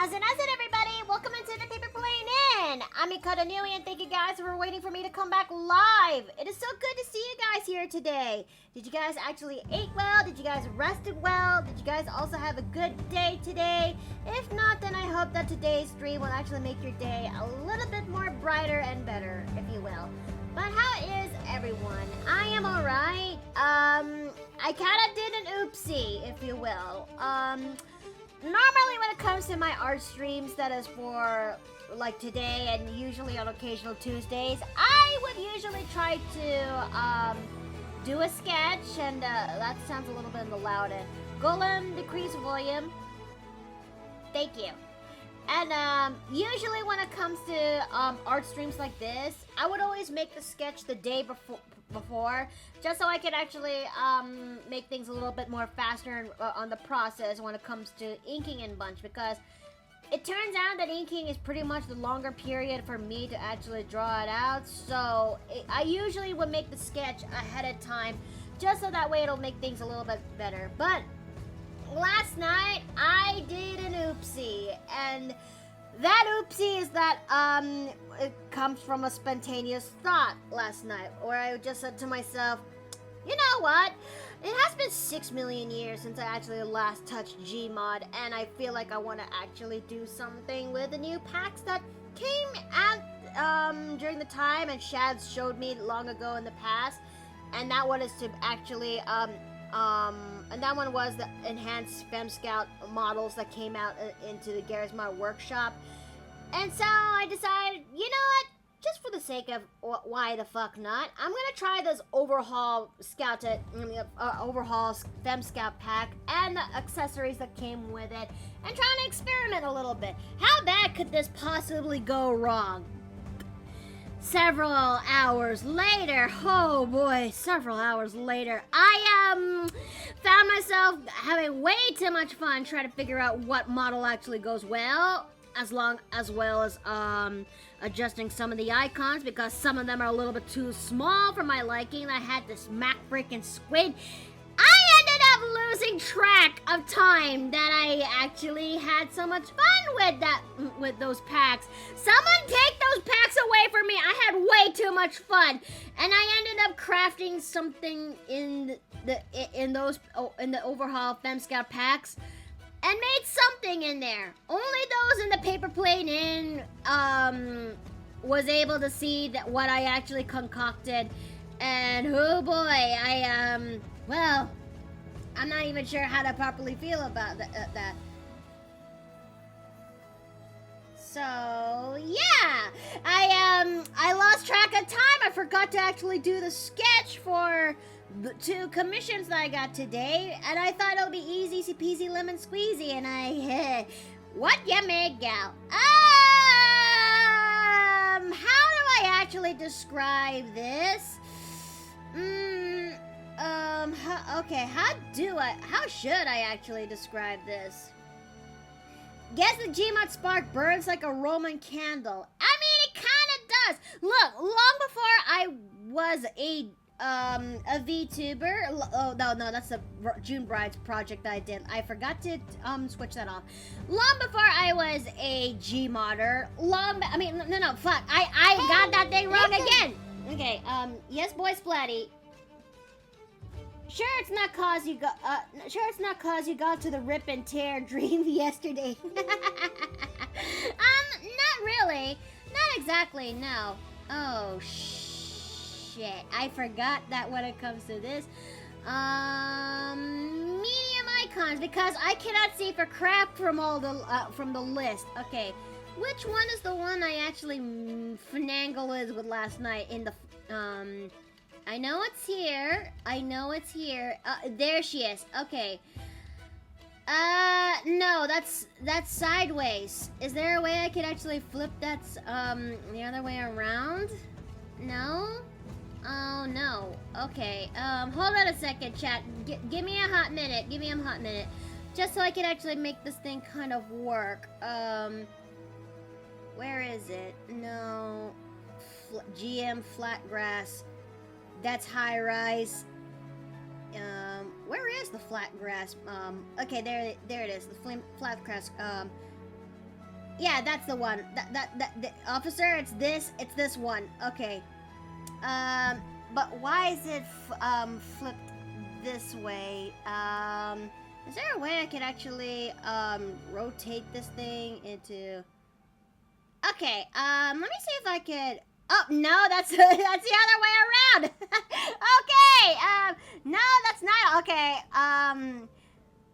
How's it, everybody? Welcome into the Paper Plane Inn. I'm Mikado Nui, and thank you guys for waiting for me to come back live. It is so good to see you guys here today. Did you guys actually eat well? Did you guys rested well? Did you guys also have a good day today? If not, then I hope that today's stream will actually make your day a little bit more brighter and better, if you will. But how is everyone? I am alright. I kinda did an oopsie, if you will. Normally when it comes to my art streams, that is for like today and usually on occasional Tuesdays, I would usually try to do a sketch, and that sounds a little bit in the loud end. Golem, decrease volume. Thank you. And usually when it comes to art streams like this, I would always make the sketch the day before, just so I could actually make things a little bit more faster on the process when it comes to inking and bunch, because it turns out that inking is pretty much the longer period for me to actually draw it out. So I usually would make the sketch ahead of time, just so that way it'll make things a little bit better. But last night I did an oopsie, and that oopsie is that it comes from a spontaneous thought last night, where I just said to myself, you know what? It has been 6 million years since I actually last touched Gmod, and I feel like I want to actually do something with the new packs that came out during the time, and Shad showed me long ago in the past, and that one is to actually and that one was the enhanced Fem Scout models that came out into the Garisma workshop. And so I decided, you know what? Just for the sake of why the fuck not, I'm gonna try this overhaul Fem Scout pack and the accessories that came with it, and trying to experiment a little bit. How bad could this possibly go wrong? Several hours later, oh boy, several hours later, I found myself having way too much fun trying to figure out what model actually goes well, as well as adjusting some of the icons, because some of them are a little bit too small for my liking. I had this Mac freaking squid. I ended up losing track of time that I actually had so much fun with those packs. Someone take those packs away from me. I had way too much fun, and I ended up crafting something in the overhaul Fem Scout packs, and made something in there. Only those in the Paper Plane Inn was able to see that what I actually concocted. And oh boy, well, I'm not even sure how to properly feel about that. So yeah, I lost track of time. I forgot to actually do the sketch for the 2 commissions that I got today, and I thought it would be easy peasy lemon squeezy, and I what you make, gal? How do I actually describe this? How should I actually describe this? Guess the Gmod spark burns like a Roman candle. I mean, it kinda does. Look, long before I was a VTuber. Oh no, that's the June Brides project that I did. I forgot to switch that off. Long before I was a Gmodder. Fuck. I got that thing wrong again. Okay, yes, boy Splatty. Sure, it's not cause you got to the rip and tear dream yesterday. Not really. Not exactly, no. Oh, shit. I forgot that when it comes to this. Medium icons, because I cannot see for crap from all the, from the list. Okay. Which one is the one I actually finagled with last night in the, I know it's here. There she is. Okay. No, that's sideways. Is there a way I could actually flip that, the other way around? No? Oh, no. Okay, hold on a second, chat. Give me a hot minute. Just so I can actually make this thing kind of work. Where is it? No. GM flat grass. That's high rise. Where is the flat grass? Okay, there it is. The flat grass. Yeah, that's the one. The officer, it's this one. Okay. But why is it flipped this way? Is there a way I could actually rotate this thing into? Okay. Let me see if I could. Oh no, that's the other way around. Okay. No, that's not. Okay.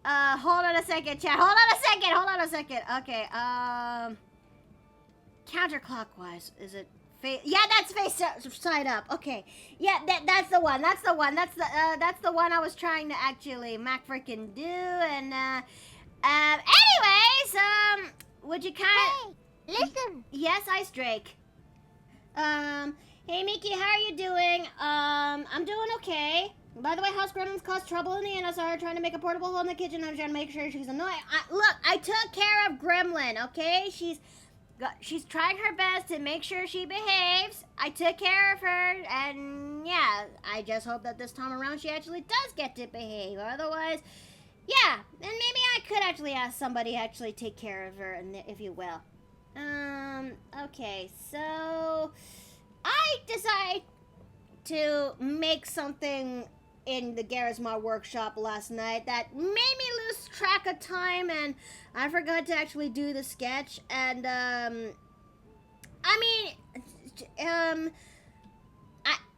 Hold on a second, chat. Hold on a second. Okay. Counterclockwise. Is it? Yeah, that's face side up. Okay. Yeah, that's the one. That's the one. That's the one I was trying to actually freaking do. And anyways, would you kind of? Hey, listen. Yes, Ice Drake. Hey Mickey, how are you doing? I'm doing okay. By the way, house gremlins cause trouble in the NSR, trying to make a portable hole in the kitchen. I'm trying to make sure she's annoying. Look, I took care of Gremlin, okay? She's trying her best to make sure she behaves. I took care of her, and yeah, I just hope that this time around she actually does get to behave. Otherwise, yeah, then maybe I could actually ask somebody to actually take care of her, if you will. Okay, so I decide to make something in the Garisma workshop last night that made me lose track of time, and I forgot to actually do the sketch. And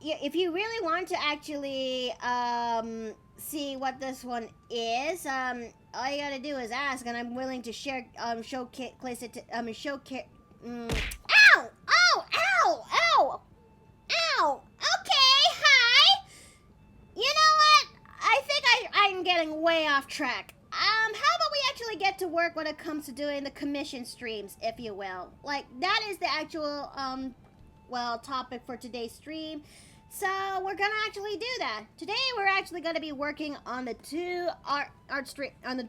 if you really want to actually see what this one is, all you gotta do is ask, and I'm willing to share showcase it to ow! Oh! Ow! Ow! Ow! Okay, hi! You know what? I think I'm getting way off track. How about we actually get to work when it comes to doing the commission streams, if you will? Like, that is the actual, topic for today's stream. So, we're gonna actually do that. Today, we're actually gonna be working on the two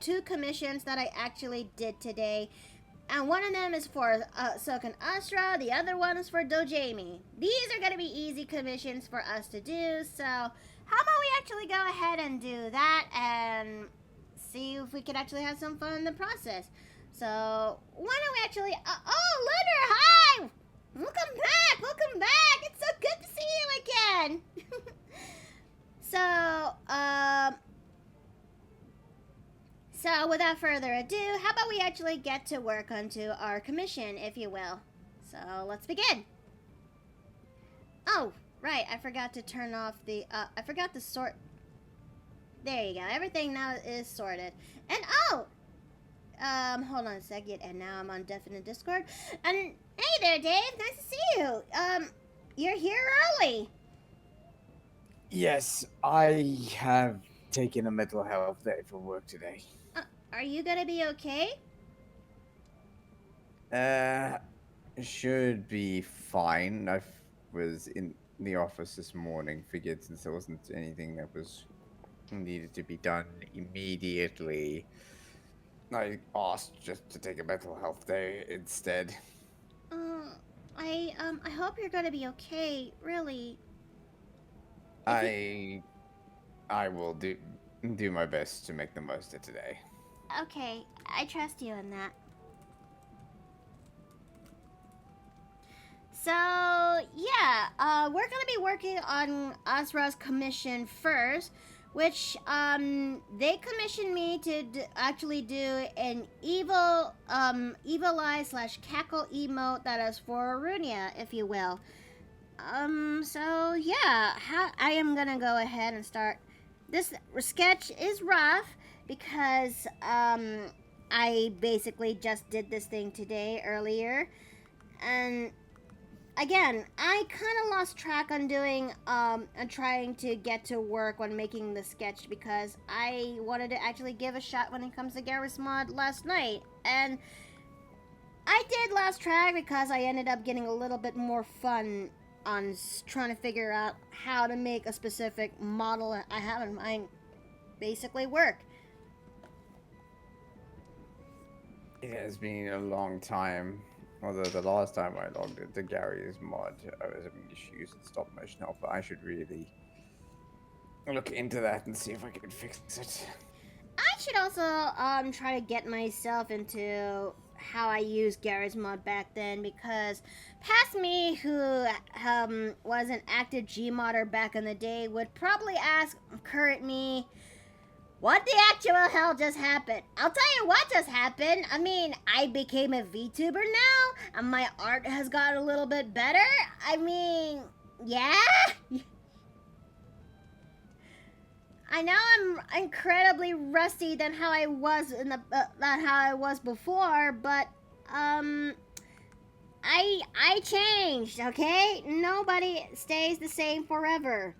two commissions that I actually did today. And one of them is for SokinAsrah, the other one is for DoJayMi. These are going to be easy commissions for us to do, so how about we actually go ahead and do that and see if we could actually have some fun in the process. So, why don't we actually... oh, Lunar, hi! Welcome back! It's so good to see you again! So, without further ado, how about we actually get to work onto our commission, if you will. So, let's begin. Oh, right, I forgot to turn off the, I forgot to sort. There you go, everything now is sorted. And, hold on a second, and now I'm on Definite Discord. And, hey there, Dave, nice to see you. You're here early. Yes, I have taken a mental health day for work today. Are you gonna be okay? Should be fine. I was in the office this morning, figured since there wasn't anything that was needed to be done immediately, I asked just to take a mental health day instead. I hope you're gonna be okay, really. I will do my best to make the most of today. Okay, I trust you in that. So, yeah, we're gonna be working on Asrah's commission first, which, they commissioned me to actually do an evil eye / cackle emote that is for Arunia, if you will. So, yeah, I am gonna go ahead and start. This sketch is rough, because I basically just did this thing today earlier, and again, I kind of lost track on doing and trying to get to work when making the sketch, because I wanted to actually give a shot when it comes to Garrus Mod last night, and I did lose track because I ended up getting a little bit more fun on trying to figure out how to make a specific model I have in mind basically work. It has been a long time. Although the last time I logged into Gary's mod, I was having issues with stop motion help, but I should really look into that and see if I can fix it. I should also try to get myself into how I used Garry's Mod back then, because past me, who was an active Gmodder back in the day, would probably ask current me, what the actual hell just happened? I'll tell you what just happened. I mean, I became a VTuber now, and my art has gotten a little bit better. I mean, yeah? I know I'm incredibly rusty than how I was than how I was before, but I changed, okay? Nobody stays the same forever.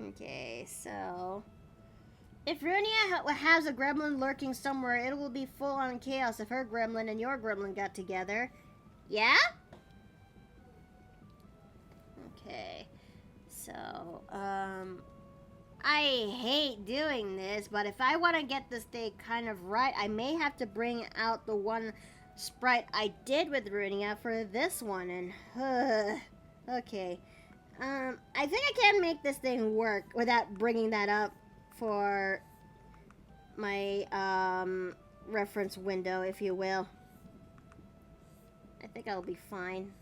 Okay, so if Runia has a gremlin lurking somewhere, it will be full on chaos if her gremlin and your gremlin got together. Yeah? Okay. So, I hate doing this, but if I want to get this day kind of right, I may have to bring out the one sprite I did with Runia for this one, and, okay. I think I can make this thing work without bringing that up for my, reference window, if you will. I think I'll be fine.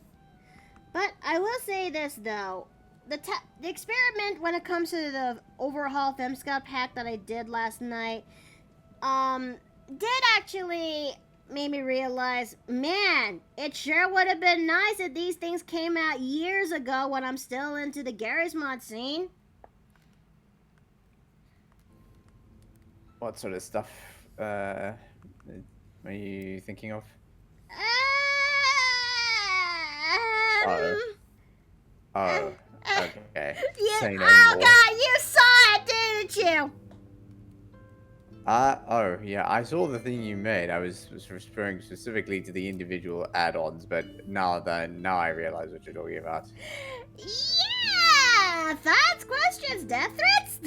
But I will say this, though. The experiment when it comes to the overhaul Fem Scout pack that I did last night, did actually made me realize, man, it sure would have been nice if these things came out years ago when I'm still into the Garry's Mod scene. What sort of stuff are you thinking of? Oh, okay. Say no more. God, you saw it, didn't you? Oh, yeah, I saw the thing you made. I was referring specifically to the individual add-ons, but now I realize what you're talking about. Yeah! Thoughts, questions, death threats?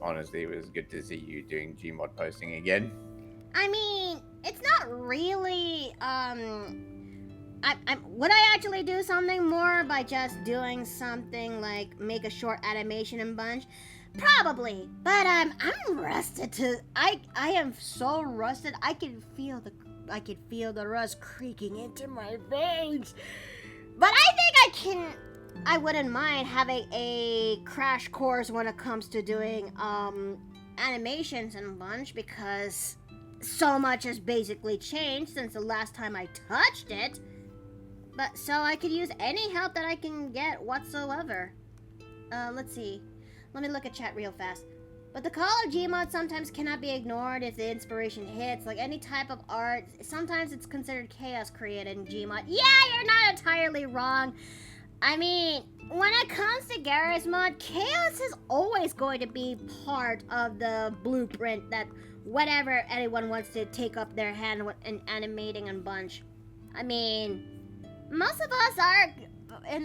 Honestly, it was good to see you doing Gmod posting again. I mean, it's not really, would I actually do something more by just doing something like make a short animation and bunch? Probably, but I'm rusted I am so rusted. I can feel the rust creaking into my veins. But I think I wouldn't mind having a crash course when it comes to doing animations and bunch, because so much has basically changed since the last time I touched it. But so I could use any help that I can get whatsoever. Let's see. Let me look at chat real fast. But the call of Gmod sometimes cannot be ignored if the inspiration hits. Like any type of art, sometimes it's considered chaos created in Gmod. Yeah, you're not entirely wrong. I mean, when it comes to Garry's Mod, chaos is always going to be part of the blueprint that whenever anyone wants to take up their hand in animating and bunch. I mean, most of us in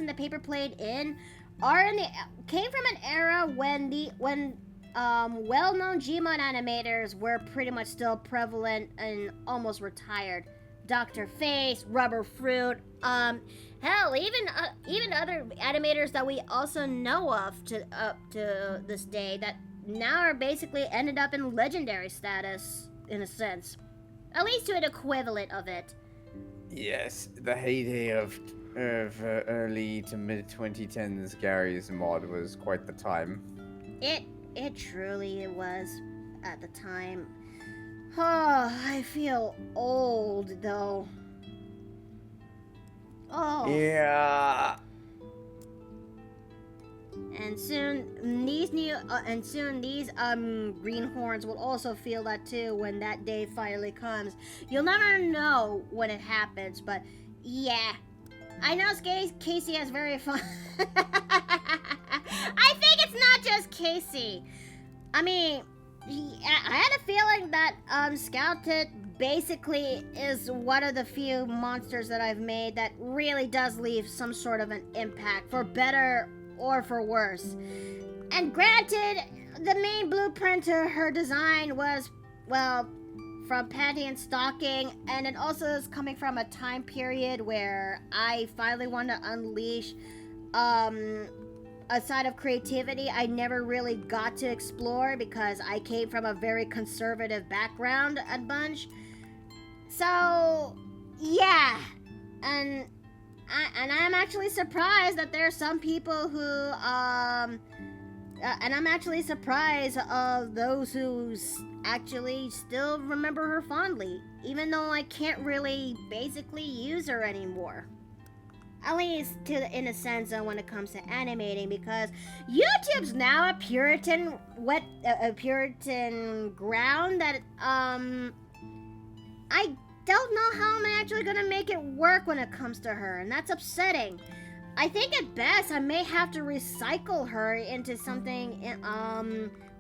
the Paper Plane Inn came from an era when well-known Gmod animators were pretty much still prevalent and almost retired. Dr. Face, Rubber Fruit, hell, even other animators that we also know of to this day that now are basically ended up in legendary status in a sense, at least to an equivalent of it. Yes, the heyday of early to mid 2010s Garry's Mod was quite the time. It truly was at the time. Oh, I feel old though. Oh. Yeah. And soon these greenhorns will also feel that too when that day finally comes. You'll never know when it happens, but yeah. I know Casey has very fun. I think it's not just Casey. I mean, I had a feeling that Scouted basically is one of the few monsters that I've made that really does leave some sort of an impact, for better or for worse. And granted, the main blueprint to her design was, well, from panty and stocking, and it also is coming from a time period where I finally want to unleash a side of creativity I never really got to explore because I came from a very conservative background at Bunch. So, yeah. And I'm actually surprised that there are some people who, and I'm actually surprised of those who actually still remember her fondly, even though I can't really basically use her anymore. At least in a sense when it comes to animating, because YouTube's now a Puritan ground that I don't know how I'm actually gonna make it work when it comes to her, and that's upsetting. I think at best I may have to recycle her into something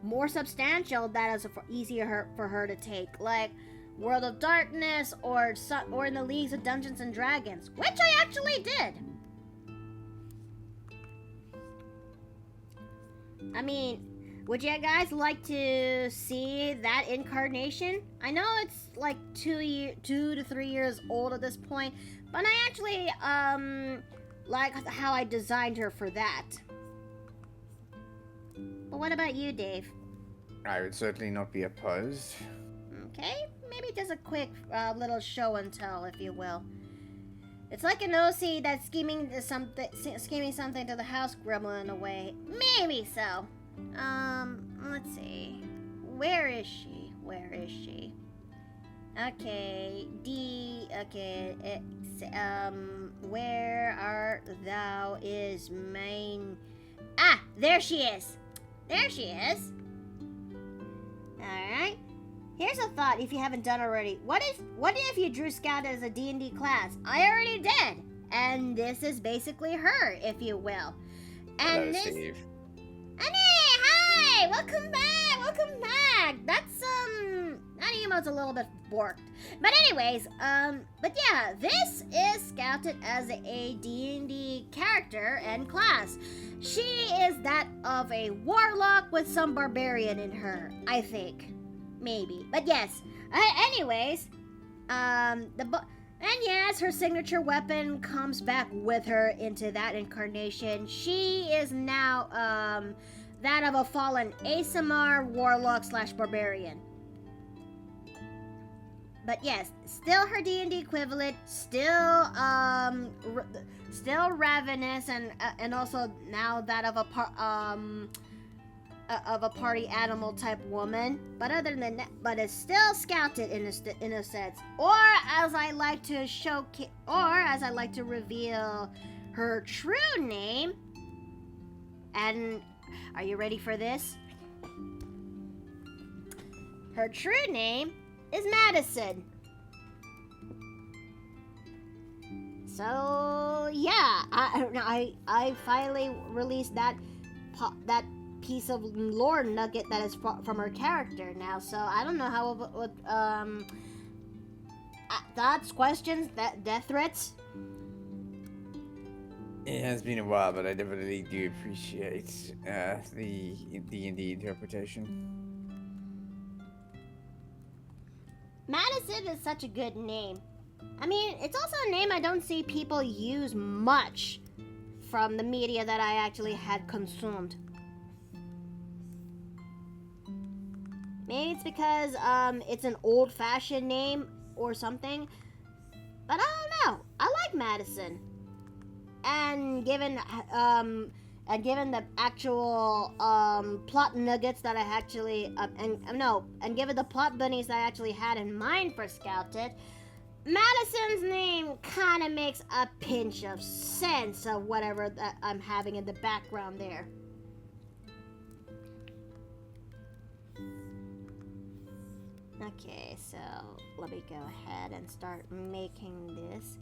more substantial that is easier for her to take, like World of Darkness or in the Leagues of Dungeons and Dragons, which I actually did. I mean, would you guys like to see that incarnation? I know it's like 2 to 3 years old at this point, but I actually like how I designed her for that. But what about you, Dave? I would certainly not be opposed. Okay, maybe just a quick little show and tell, if you will. It's like an OC that's scheming something to the house gremlin in a way. Maybe so. Let's see. Where is she? Okay, where art thou is main... Ah, there she is. Alright. Here's a thought if you haven't done already. What if you drew Scout as a D&D class? I already did. And this is basically her, if you will. And Hello, Steve. And hey, hi! Welcome back! That's, that emote's a little bit borked. But anyways, but yeah, this is scouted as a D&D character and class. She is that of a warlock with some barbarian in her, I think. Maybe. But yes. Anyways, and yes, her signature weapon comes back with her into that incarnation. She is now, that of a fallen ASMR warlock / barbarian. But yes, still her D&D equivalent, still ravenous, and also now that of a party animal type woman. But other than that, but it's still scouted in a sense, or as I like to reveal her true name. And are you ready for this? Her true name is Madison. So yeah, I finally released that piece of lore nugget that is from her character now. So I don't know how thoughts, questions, death threats. It has been a while, but I definitely do appreciate the D&D interpretation. Madison is such a good name. I mean, it's also a name I don't see people use much from the media that I actually had consumed. Maybe it's because it's an old-fashioned name or something, but I don't know. I like Madison, and given the actual plot nuggets that I actually and given the plot bunnies that I actually had in mind for Scouted, Madison's name kind of makes a pinch of sense of whatever that I'm having in the background there. Okay, so let me go ahead and start making this.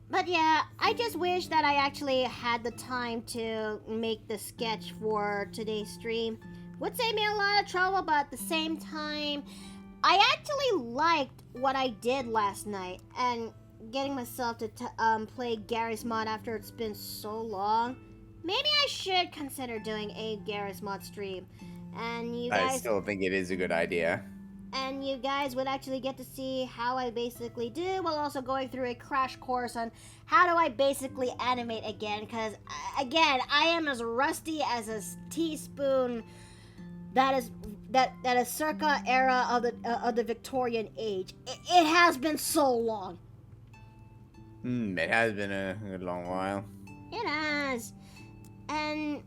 But yeah, I just wish that I actually had the time to make the sketch for today's stream. Would save me a lot of trouble, but at the same time, I actually liked what I did last night, and getting myself to play Garry's Mod after it's been so long. Maybe I should consider doing a Garry's Mod stream. And you guys... I still think it is a good idea. and you guys would actually get to see how I basically do, while also going through a crash course on how do I basically animate again, because again, I am as rusty as a teaspoon that is circa era of the Victorian age. It has been so long. It has been a long while. It has. And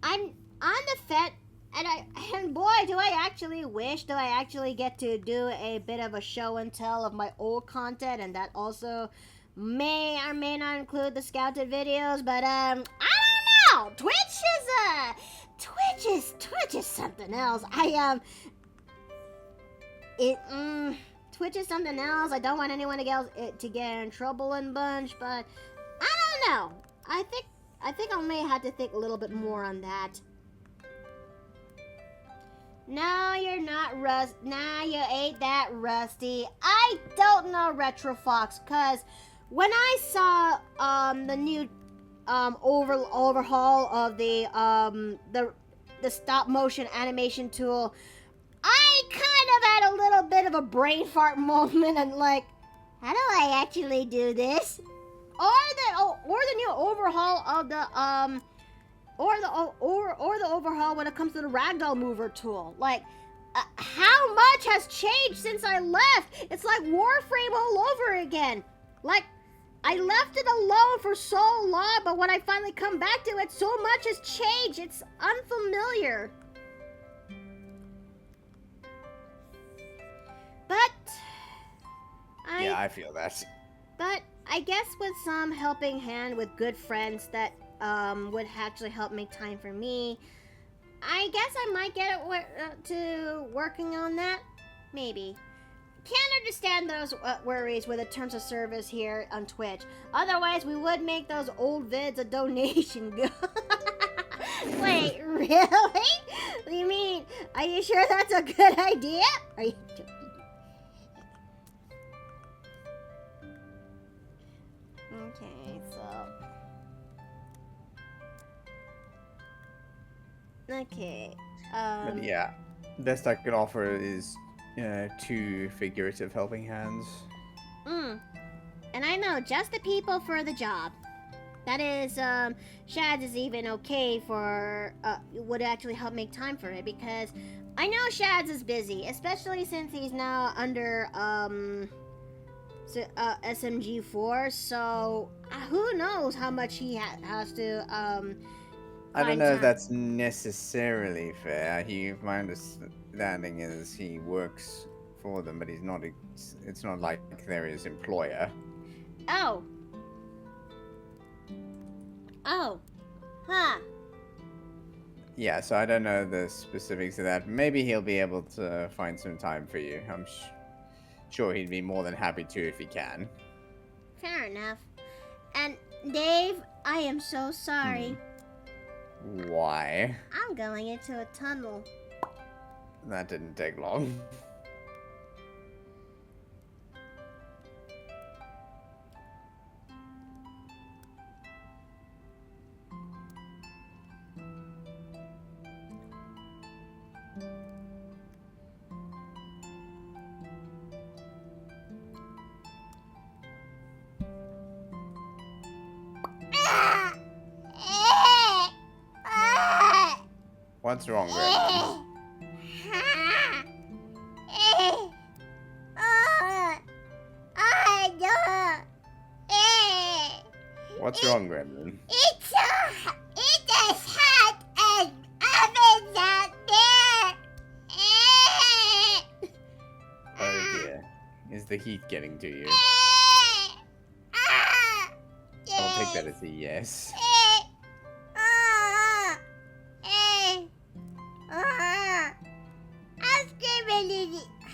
I'm on the fence, and boy, do I actually get to do a bit of a show and tell of my old content, and that also may or may not include the scouted videos, but I don't know. Twitch is something else. Twitch is something else. I don't want anyone to get in trouble and bunch, but I don't know. I think I may have to think a little bit more on that. No, you're not Nah, you ain't that rusty. I don't know Retrofox, cause when I saw the new overhaul of the stop motion animation tool, I kind of had a little bit of a brain fart moment and like, how do I actually do this? Or the new overhaul of the or the overhaul when it comes to the ragdoll mover tool. Like, how much has changed since I left? It's like Warframe all over again. Like, I left it alone for so long, but when I finally come back to it, so much has changed. It's unfamiliar. But I feel that. But I guess with some helping hand with good friends that would actually help make time for me, I guess I might get to working on that. Maybe. Can't understand those worries with the terms of service here on Twitch. Otherwise, we would make those old vids a donation go. Wait, really? You mean, are you sure that's a good idea? Are you joking? Okay, so... Okay, But yeah, best I could offer is 2 figurative helping hands. And I know just the people for the job. That is, Shads is even okay for, would actually help make time for it, because I know Shads is busy, especially since he's now under, SMG4, so who knows how much he has to, I don't find know if time. that's necessarily fair. My understanding is he works for them, but he's not. It's not like they're his employer. Oh. Huh. Yeah, so I don't know the specifics of that. Maybe he'll be able to find some time for you. I'm sure he'd be more than happy to if he can. Fair enough. And Dave, I am so sorry. Why? I'm going into a tunnel. That didn't take long. What's wrong, Gremlin? What's wrong, Gremlin? It's as hot as ovens out there. Oh dear. Is the heat getting to you? I'll take that as a yes.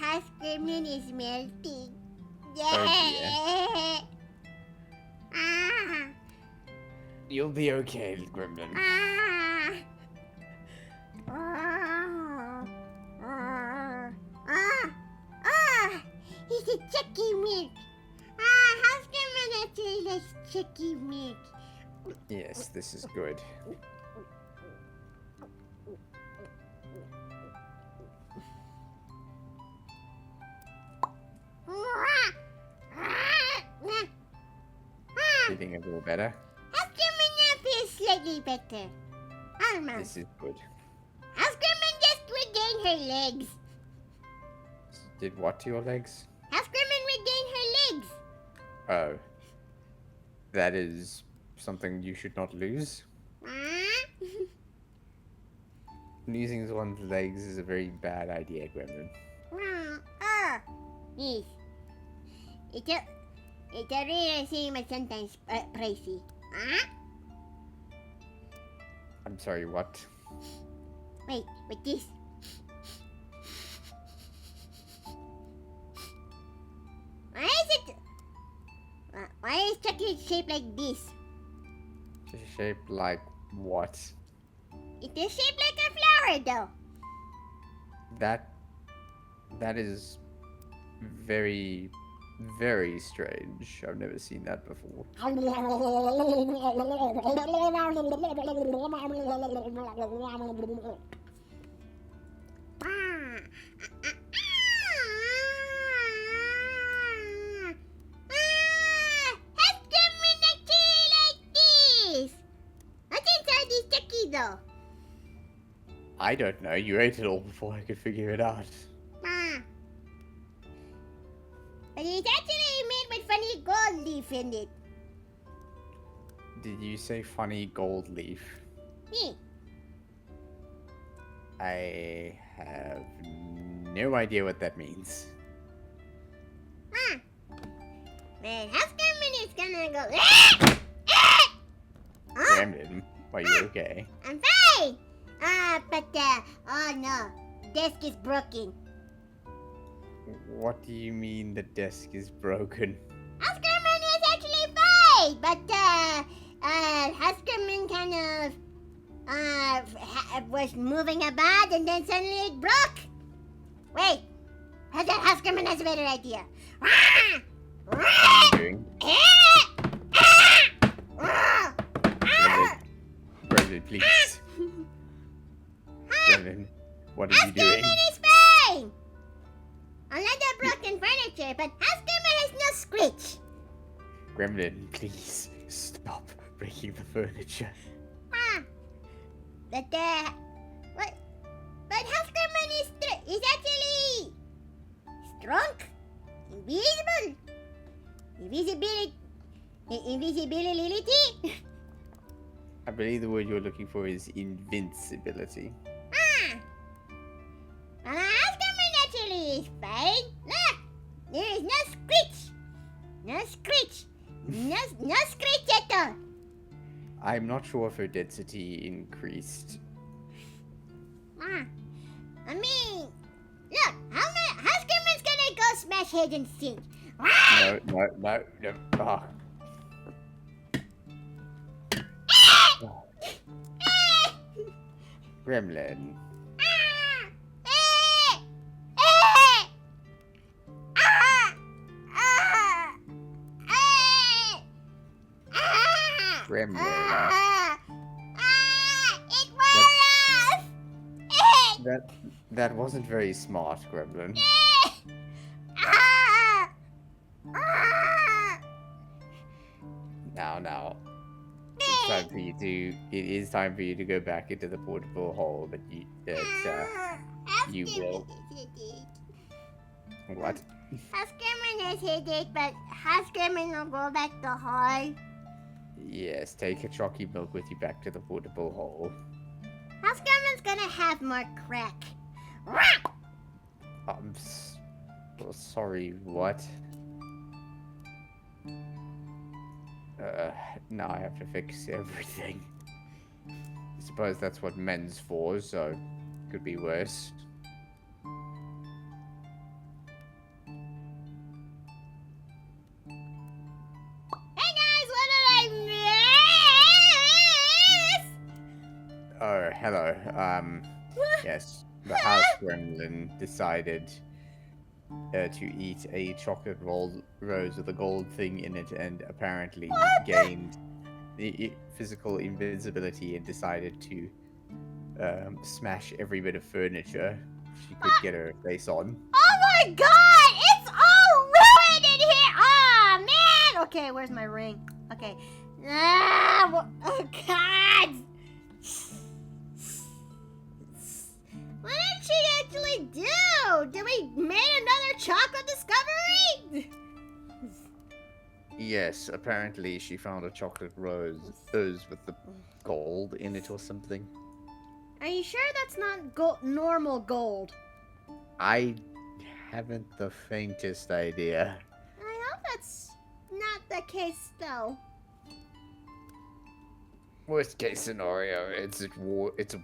Ice cream is melting. Oh dear. You'll be okay, Gremlin. It's a chicken milk. How's the taste like chicken milk? Yes, this is good. feeling a little better. How's Grandma now feel slightly better? Almost. This is good. How's Grandma just regain her legs? Did what to your legs? How's Grandma regain her legs? Oh. That is something you should not lose. Losing one's legs is a very bad idea, Gremlin. Yes. It's a rare thing, but sometimes pricey. I'm sorry, what? Wait, with this. Why is it? Why is chocolate shaped like this? Shaped like what? It is shaped like a flower, though. That is very, very strange. I've never seen that before. Though. I don't know. You ate it all before I could figure it out. But it's actually made with funny gold leaf in it. Did you say funny gold leaf? Me. I have no idea what that means. Then Huskerman is gonna go. Gremlin, are you okay? I'm fine. Oh no, desk is broken. What do you mean the desk is broken? Huskerman is actually fine, but Huskerman kind of was moving about and then suddenly it broke. Wait, Huskerman has a better idea. What are you doing? Gremlin, please. Gremlin, what are you doing? Huskerman is fine. Unlike the broken furniture, but Huskerman has no screech. Gremlin, please stop breaking the furniture. What? But Huskerman is actually strong, invisible, invisibility. I believe the word you're looking for is invincibility. Huskerman actually is fine. Look, there is no screech, no screech at all. I'm not sure if her density increased. I mean, look, Huskerman's gonna go smash head and sink. No. Ah. Gremlin. Gremlin. It was That wasn't very smart, Gremlin. Now. It is time for you to go back into the portable hole, but you will. What? Huskerman has headache, but Huskerman will go back to hall. Yes, take a chalky milk with you back to the portable hole. Huskerman's gonna have more crack. I'm sorry, what? Now I have to fix everything. I suppose that's what men's for, so could be worse. Hey guys, what did I miss? Oh, hello. Yes, the house gremlin decided to eat a chocolate rose with a gold thing in it, and apparently gained the physical invincibility and decided to smash every bit of furniture she could get her face on. Oh my god, it's all ruined in here! Aw, man! Okay, where's my ring? Okay. Ah, oh, God! What did she actually do? Did we make another chocolate discovery? Yes, apparently she found a chocolate rose with the gold in it or something. Are you sure that's not normal gold? I haven't the faintest idea. I hope that's not the case, though. Worst case scenario, it's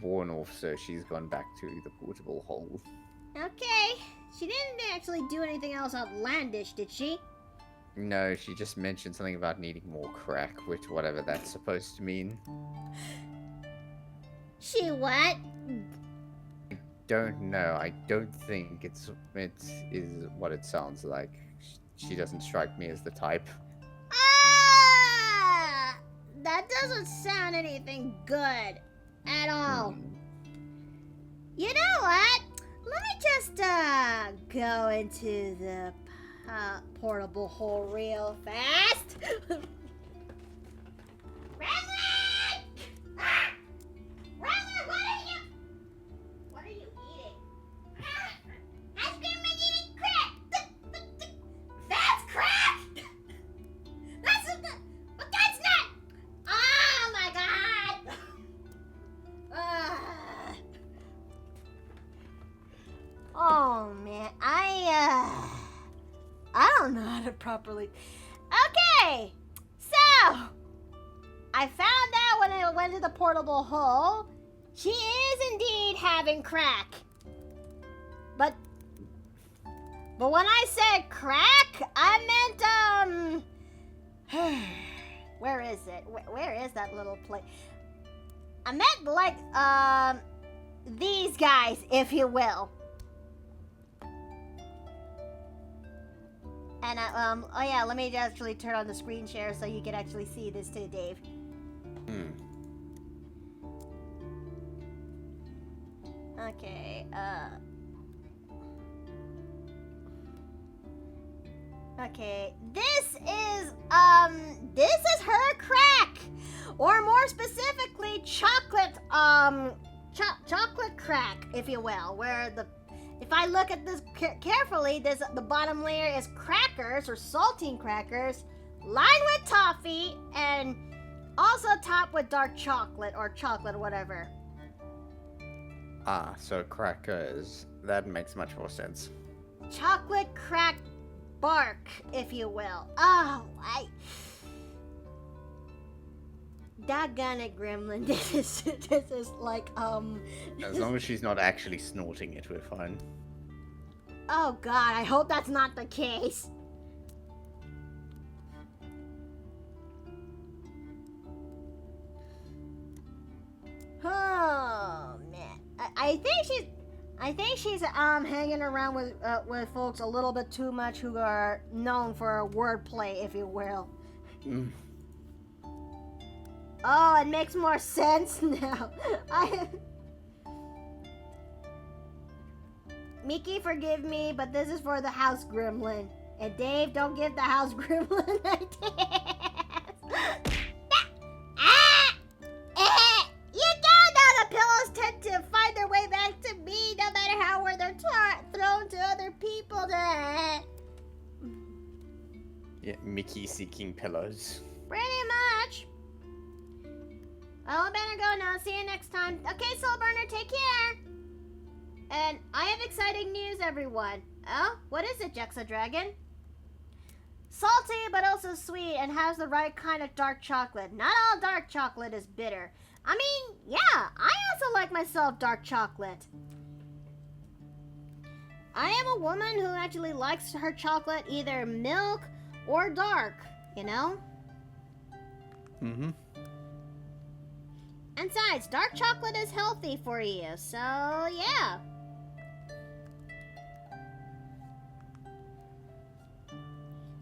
worn off, so she's gone back to the portable hole. Okay. She didn't actually do anything else outlandish, did she? No, she just mentioned something about needing more crack, which whatever that's supposed to mean. She what? I don't know. I don't think it is what it sounds like. She doesn't strike me as the type. Ah! That doesn't sound anything good at all. You know what? Let me just go into the portable hole real fast. Gremlin! Ah! Gremlin, what are you eating? Ice cream and eating crack. That's crack. But that's not. Oh my God. Oh man, I don't know how to properly. Okay, so I found out when I went to the portable hole, she is indeed having crack. But when I said crack, I meant where is it? Where is that little place? I meant like these guys, if you will. And oh yeah, let me actually turn on the screen share so you can actually see this too, Dave. Okay, okay, this is her crack, or more specifically, chocolate crack, if you will, where if I look at this carefully, the bottom layer is crackers or saltine crackers, lined with toffee, and also topped with dark chocolate or chocolate or whatever. Ah, so crackers. That makes much more sense. Chocolate crack bark, if you will. Oh, Doggone it, Gremlin. This is like, As long as she's not actually snorting it, we're fine. Oh God, I hope that's not the case. Oh man, I think she's hanging around with folks a little bit too much who are known for wordplay, if you will. Oh, it makes more sense now. Mickey, forgive me, but this is for the house gremlin. And Dave, don't give the house gremlin ideas. You don't know the pillows tend to find their way back to me no matter how where they're thrown to other people. Yeah, Mickey seeking pillows. Pretty much. Well, I better go now. See you next time. Okay, Soul Burner, take care. And I have exciting news, everyone. Oh, what is it, Jexa Dragon? Salty, but also sweet, and has the right kind of dark chocolate. Not all dark chocolate is bitter. I mean, yeah, I also like myself dark chocolate. I am a woman who actually likes her chocolate either milk or dark, you know? Mm-hmm. And besides, dark chocolate is healthy for you, so yeah.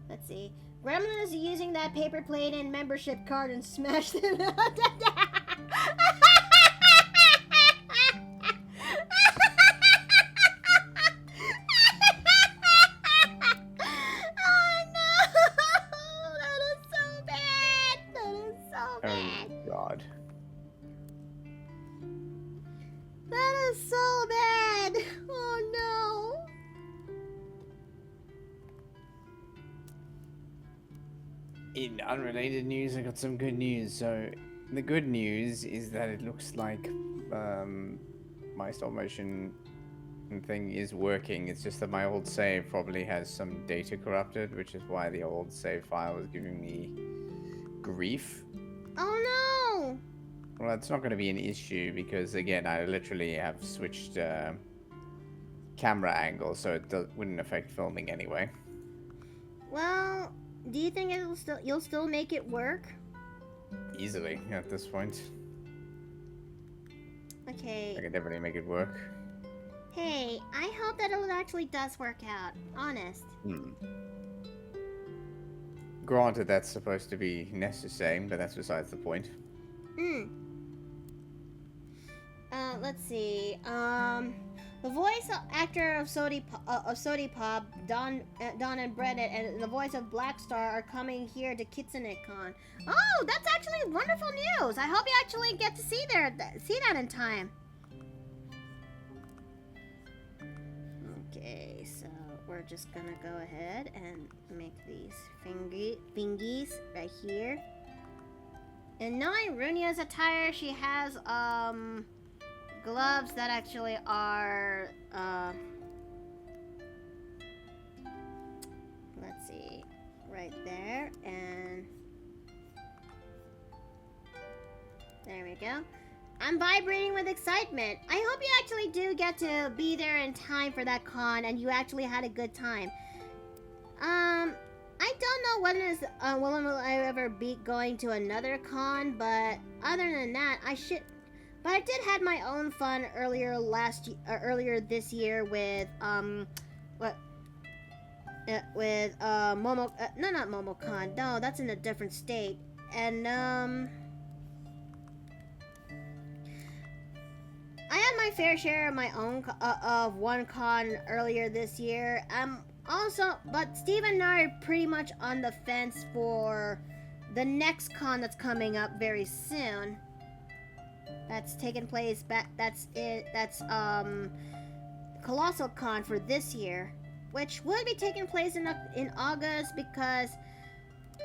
Let's see. Gremlin is using that paper plate and membership card and smashed it out. Oh no! That is hard. That is so bad. Oh no. In unrelated news, I got some good news. So, the good news is that it looks like my stop motion thing is working. It's just that my old save probably has some data corrupted, which is why the old save file was giving me grief. Oh no. Well, it's not going to be an issue because, again, I literally have switched camera angles, so it wouldn't affect filming anyway. Well, do you think you'll still make it work? Easily at this point. Okay. I can definitely make it work. Hey, I hope that it actually does work out. Honest. Granted, that's supposed to be necessary, but that's besides the point. Let's see. The voice actor of Sody Pop, Don and Brennan, and the voice of Black Star are coming here to KitsuneCon. Oh, that's actually wonderful news. I hope you actually get to see that in time. Okay, so we're just gonna go ahead and make these fingies right here. In knowing Runia's attire, she has gloves that actually are let's see, right there, and there we go. I'm vibrating with excitement. I hope you actually do get to be there in time for that con and you actually had a good time. I don't know when will I ever be going to another con, but other than that, but I did have my own fun earlier this year with not MomoCon. No, that's in a different state. And I had my fair share of my own of one con earlier this year. But Steve and I are pretty much on the fence for the next con that's coming up very soon. That's taking place that's Colossal Con for this year, which will be taking place in August because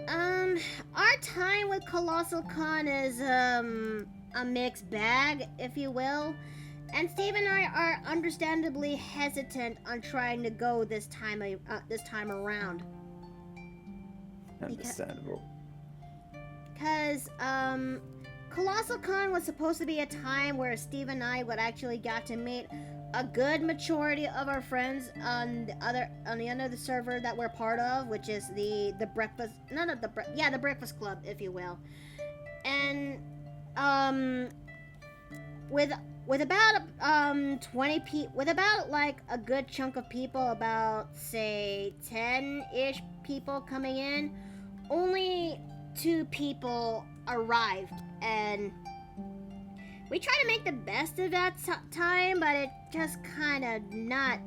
our time with Colossal Con is a mixed bag, if you will. And Steve and I are understandably hesitant on trying to go this time around. Understandable. Because Colossal Con was supposed to be a time where Steve and I would actually get to meet a good majority of our friends on the end of the server that we're part of, which is the breakfast, the Breakfast Club, if you will. And with about 20 people, with about like a good chunk of people, about say 10-ish people coming in, only 2 people arrived, and we try to make the best of that time, but it just kind of not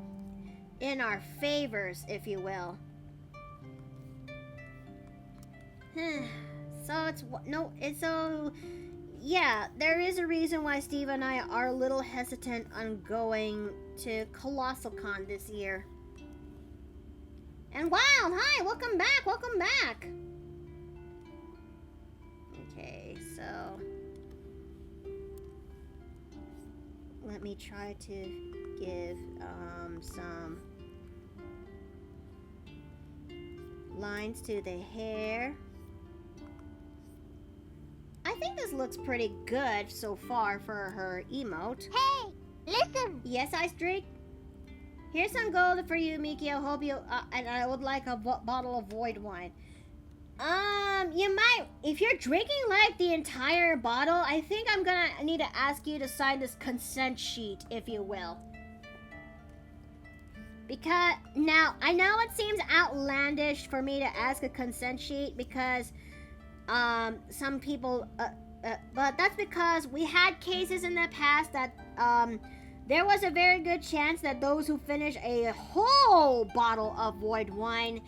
in our favors, if you will. Yeah, there is a reason why Steve and I are a little hesitant on going to Colossal Con this year. And Wild, hi, welcome back. Okay, so let me try to give some lines to the hair. I think this looks pretty good so far for her emote. Hey, listen! Yes, Ice Drake? Here's some gold for you, Miki. I hope you, and I would like a bottle of void wine. You might, if you're drinking like the entire bottle, I think I'm gonna need to ask you to sign this consent sheet, if you will. Because, now, I know it seems outlandish for me to ask a consent sheet because some people, but that's because we had cases in the past that, there was a very good chance that those who finish a whole bottle of void wine,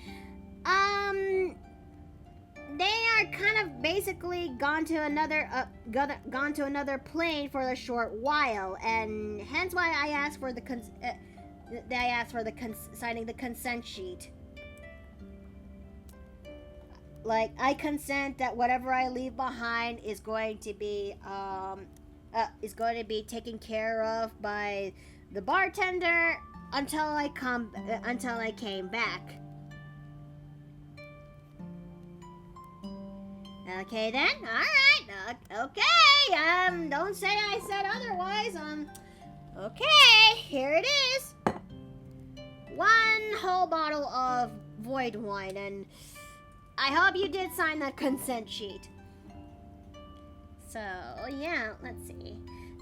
they are kind of basically gone to another plane for a short while, and hence why I asked for signing the consent sheet. Like, I consent that whatever I leave behind is going to be taken care of by the bartender until I came back. Okay then. All right. Okay. Don't say I said otherwise. Okay. Here it is. 1 whole bottle of void wine, and I hope you did sign the consent sheet. So, yeah, let's see.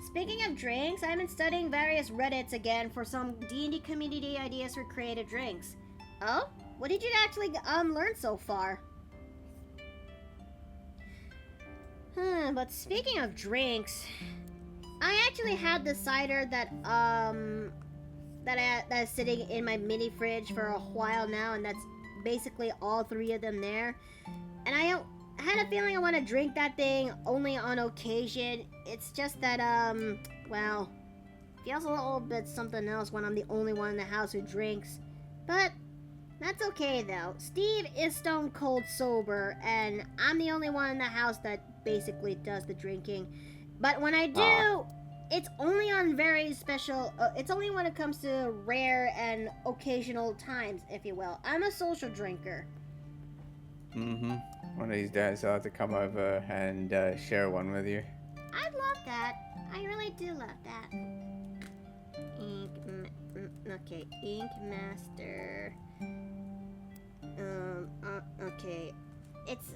Speaking of drinks, I've been studying various Reddits again for some D&D community ideas for creative drinks. Oh? What did you actually learn so far? But speaking of drinks, I actually had the cider that's sitting in my mini fridge for a while now, and that's basically all 3 of them there. And I had a feeling I want to drink that thing only on occasion. It's just that, well, feels a little bit something else when I'm the only one in the house who drinks. But that's okay, though. Steve is stone cold sober, and I'm the only one in the house that basically does the drinking. But when I do, it's only on very special, it's only when it comes to rare and occasional times, if you will. I'm a social drinker. Mm-hmm. One of these days I'll have to come over and share one with you. I'd love that. I really do love that. Ink Master. Okay. It's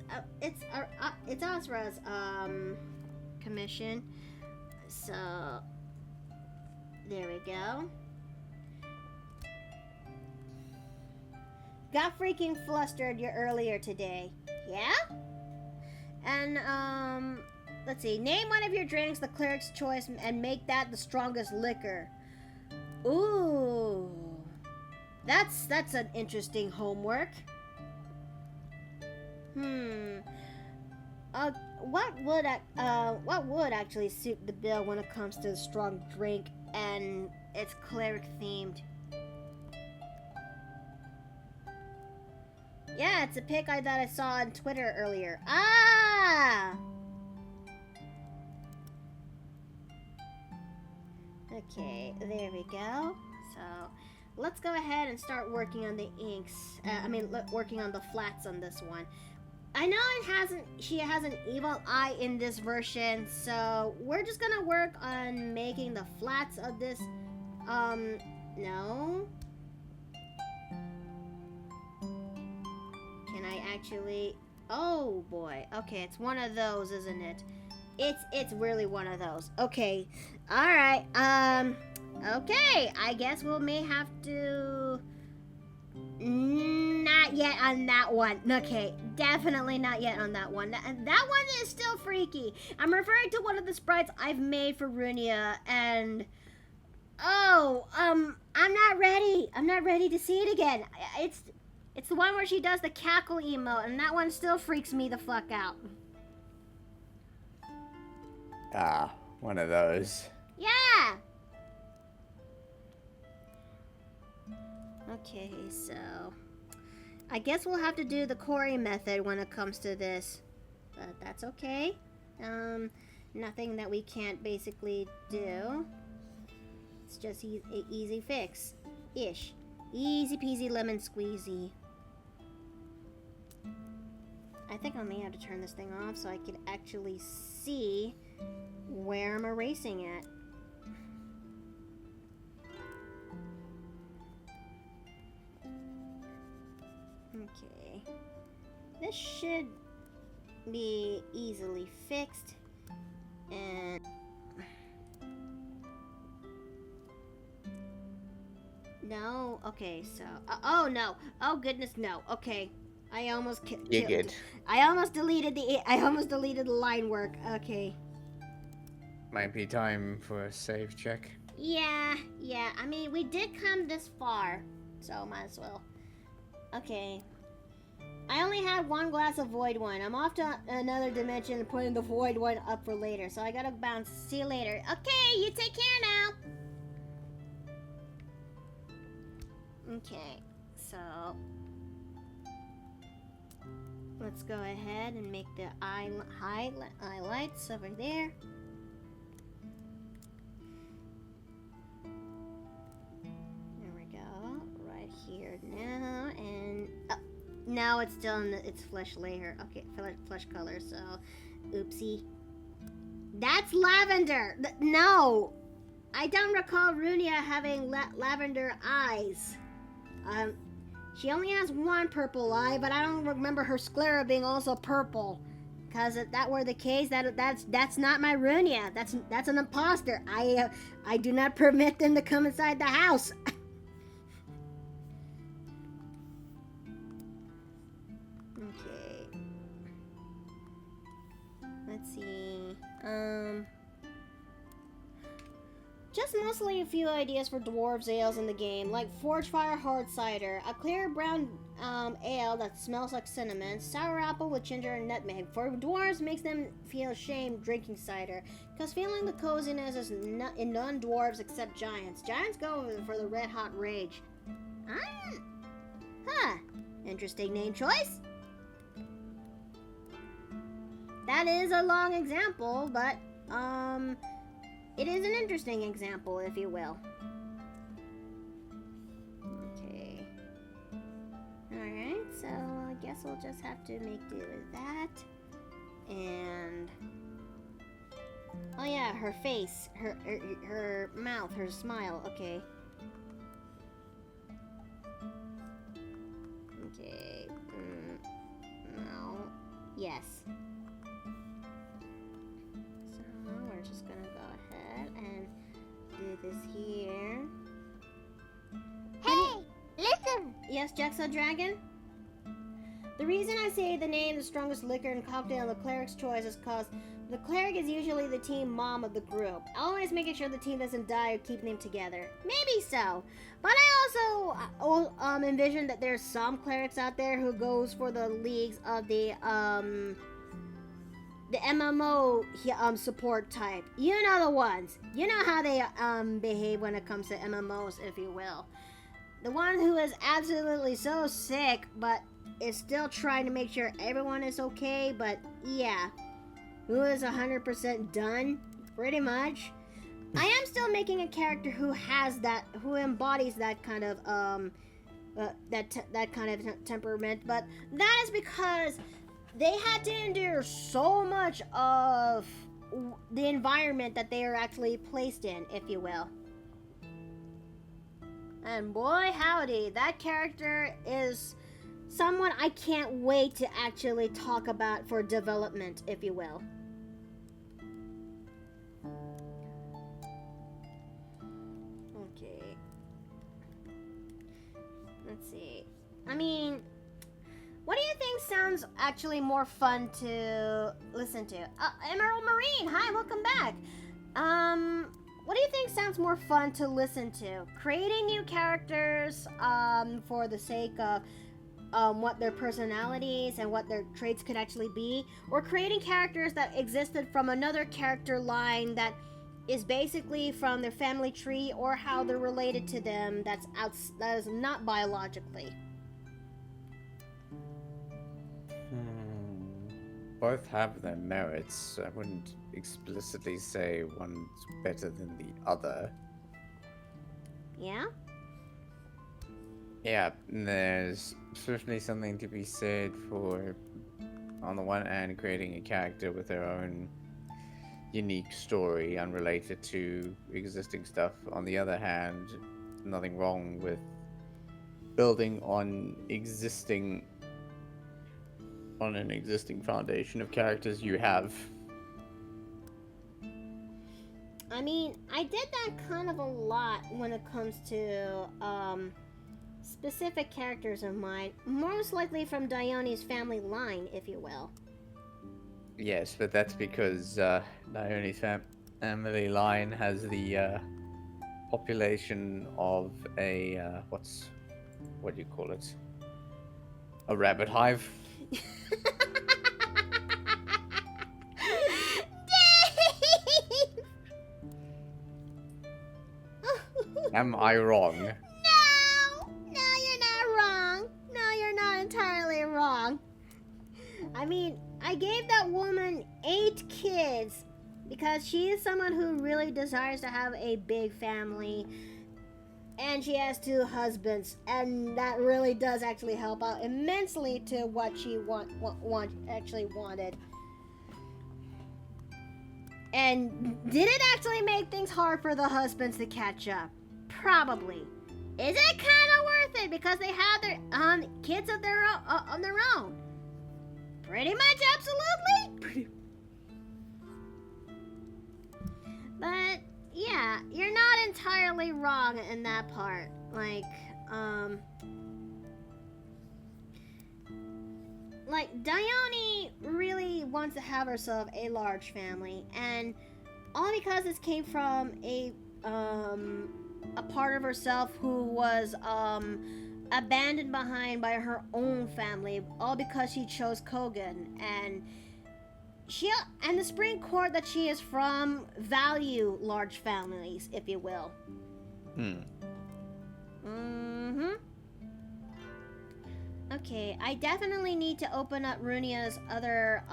Asrah's commission. So there we go. Got freaking flustered earlier today. Yeah? And let's see. Name one of your drinks the cleric's choice and make that the strongest liquor. Ooh. That's an interesting homework. What would actually suit the bill when it comes to a strong drink and it's cleric themed? Yeah, it's a pic that I saw on Twitter earlier. Ah! Okay, there we go. So, let's go ahead and start working on the inks. Working on the flats on this one. I know she has an evil eye in this version, so we're just gonna work on making the flats of this, no. Can I actually, oh boy, okay, it's one of those, isn't it? It's really one of those. Okay, alright, okay, I guess we may have to... Not yet on that one. Okay, definitely not yet on that one. That one is still freaky. I'm referring to one of the sprites I've made for Runia, and... Oh, I'm not ready. I'm not ready to see it again. It's the one where she does the cackle emote, and that one still freaks me the fuck out. Ah, one of those. Yeah! Okay, so I guess we'll have to do the Corey method when it comes to this, but that's okay. Nothing that we can't basically do. It's just an easy fix-ish. Easy peasy lemon squeezy. I think I may have to turn this thing off so I can actually see where I'm erasing at. Okay, this should be easily fixed, and no, okay, so, oh no, oh goodness, no, okay, I almost I almost deleted the line work, okay. Might be time for a save check. Yeah, I mean, we did come this far, so might as well. Okay. I only have had one glass of void wine. I'm off to another dimension and putting the void wine up for later. So I gotta bounce. See you later. Okay, you take care now. Okay, so let's go ahead and make the highlights over there. There we go. Right here now, and now it's still in its flesh layer. Okay, flesh color. So, oopsie. That's lavender. No, I don't recall Runia having lavender eyes. She only has one purple eye, but I don't remember her sclera being also purple. Cause if that were the case, that's not my Runia. That's an imposter. I do not permit them to come inside the house. Okay. Let's see. Just mostly a few ideas for dwarves ales in the game, like Forge Fire Hard Cider, a clear brown ale that smells like cinnamon, sour apple with ginger and nutmeg. For dwarves, makes them feel ashamed drinking cider, because feeling the coziness is in non-dwarves except giants. Giants go for the red hot rage. Interesting name choice. That is a long example, but it is an interesting example, if you will. Okay. Alright, so I guess we'll just have to make do with that. And oh yeah, her face, her mouth, her smile. Okay. Okay. No. Yes. We're just gonna go ahead and do this here. Hey, listen! Yes, Jaxa Dragon? The reason I say the name the strongest liquor and cocktail the cleric's choice is because the cleric is usually the team mom of the group, always making sure the team doesn't die or keeping them together. Maybe so, but I also envision that there's some clerics out there who goes for the leagues of the MMO support type. You know the ones. You know how they behave when it comes to MMOs, if you will. The one who is absolutely so sick, but is still trying to make sure everyone is okay, but yeah. Who is 100% done, pretty much. I am still making a character who has that, who embodies that kind of, that kind of temperament, but that is because they had to endure so much of the environment that they are actually placed in, if you will. And boy howdy, that character is someone I can't wait to actually talk about for development, if you will. Okay. Let's see. I mean, what do you think sounds actually more fun to listen to? Emerald Marine, hi, welcome back. What do you think sounds more fun to listen to? Creating new characters for the sake of what their personalities and what their traits could actually be, or creating characters that existed from another character line that is basically from their family tree or how they're related to them that is not biologically. Both have their merits. I wouldn't explicitly say one's better than the other. Yeah? Yeah, there's certainly something to be said for, on the one hand, creating a character with their own unique story unrelated to existing stuff. On the other hand, nothing wrong with building on an existing foundation of characters you have. I mean, I did that kind of a lot when it comes to specific characters of mine, most likely from Dione's family line, if you will. Yes, but that's because Dione's family line has the population of a what do you call it? A rabbit hive. Am I wrong? No, you're not wrong. No, you're not entirely wrong. I mean, I gave that woman 8 kids because she is someone who really desires to have a big family. And she has 2 husbands, and that really does actually help out immensely to what she actually wanted. And did it actually make things hard for the husbands to catch up? Probably. Is it kind of worth it because they have their kids of their on their own? Pretty much, absolutely. But yeah, you're not entirely wrong in that part. Like Dione really wants to have herself a large family, and all because this came from a part of herself who was abandoned behind by her own family, all because she chose Kogan, and the Supreme Court that she is from value large families, if you will. Okay, I definitely need to open up Runia's other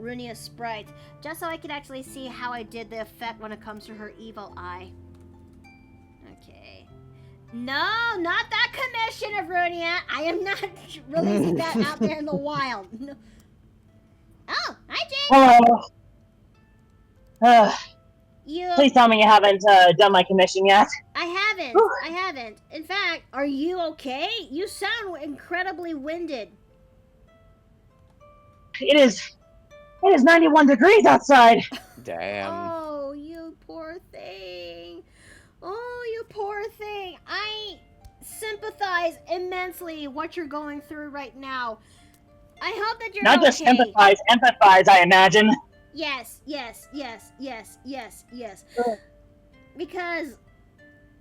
Runia's sprite, just so I can actually see how I did the effect when it comes to her evil eye. Okay. No, not that commission of Runia. I am not releasing that out there in the wild. No. Oh, hi, Jane. Hello. You. Please tell me you haven't done my commission yet. I haven't. I haven't. In fact, are you okay? You sound incredibly winded. It is 91 degrees outside. Damn. Oh, you poor thing. Oh, you poor thing. I sympathize immensely what you're going through right now. I hope that you're Not okay. just sympathize, empathize, I imagine. Yes. Because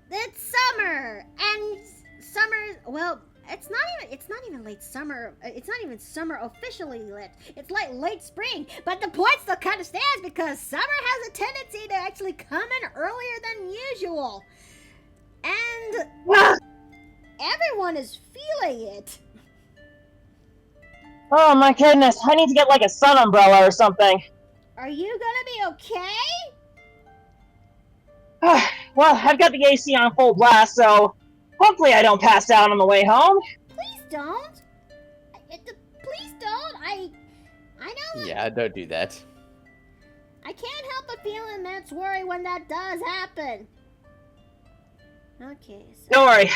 it's summer, and summer, well, it's not even late summer. It's not even summer officially lit. It's like late spring, but the point still kind of stands because summer has a tendency to actually come in earlier than usual. And everyone is feeling it. Oh my goodness, I need to get like a sun umbrella or something. Are you gonna be okay? Well, I've got the AC on full blast, so hopefully I don't pass out on the way home. Please don't. Please don't. I know that. Yeah, don't do that. I can't help but feel immense worry when that does happen. Okay, so... Don't worry.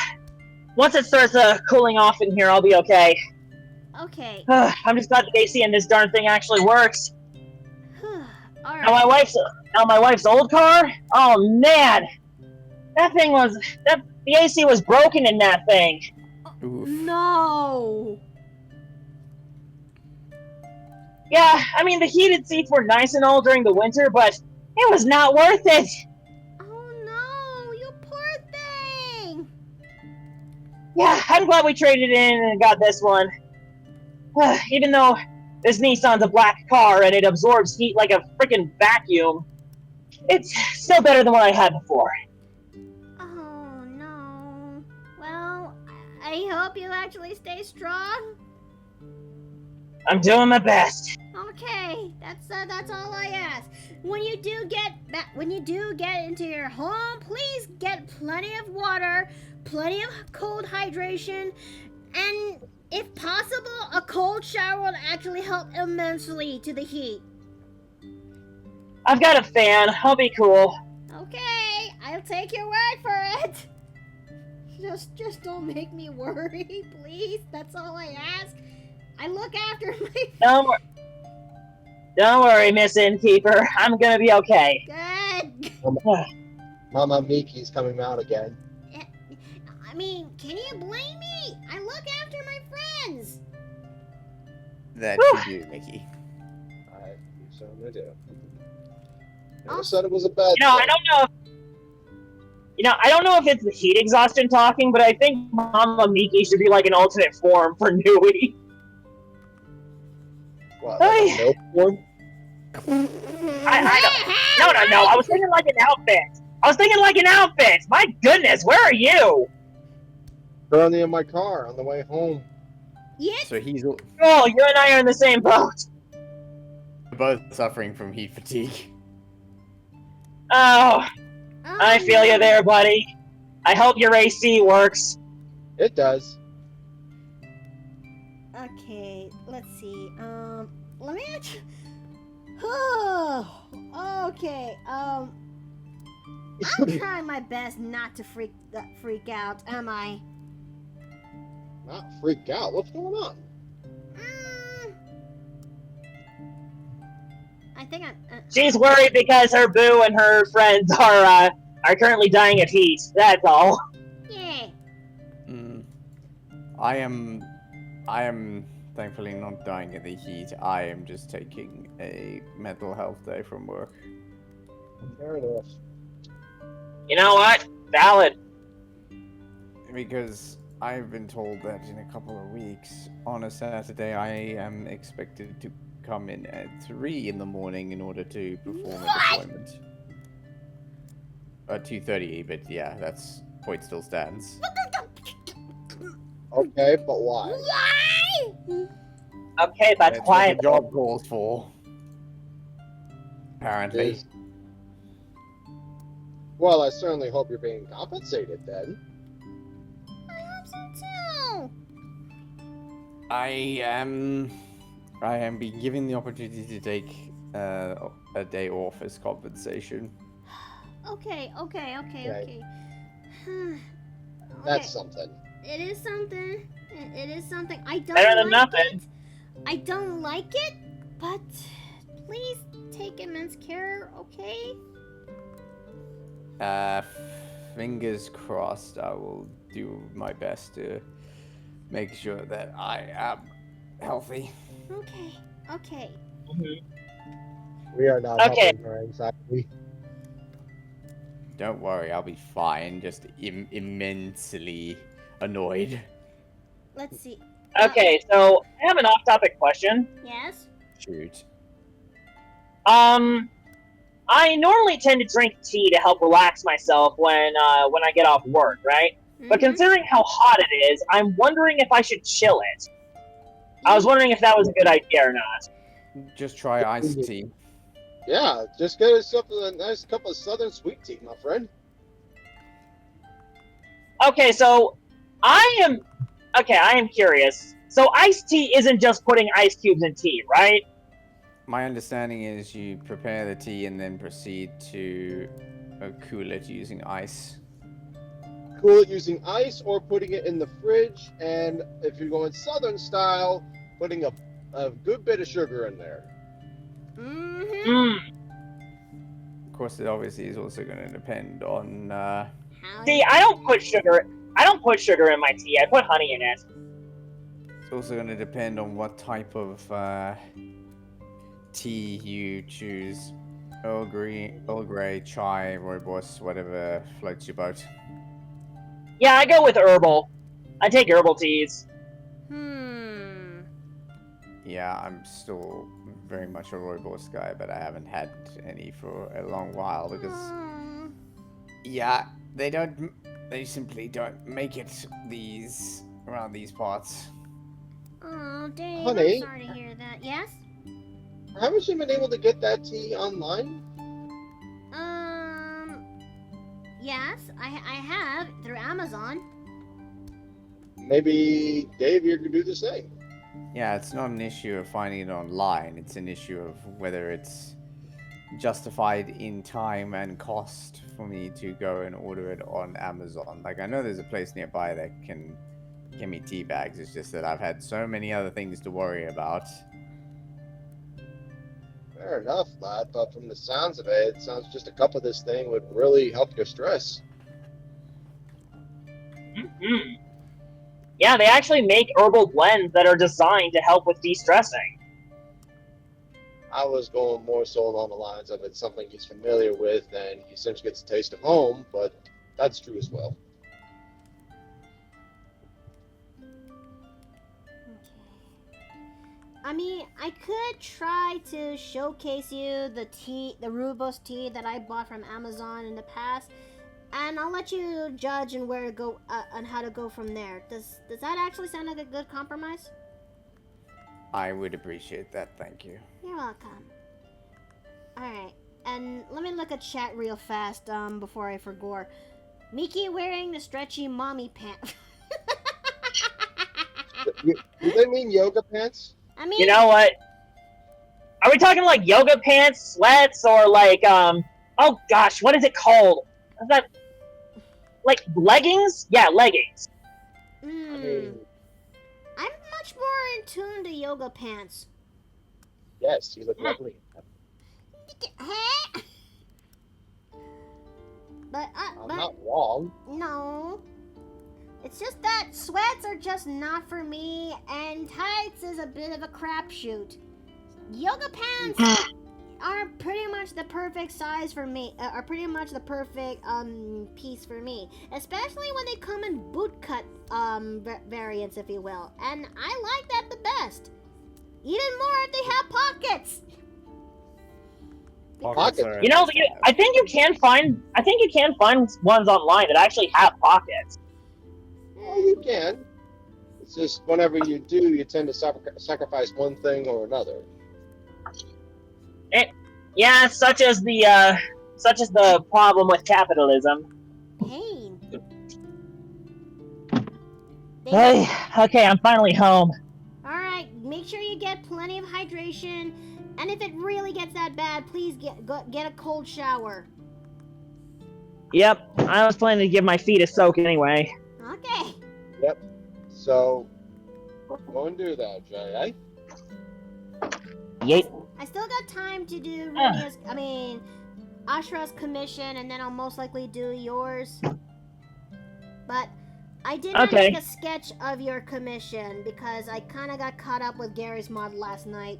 Once it starts cooling off in here, I'll be okay. Okay. I'm just glad the AC in this darn thing actually works. All right. Now my wife's old car? Oh man! The AC was broken in that thing. Oof. No! Yeah, I mean, the heated seats were nice and all during the winter, but it was not worth it. Oh no, you poor thing! Yeah, I'm glad we traded in and got this one. Even though this Nissan's a black car and it absorbs heat like a freaking vacuum, it's still better than what I had before. Oh no. Well, I hope you actually stay strong. I'm doing my best. Okay, that's all I ask. When you do get into your home, please get plenty of water, plenty of cold hydration, and if possible, a cold shower will actually help immensely to the heat. I've got a fan. I'll be cool. Okay, I'll take your word for it. Just don't make me worry, please. That's all I ask. I look after my... Don't worry, Miss Innkeeper. I'm gonna be okay. Good. Mama Miki's coming out again. I mean, can you blame me? I look after my friends. That you do, Mickey. I certainly do. Never said it was a bad thing. I don't know if it's the heat exhaustion talking, but I think Mama Miki should be like an alternate form for Nui. What, like a milk form? No. I was thinking like an outfit. I was thinking like an outfit. My goodness, where are you? Currently in my car on the way home. Yes. So he's Oh, you and I are in the same boat. both suffering from heat fatigue. Oh, Oh, I feel you there, buddy. I hope your AC works. It does. Okay, let's see. Let me actually. Oh, okay. I'm trying my best not to freak out. Am I? Not freak out. What's going on? I think I'm. She's worried because her boo and her friends are currently dying of heat. That's all. Yeah. I am thankfully not dying of the heat. I am just taking a mental health day from work. Fair enough. You know what? Valid. Because I've been told that in a couple of weeks, on a Saturday, I am expected to come in at 3 in the morning in order to perform a deployment. 2:30, but yeah, that's point still stands. Okay, but why? Why? Okay, that's That's what quiet. the job calls for. Apparently. Is- Well, I certainly hope you're being compensated then. I hope so too. I am being given the opportunity to take a day off as compensation. Okay. Okay. Okay. That's something. It is something. It is something. I don't Better than like nothing. it. I don't like it, but please take immense care, okay? Fingers crossed. I will do my best to make sure that I am healthy. Okay. We are not Okay. helping her anxiety. Don't worry, I'll be fine. Just immensely annoyed. Let's see. Okay, so I have an off-topic question. Yes? Shoot. I normally tend to drink tea to help relax myself when I get off work, right? But Mhm. considering how hot it is, I'm wondering if I should chill it. I was wondering if that was a good idea or not. Just try iced tea. Yeah, just get yourself a nice cup of southern sweet tea, my friend. Okay, so I am curious. So iced tea isn't just putting ice cubes in tea, right? My understanding is you prepare the tea and then proceed to cool it using ice. Cool it using ice or putting it in the fridge, and if you're going southern style, putting a good bit of sugar in there. Mhm. Hmm. Of course, it obviously is also going to depend on. How See, I don't put sugar in my tea. I put honey in it. It's also going to depend on what type of tea you choose. Earl Grey, chai, rooibos, whatever floats your boat. Yeah, I go with herbal. I take herbal teas. Yeah, I'm still very much a rooibos guy, but I haven't had any for a long while because, yeah, they simply don't make it around these parts. Oh, Dave, Honey? I'm sorry to hear that. Yes? Haven't you been able to get that tea online? Yes, I have through Amazon. Maybe Dave here could do the same. Yeah, it's not an issue of finding it online. It's an issue of whether it's justified in time and cost for me to go and order it on Amazon. Like, I know there's a place nearby that can give me tea bags. It's just that I've had so many other things to worry about. Fair enough, lad, but from the sounds of it, it sounds just a cup of this thing would really help your stress. Mm-hmm. Yeah, they actually make herbal blends that are designed to help with de-stressing. I was going more so along the lines of it's something he's familiar with and he essentially gets a taste of home, but that's true as well. I mean, I could try to showcase you the rooibos tea that I bought from Amazon in the past, and I'll let you judge and where to go and how to go from there. Does that actually sound like a good compromise? I would appreciate that, thank you. You're welcome. All right, and let me look at chat real fast before I forget. Miki wearing the stretchy mommy pants. Do they mean yoga pants? I mean, You know what? Are we talking like yoga pants, sweats, or like oh gosh, what is it called? Is that like leggings? Yeah, leggings. I mean, I'm much more in tune to yoga pants. yes, you look lovely. Huh? But I'm not wrong. no. It's just that sweats are just not for me, and tights is a bit of a crapshoot. Yoga pants are pretty much the perfect size for me, are pretty much the perfect piece for me, especially when they come in bootcut variants, if you will. And I like that the best. Even more if they have pockets. Pockets. You know, I think you can find ones online that actually have pockets. Well, you can. It's just whenever you do, you tend to sacrifice one thing or another. Yeah, such as the problem with capitalism. Pain. Hey, okay, I'm finally home. Alright, make sure you get plenty of hydration, and if it really gets that bad, please get a cold shower. Yep, I was planning to give my feet a soak anyway. Okay. Yep. So, go and do that, Jay, eh? Yeet. I still got time to do Ashrah's commission, and then I'll most likely do yours. But I did not Okay. make a sketch of your commission because I kind of got caught up with Gary's mod last night.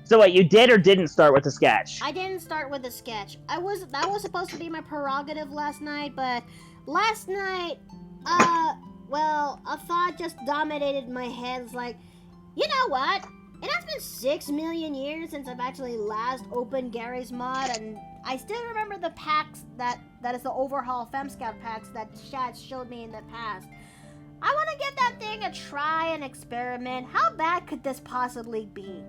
So what, you did or didn't start with the sketch? I didn't start with a sketch. That was supposed to be my prerogative last night, but last night, well, a thought just dominated my head. It's like, you know what? It has been 6 million years since I've actually last opened Gary's mod, and I still remember the packs that is the overhaul FemScout packs that Shad showed me in the past. I want to give that thing a try and experiment. How bad could this possibly be?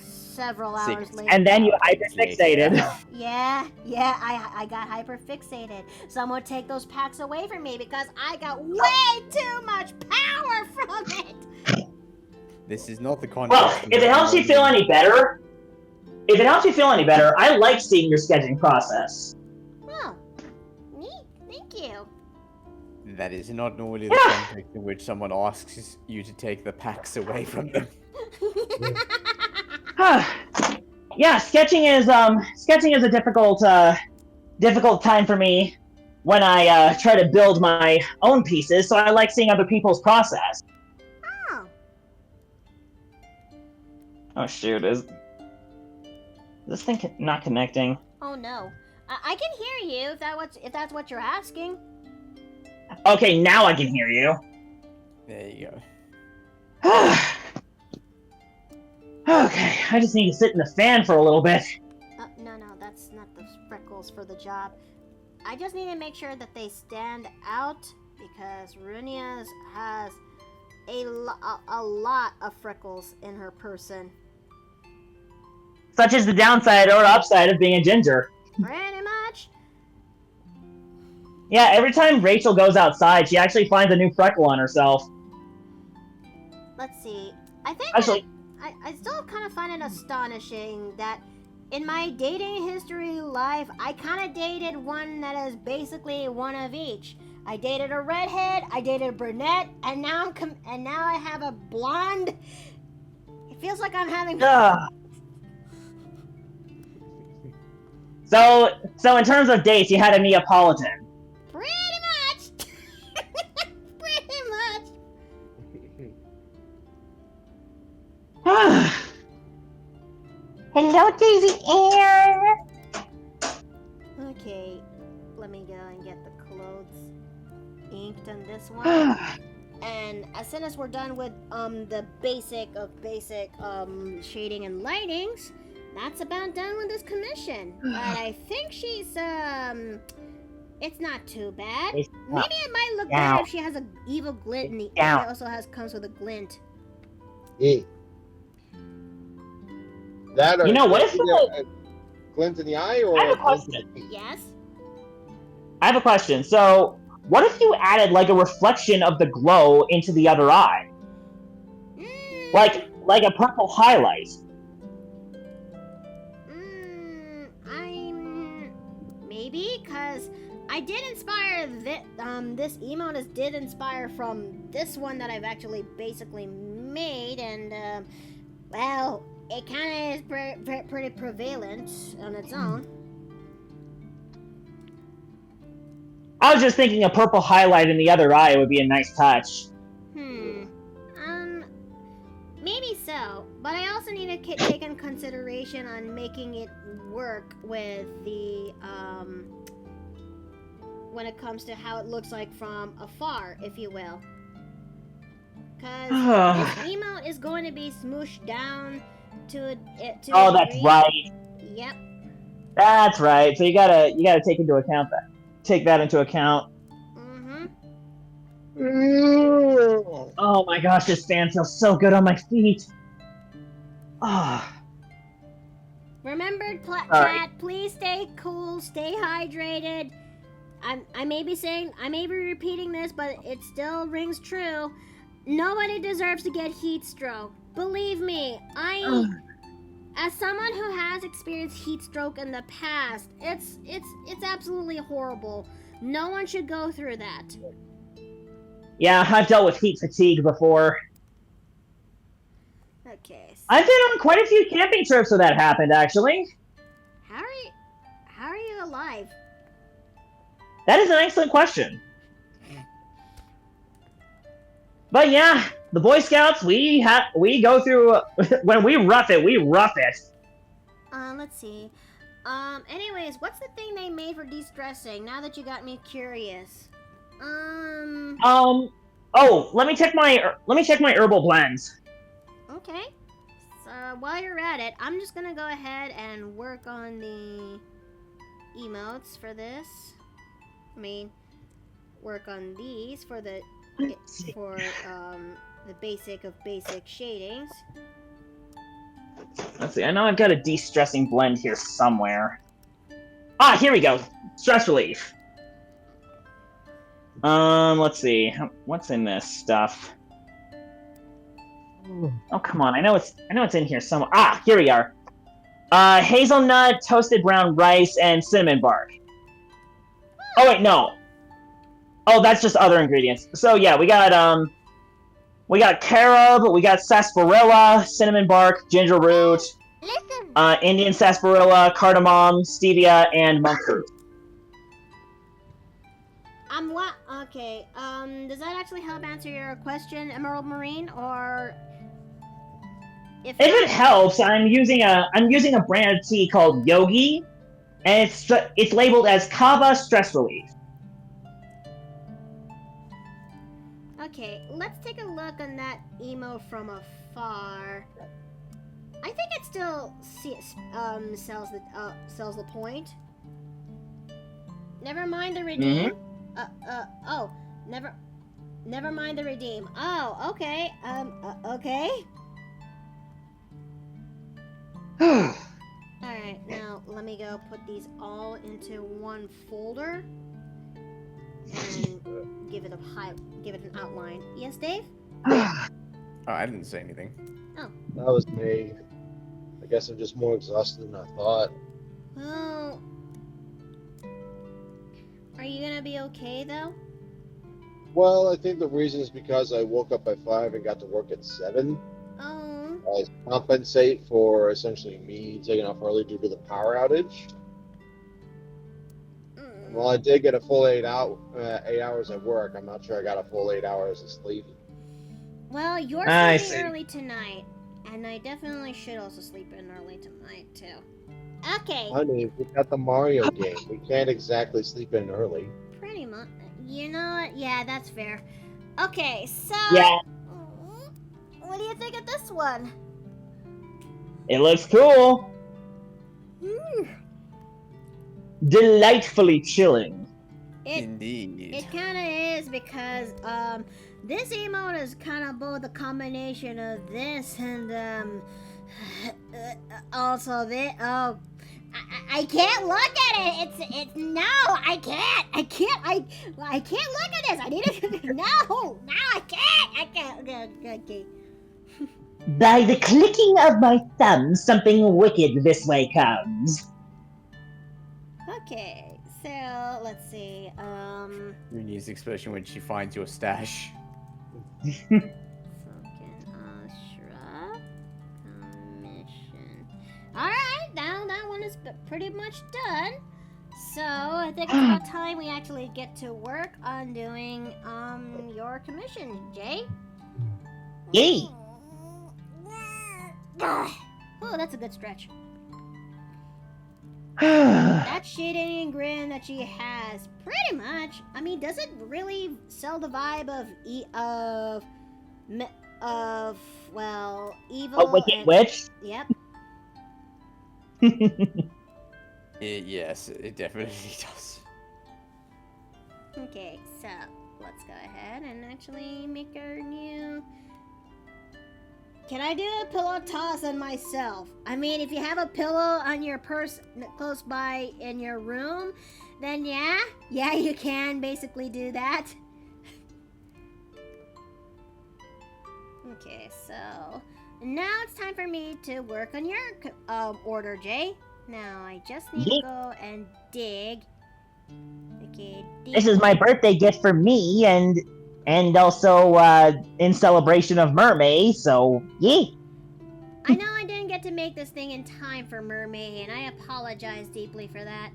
Several hours later. And then you hyperfixated. Yeah, I got hyperfixated. Someone take those packs away from me because I got way too much power from it. This is not the context. Well, if it helps you feel any better, I like seeing your sketching process. Oh, neat. Thank you. That is not normally the context in which someone asks you to take the packs away from them. Yeah, sketching is a difficult time for me when I try to build my own pieces. So I like seeing other people's process. Oh. Oh shoot, is this thing not connecting? Oh no. I can hear you if that's what you're asking. Okay, now I can hear you. There you go. Okay, I just need to sit in the fan for a little bit. No, that's not the freckles for the job. I just need to make sure that they stand out because Runia's has a lot of freckles in her person. Such as the downside or upside of being a ginger. Pretty much. Yeah, every time Rachel goes outside, she actually finds a new freckle on herself. Let's see. I think Actually, I still kind of find it astonishing that in my dating history life, I kind of dated one that is basically one of each. I dated a redhead, I dated a brunette, and now I have a blonde. It feels like I'm having. So in terms of dates, you had a Neapolitan. Pretty much. Pretty much. Hello, Daisy Ann. Okay, let me go and get the clothes inked on this one. And as soon as we're done with the basic shading and lightings, that's about done with this commission. But I think she's it's not too bad. It's Maybe not it might look down. better if she has an evil glint in the It's down. it also comes with a glint. Yeah. That or You know, what if a glint in the eye or I have a glint in question. the teeth? Yes? I have a question. So, what if you added like a reflection of the glow into the other eye, like a purple highlight? Maybe, cause I did inspire this emote did inspire from this one that I've actually basically made, and well, it kind of is pretty prevalent on its own. I was just thinking a purple highlight in the other eye would be a nice touch. Maybe so, but I also need to take in consideration on making it work with the when it comes to how it looks like from afar, if you will. Because this emote is going to be smooshed down to it. Oh, that's right. Yep. That's right. So you gotta take that into account. Oh my gosh, this fan feels so good on my feet. Ah. Remember, chat, please stay cool, stay hydrated. I may be repeating this, but it still rings true. Nobody deserves to get heat stroke. Believe me, as someone who has experienced heat stroke in the past, it's absolutely horrible. No one should go through that. Yeah, I've dealt with heat fatigue before. Okay. So I've been on quite a few camping trips where that happened, actually. how are you alive? That is an excellent question. But yeah, the Boy Scouts, we go through when we rough it, we rough it. Let's see. Anyways, what's the thing they made for de-stressing? Now that you got me curious. Oh, let me check my herbal blends. Okay. So while you're at it, I'm just gonna go ahead and work on the emotes for this. I mean, work on these for the basic of basic shadings. Let's see. I know I've got a de-stressing blend here somewhere. Ah, here we go. Stress relief. Let's see. What's in this stuff? Oh, come on. I know it's in here somewhere. Ah, here we are. Hazelnut, toasted brown rice, and cinnamon bark. Oh, wait, no. Oh, that's just other ingredients. So, yeah, we got carob, we got sarsaparilla, cinnamon bark, ginger root, Indian sarsaparilla, cardamom, stevia, and monk fruit. What? Okay. Does that actually help answer your question, Emerald Marine, or If it helps, I'm using a brand of tea called Yogi, and it's labeled as Kava Stress Relief. Okay, let's take a look on that emo from afar. I think it still sells the point. Never mind the redeem. Never mind the redeem. Oh, okay. Okay. Alright, now let me go put these all into one folder and give it an outline. Yes, Dave? Oh, I didn't say anything. Oh. That was me. I guess I'm just more exhausted than I thought. Well, are you gonna be okay though? Well, I think the reason is because I woke up at 5 and got to work at 7. Oh. I compensate for essentially me taking off early due to the power outage. Well, I did get a full 8 hours at work. I'm not sure I got a full 8 hours of sleep. Well, you're sleeping early tonight, and I definitely should also sleep in early tonight too. Okay. Honey, we got the Mario game. We can't exactly sleep in early. Pretty much. You know what? Yeah, that's fair. Okay, so Yeah, what do you think of this one? it looks cool. Delightfully chilling. Indeed. It kind of is because this emote is kind of both a combination of this and also this. Oh, I can't look at it. It's no, I can't. I can't look at this. I need to no, I can't. Okay. By the clicking of my thumb, something wicked this way comes. Okay, so let's see. Rooney's expression when she finds your stash. SokinAsrah commission. Alright, now that one is pretty much done. So I think it's about time we actually get to work on doing your commission, Jay. Yay! Oh, that's a good stretch. That shading grin that she has, pretty much. I mean, does it really sell the vibe of evil? A wicked witch? Yep. Yes, it definitely does. Okay, so let's go ahead and actually make our new. Can I do a pillow toss on myself? I mean, if you have a pillow on your purse close by in your room, then yeah, you can basically do that. Okay, so now it's time for me to work on your order, Jay. Now I just need to go and dig. Okay, dig. This is my birthday gift for me, and also in celebration of Mermaid, so yay! I know I didn't get to make this thing in time for Mermaid, and I apologize deeply for that.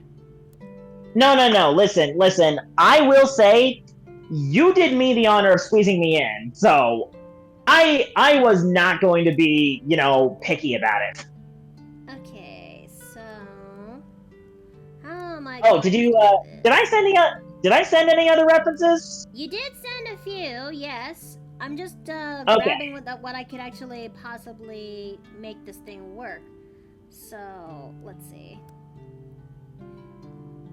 No, listen. I will say, you did me the honor of squeezing me in, so I was not going to be, picky about it. Okay, so how am I? Oh, did you? Did I send any other references? You did send a few, yes. I'm just Okay. grabbing what I could actually possibly make this thing work. So let's see.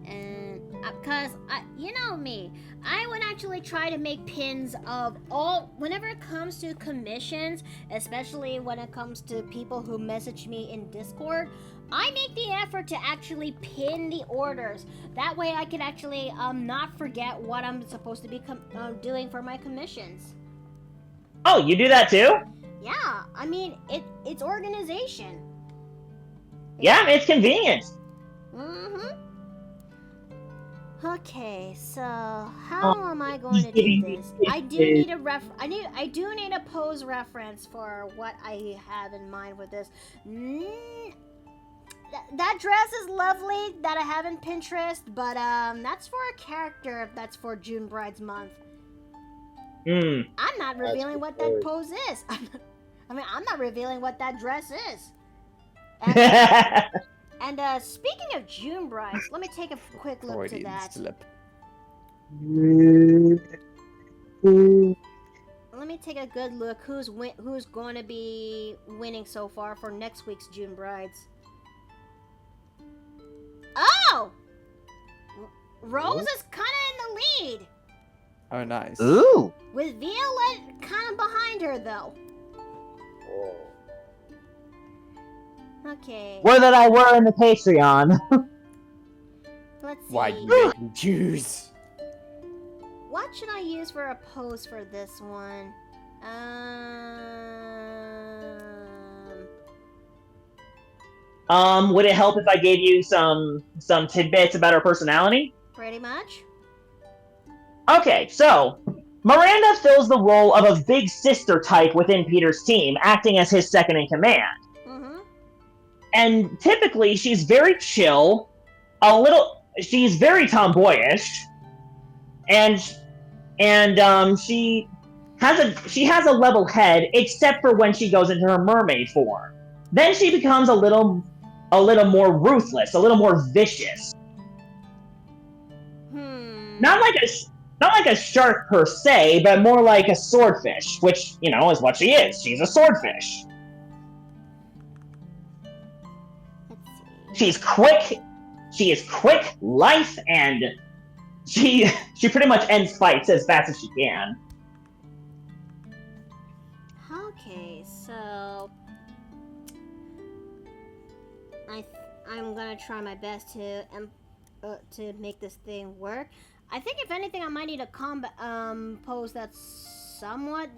And because you know me, I would actually try to make pins of all whenever it comes to commissions, especially when it comes to people who message me in Discord. I make the effort to actually pin the orders. That way I can actually not forget what I'm supposed to be doing for my commissions. Oh, you do that too? Yeah, I mean, it's organization. Yeah, it's convenient. Mm-hmm. Okay, so how am I going to do this? I do need a I do need a pose reference for what I have in mind with this. That dress is lovely that I have in Pinterest, but that's for a character that's for June Bride's month. I'm not revealing what that pose is. I'm not revealing what that dress is. And speaking of June Brides, let me take a quick look to Freudian that. slip. Let me take a good look. Who's going to be winning so far for next week's June Brides? Oh! Rose is kind of in the lead. Oh, nice. Ooh. With Violet kind of behind her, though. Oh. Okay. Where that I were in the Patreon. Let's see. Why you make me choose? What should I use for a pose for this one? Would it help if I gave you some tidbits about her personality? Pretty much. Okay, so Miranda fills the role of a big sister type within Peter's team, acting as his second in command. Mm-hmm. And typically, she's very chill, she's very tomboyish, and she has a level head, except for when she goes into her mermaid form. Then she becomes a little more ruthless, a little more vicious. not like a shark per se, but more like a swordfish, which, you know, is what she is. She's a swordfish. Let's see. She's quick. She is quick, lithe, and she pretty much ends fights as fast as she can. Okay, so I'm gonna try my best to make this thing work. I think if anything, I might need a combat pose that's somewhat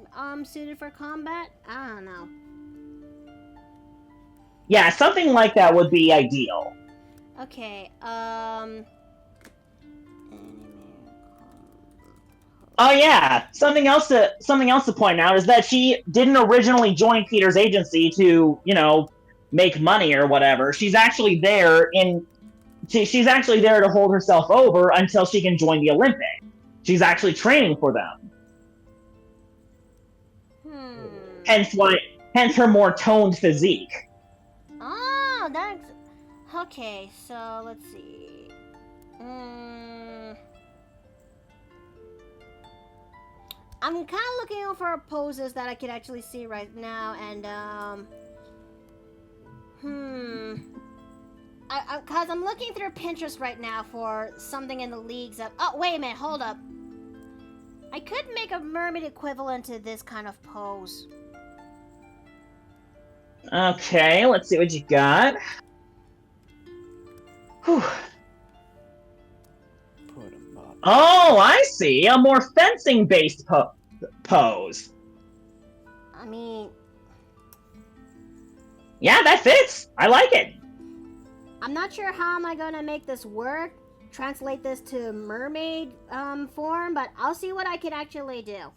suited for combat. I don't know. Yeah, something like that would be ideal. Okay, Oh yeah, something else to point out is that she didn't originally join Peter's agency to, you know, make money or whatever. She's actually there to hold herself over until she can join the Olympics. She's actually training for them. Hence her more toned physique. Oh, that's okay. So let's see. I'm kind of looking for poses that I could actually see right now, and cause I'm looking through Pinterest right now for something in the leagues of. Oh, wait a minute, hold up. I could make a mermaid equivalent to this kind of pose. Okay, let's see what you got. Whew. Put 'em up. Oh, I see. A more fencing-based pose. I mean, yeah, that fits. I like it. I'm not sure how am I gonna make this work. Translate this to mermaid form, but I'll see what I can actually do.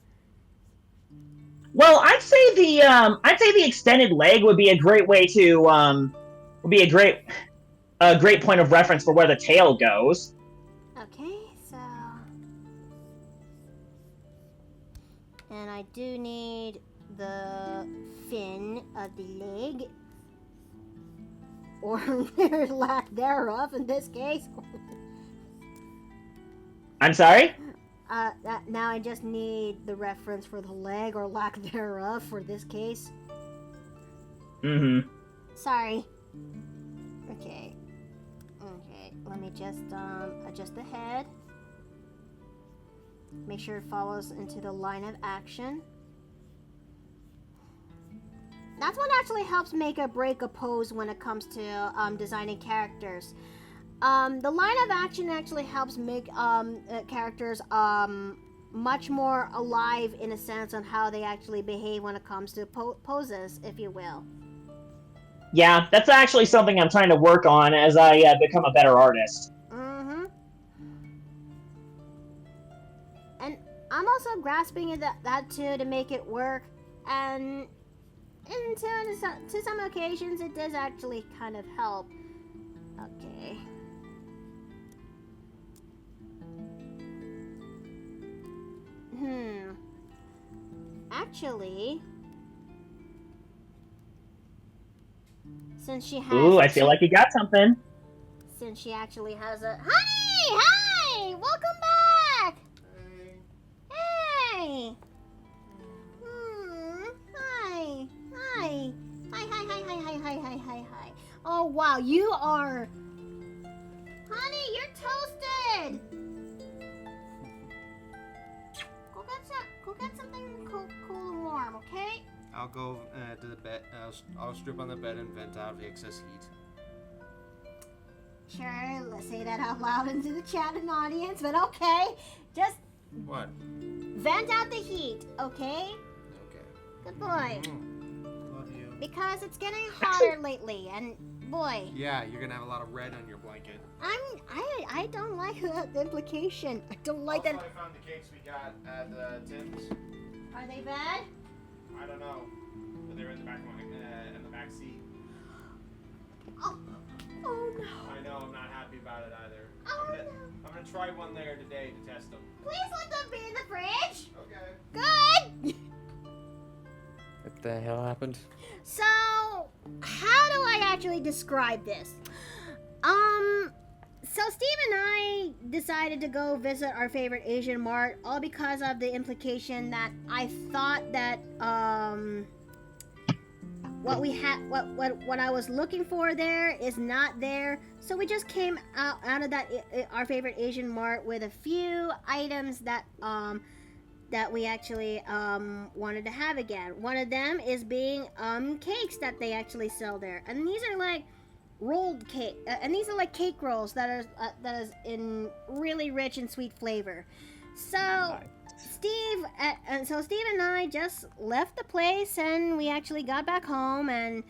Well, I'd say the extended leg would be a great way to a great point of reference for where the tail goes. Okay, so and I do need the fin of the leg, or lack thereof in this case. I'm sorry? Now I just need the reference for the leg or lack thereof for this case. Mm-hmm. Sorry. Okay. Okay, let me just adjust the head. Make sure it follows into the line of action. That's what actually helps make or break a pose when it comes to designing characters. The line of action actually helps make characters much more alive in a sense on how they actually behave when it comes to poses, if you will. Yeah, that's actually something I'm trying to work on as I become a better artist. Mm-hmm. And I'm also grasping at that too to make it work, and to some occasions it does actually kind of help. Okay. Actually, since she has. Ooh, I feel like you got something. Since she actually has a. Honey! Hi! Welcome back! Hey! Hi! Hi! Hi! Oh, wow, you are. Honey, you're toasted! Go get something cool and warm, okay? I'll go to the bed. I'll strip on the bed and vent out the excess heat. Sure, let's say that out loud into the chat and audience, but okay. Just What? vent out the heat, okay? Okay. Good boy. Love you. Because it's getting hotter lately, and boy, Yeah, you're gonna have a lot of red on your blanket. I don't like that implication. I don't like also, that. I found the cakes we got at Tim's. Are they bad? I don't know, but they're in the back of in the back seat. Oh no. I know, I'm not happy about it either. Oh, I'm gonna try one there today to test them. Please let them be in the fridge. Okay. Good. What the hell happened? So, how do I actually describe this? So Steve and I decided to go visit our favorite Asian mart, all because of the implication that I thought that what I was looking for there is not there. So we just came out of that our favorite Asian mart with a few items that we actually wanted to have again. One of them is being cakes that they actually sell there, and these are like rolled cake, and these are like cake rolls that is in really rich and sweet flavor. So Steve and I just left the place, and we actually got back home, and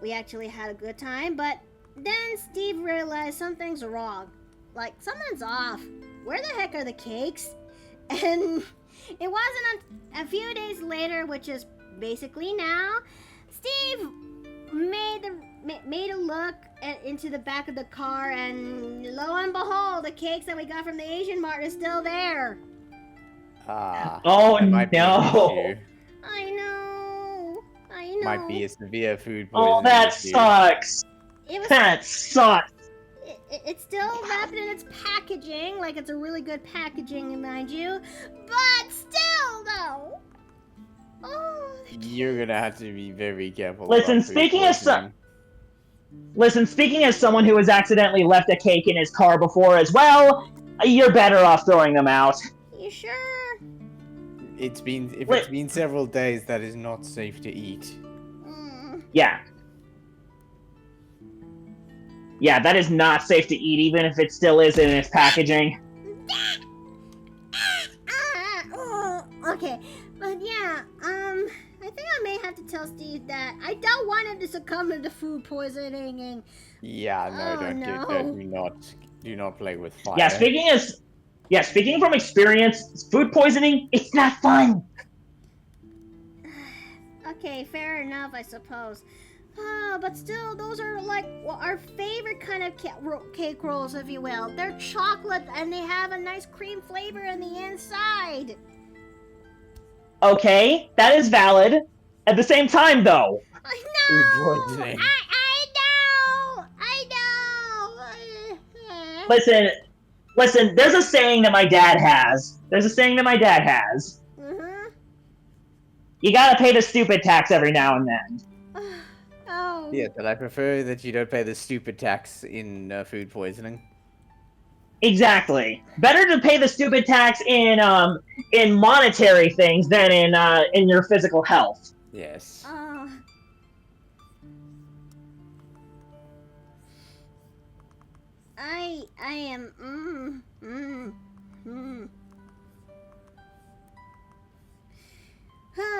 we actually had a good time. But then Steve realized something's wrong, like something's off. Where the heck are the cakes? And it wasn't a few days later, which is basically now, Steve made a look into the back of the car, and lo and behold, the cakes that we got from the Asian mart is still there. Oh no! I know. Might be a severe food poisoning. Oh, that issue. sucks. That sucks. It's still wrapped in its packaging, like it's a really good packaging, mind you. But still, though. Oh. You're gonna have to be very careful. Listen, about food speaking as someone who has accidentally left a cake in his car before as well, you're better off throwing them out. You sure? It's been several days, that is not safe to eat. Yeah. Yeah, that is not safe to eat, even if it still is in its packaging. Okay, but yeah, I think I may have to tell Steve that I don't want him to succumb to food poisoning and... Yeah, no, do not play with fire. Yeah, speaking from experience, food poisoning, it's not fun. Okay, fair enough, I suppose. But still, those are like our favorite kind of cake rolls, if you will. They're chocolate and they have a nice cream flavor in the inside. Okay, that is valid. At the same time, though. I Food know! poisoning. I know! Listen, there's a saying that my dad has. Mm-hmm. You gotta pay the stupid tax every now and then. Oh. Yeah, but I prefer that you don't pay the stupid tax in food poisoning. Exactly. Better to pay the stupid tax in monetary things than in your physical health. Yes. I am.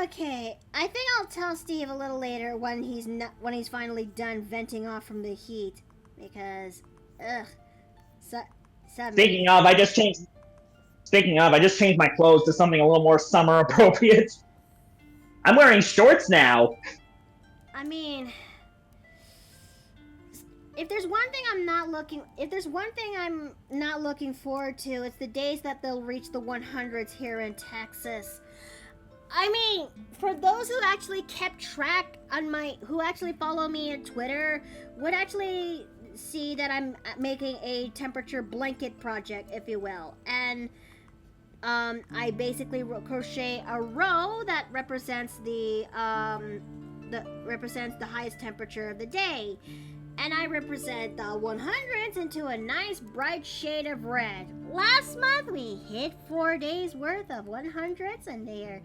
Okay, I think I'll tell Steve a little later when he's finally done venting off from the heat, because Speaking of, I just changed my clothes to something a little more summer appropriate. I'm wearing shorts now. I mean, if there's one thing I'm not looking forward to, it's the days that they'll reach the 100s here in Texas. I mean, for those who actually kept track who actually follow me on Twitter, would actually see that I'm making a temperature blanket project, if you will, and I basically crochet a row that represents the highest temperature of the day, and I represent the 100s into a nice bright shade of red. Last month we hit 4 days worth of 100s, and they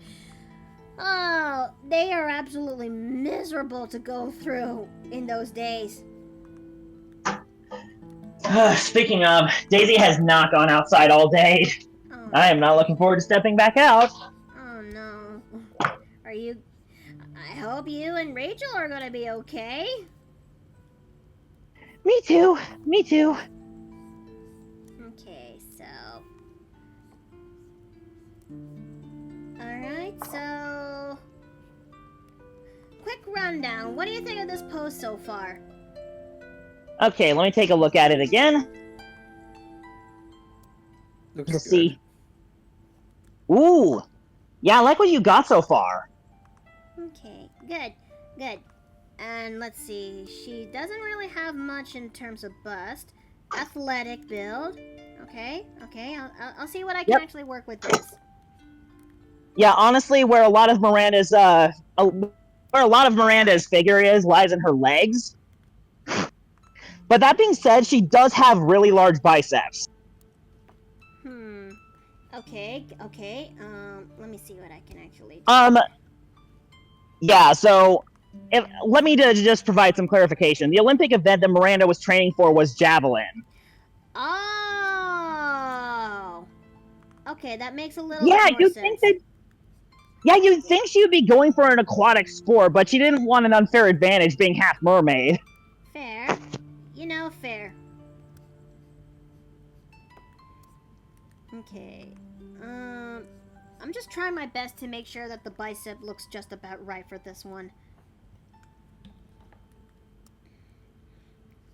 are absolutely miserable to go through in those days. Speaking of, Daisy has not gone outside all day. Oh. I am not looking forward to stepping back out. Oh no. I hope you and Rachel are gonna be okay. Me too. Okay, so... Alright, so... Quick rundown. What do you think of this post so far? Okay, let me take a look at it again. Looks To good. see. Ooh. Yeah, I like what you got so far. Okay, good. And let's see, she doesn't really have much in terms of bust. athletic build. Okay. I'll see what I can actually work with this. Yeah, honestly, where a lot of Miranda's figure lies in her legs. But that being said, she does have really large biceps. Okay. Let me see what I can actually do. Yeah, so let me just provide some clarification. The Olympic event that Miranda was training for was javelin. Oh. Okay, that makes a little bit more sense. You'd think she would be going for an aquatic sport, but she didn't want an unfair advantage being half mermaid. Fair. Fair. Okay. I'm just trying my best to make sure that the bicep looks just about right for this one.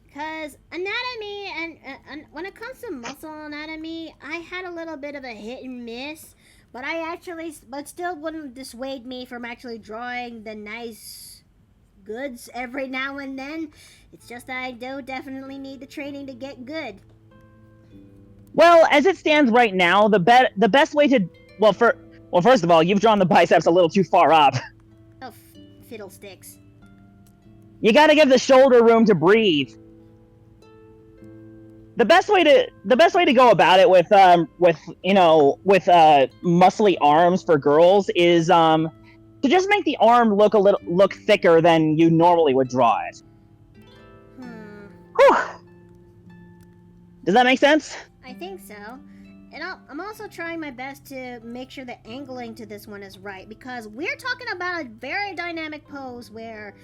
Because anatomy and when it comes to muscle anatomy, I had a little bit of a hit and miss, but still wouldn't dissuade me from actually drawing the nice goods every now and then. It's just that I do definitely need the training to get good. Well, as it stands right now, the best way to first of all, you've drawn the biceps a little too far up. Oh, fiddlesticks! You got to give the shoulder room to breathe. The best way to go about it with muscly arms for girls is to just make the arm look thicker than you normally would draw it. Whew. Does that make sense? I think so. And I'm also trying my best to make sure the angling to this one is right, because we're talking about a very dynamic pose where,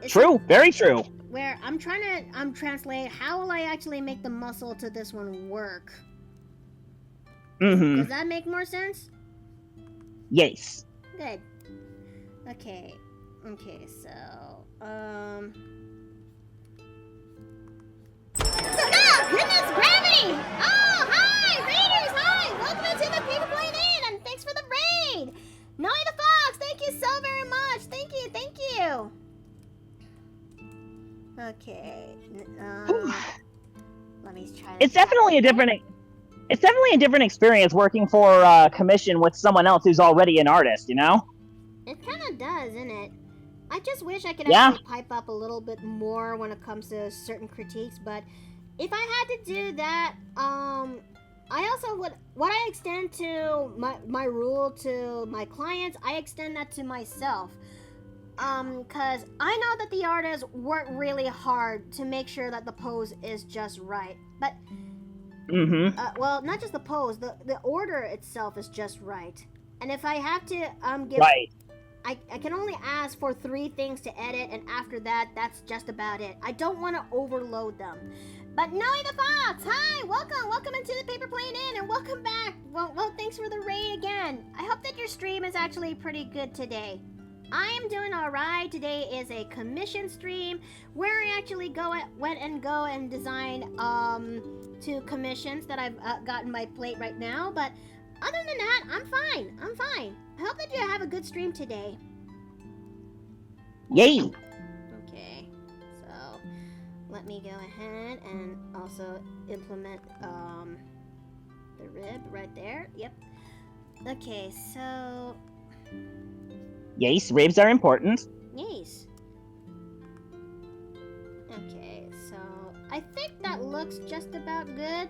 true, very true. Where I'm trying to translate how will I actually make the muscle to this one work. Does that make more sense? Yes. Good. Okay, so, goodness gravity! Oh, hi, Raiders, hi! Welcome into the Paper Plane Inn, and thanks for the raid! Noe the Fox, thank you so very much! Thank you! Okay, let me try It's definitely a different experience working for commission with someone else who's already an artist, you know? It kind of does, isn't it? I just wish I could actually pipe up a little bit more when it comes to certain critiques, but if I had to do that, I also would, what I extend to my rule to my clients, I extend that to myself. Cause I know that the artists work really hard to make sure that the pose is just right, but, well, not just the pose, the order itself is just right. And if I have to, give... Right. I can only ask for 3 things to edit, and after that, that's just about it. I don't want to overload them. But Noe the Fox, hi, welcome into the Paper Plane Inn, and welcome back. Well, thanks for the raid again. I hope that your stream is actually pretty good today. I am doing alright. Today is a commission stream where I actually went and design 2 commissions that I've got in my plate right now. But other than that, I'm fine. I hope that you have a good stream today. Yay! Okay, so let me go ahead and also implement the rib right there. Yep. Okay, so... Yes, ribs are important. Yes. Okay, so I think that looks just about good.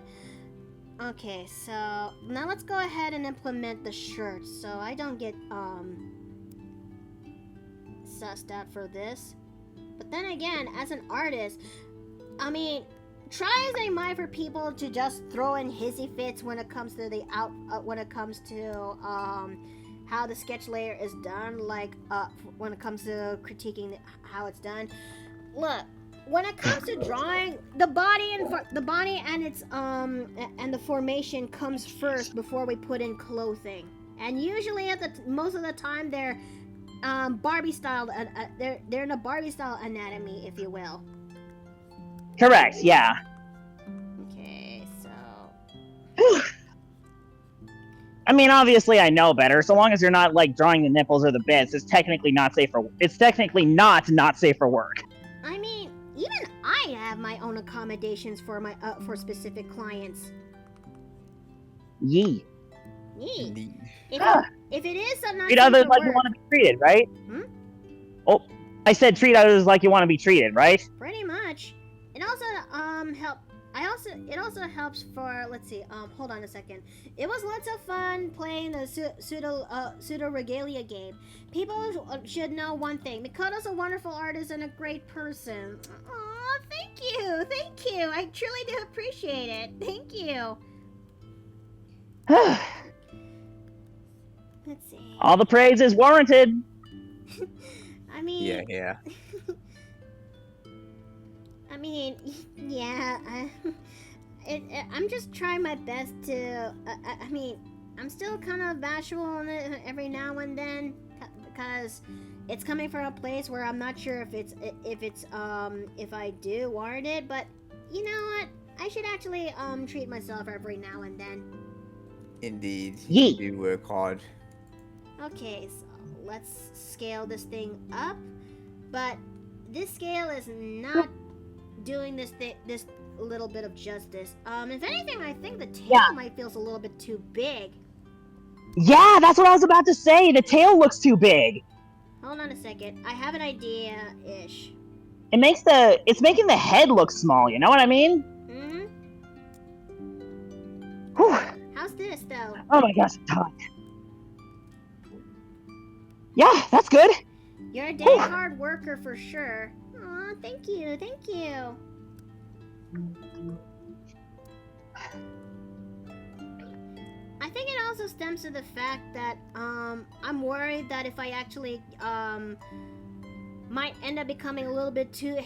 Okay, so now let's go ahead and implement the shirt so I don't get sussed out for this. But then again, as an artist, I mean, try as I might for people to just throw in hissy fits when it comes to the how the sketch layer is done, like when it comes to critiquing how it's done. Look, when it comes to drawing, the body and its and the formation comes first before we put in clothing. And usually most of the time they're Barbie style. They're in a Barbie style anatomy, if you will. Correct. Yeah. Okay, so. I mean, obviously, I know better. So long as you're not like drawing the nipples or the bits, it's technically not safe for work. I mean, even I have my own accommodations for my for specific clients. Yee. Yee. Indeed. If it is not Treat safe others for like you work, want to be treated, right? Hmm? Oh, I said treat others like you want to be treated, right? pretty much. It also it also helps for, let's see, hold on a second. It was lots of fun playing the pseudo regalia game. People should know one thing. Mikoto's a wonderful artist and a great person. Aw, thank you. I truly do appreciate it. Thank you. Let's see. All the praise is warranted. I mean, Yeah. I mean, yeah. I'm just trying my best to. I mean, I'm still kind of bashful on it every now and then because it's coming from a place where I'm not sure if I do warrant it. But you know what? I should actually treat myself every now and then. Indeed. Yeet. You do work hard. Okay, so let's scale this thing up. But this scale is not doing this little bit of justice. If anything, I think the tail might feel a little bit too big. Yeah, that's what I was about to say. The tail looks too big. Hold on a second. I have an idea-ish. It's making the head look small, you know what I mean? Mm-hmm. Whew. How's this, though? Oh my gosh, I'm tired. Yeah, that's good. You're a dang hard worker for sure. Aw, thank you. I think it also stems to the fact that I'm worried that if I actually might end up becoming a little bit too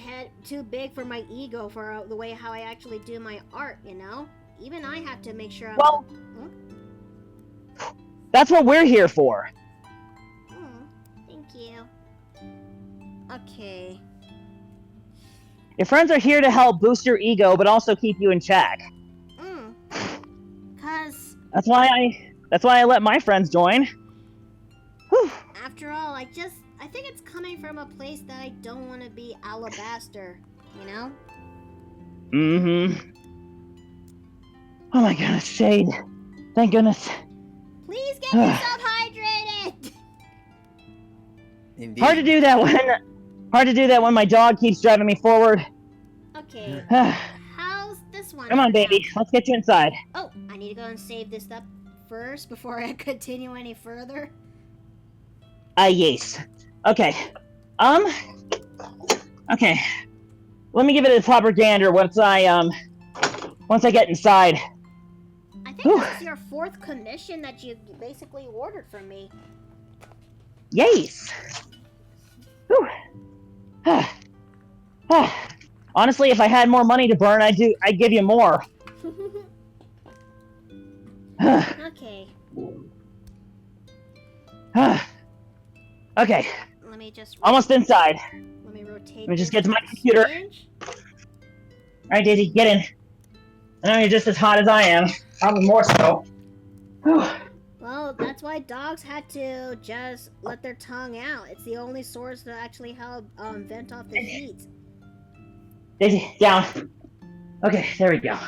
big for my ego for the way how I actually do my art, you know? Even I have to make sure I'm... Well, that's what we're here for. Thank you. Okay. Your friends are here to help boost your ego, but also keep you in check. Cause That's why I let my friends join. Whew. after all, I think it's coming from a place that I don't want to be alabaster, you know? Mm-hmm. Oh my goodness, Shade. Thank goodness. Please get yourself hydrated! Indeed. Hard to do that when my dog keeps driving me forward. Okay, Come how's this one? on, baby. Let's get you inside. Oh, I need to go and save this up first before I continue any further. Yes. Okay. Okay. Let me give it a proper gander once I get inside. I think this is your 4th commission that you basically ordered from me. Yes. Whew. Honestly, if I had more money to burn, I'd give you more. Okay. Okay. Let me just... Almost inside. Let me rotate Let me just this get to my computer. stage. Alright, Daisy, get in. I know you're just as hot as I am. Probably more so. Whew. Well, that's why dogs had to just let their tongue out. It's the only source to actually help vent off the heat. Daisy, down. Okay, there we go.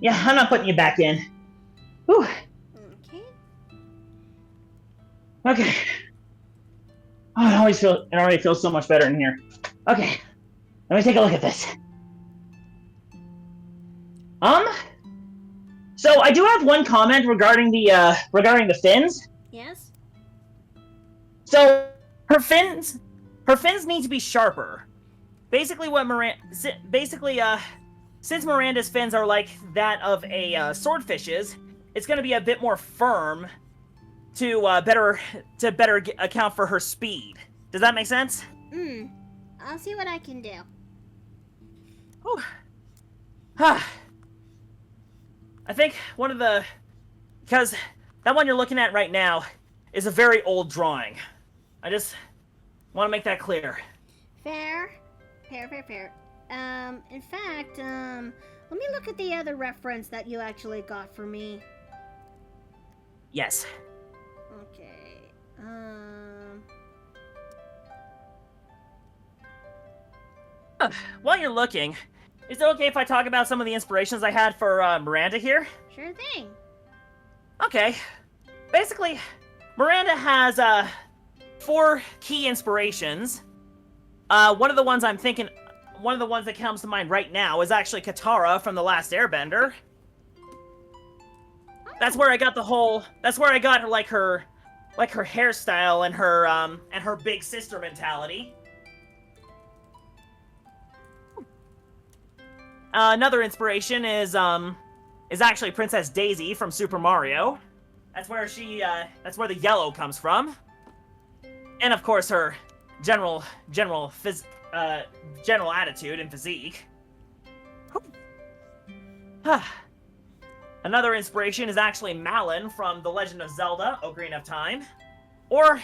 Yeah, I'm not putting you back in. Whew. Okay. Okay. Oh, it already feels so much better in here. Okay, let me take a look at this. So I do have one comment regarding the fins. Yes? So her fins need to be sharper. Basically, since Miranda's fins are like that of a swordfish's, it's going to be a bit more firm to better account for her speed. Does that make sense? I'll see what I can do. I think because that one you're looking at right now is a very old drawing. I just want to make that clear. Fair. In fact, let me look at the other reference that you actually got for me. Yes. Okay. While you're looking, is it okay if I talk about some of the inspirations I had for Miranda here? Sure thing. Okay. Basically, Miranda has 4 key inspirations. One of the ones that comes to mind right now is actually Katara from The Last Airbender. That's where I got her hairstyle and her big sister mentality. Another inspiration is actually Princess Daisy from Super Mario. That's where the yellow comes from. And of course her general attitude and physique. Another inspiration is actually Malon from The Legend of Zelda: Ocarina of Time. Or,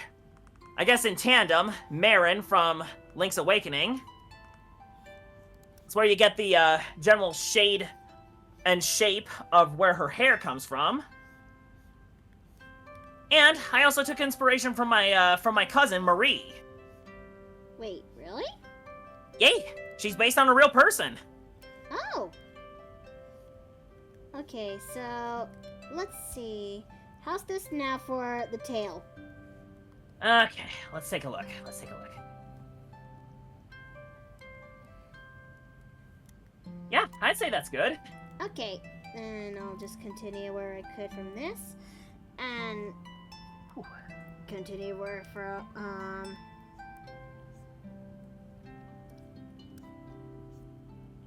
I guess in tandem, Marin from Link's Awakening. It's where you get the general shade and shape of where her hair comes from. And I also took inspiration from my cousin Marie. Wait, really? Yay! She's based on a real person. Oh. Okay, so let's see. How's this now for the tail? Okay, let's take a look. Yeah, I'd say that's good. Okay, and I'll just continue where I could from this, and continue where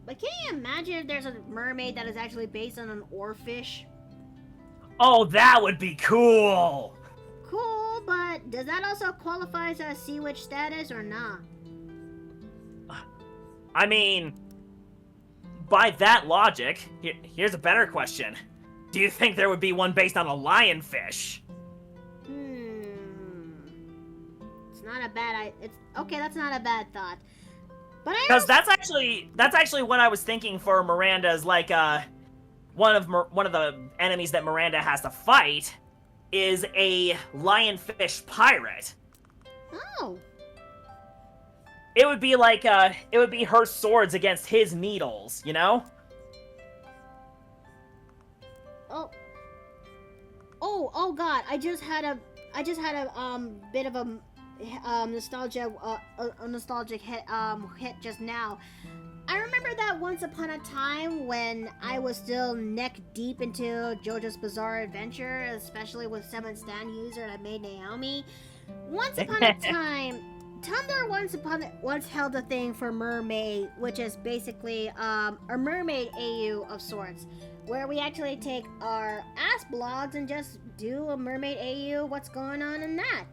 But can you imagine if there's a mermaid that is actually based on an oarfish? Oh, that would be cool! Cool, but does that also qualify as a sea witch status or not? I mean, by that logic, here's a better question. Do you think there would be one based on a lionfish? It's not a bad. It's okay. That's not a bad thought. But because that's actually what I was thinking for Miranda's one of the enemies that Miranda has to fight is a lionfish pirate. Oh. It would be her swords against his needles, you know? Oh God! I just had a bit of a nostalgic hit just now. I remember that once upon a time when I was still neck deep into JoJo's Bizarre Adventure, especially with 7 stand user that made Naomi. Once upon a time, Tumblr once held a thing for mermaid, which is basically a mermaid AU of sorts, where we actually take our ass blogs and just do a mermaid AU, what's going on in that.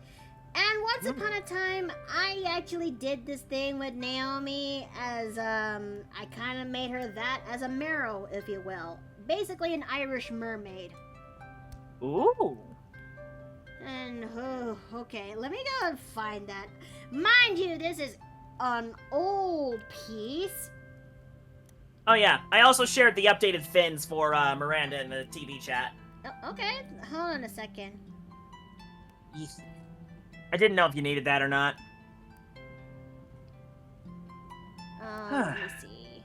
And once upon a time, I actually did this thing with Naomi as, I kind of made her that as a marrow, if you will. Basically an Irish mermaid. Ooh. And, okay, let me go and find that. Mind you, this is an old piece. Oh yeah, I also shared the updated fins for Miranda in the TV chat. Oh, okay, hold on a second. I didn't know if you needed that or not. Let me see.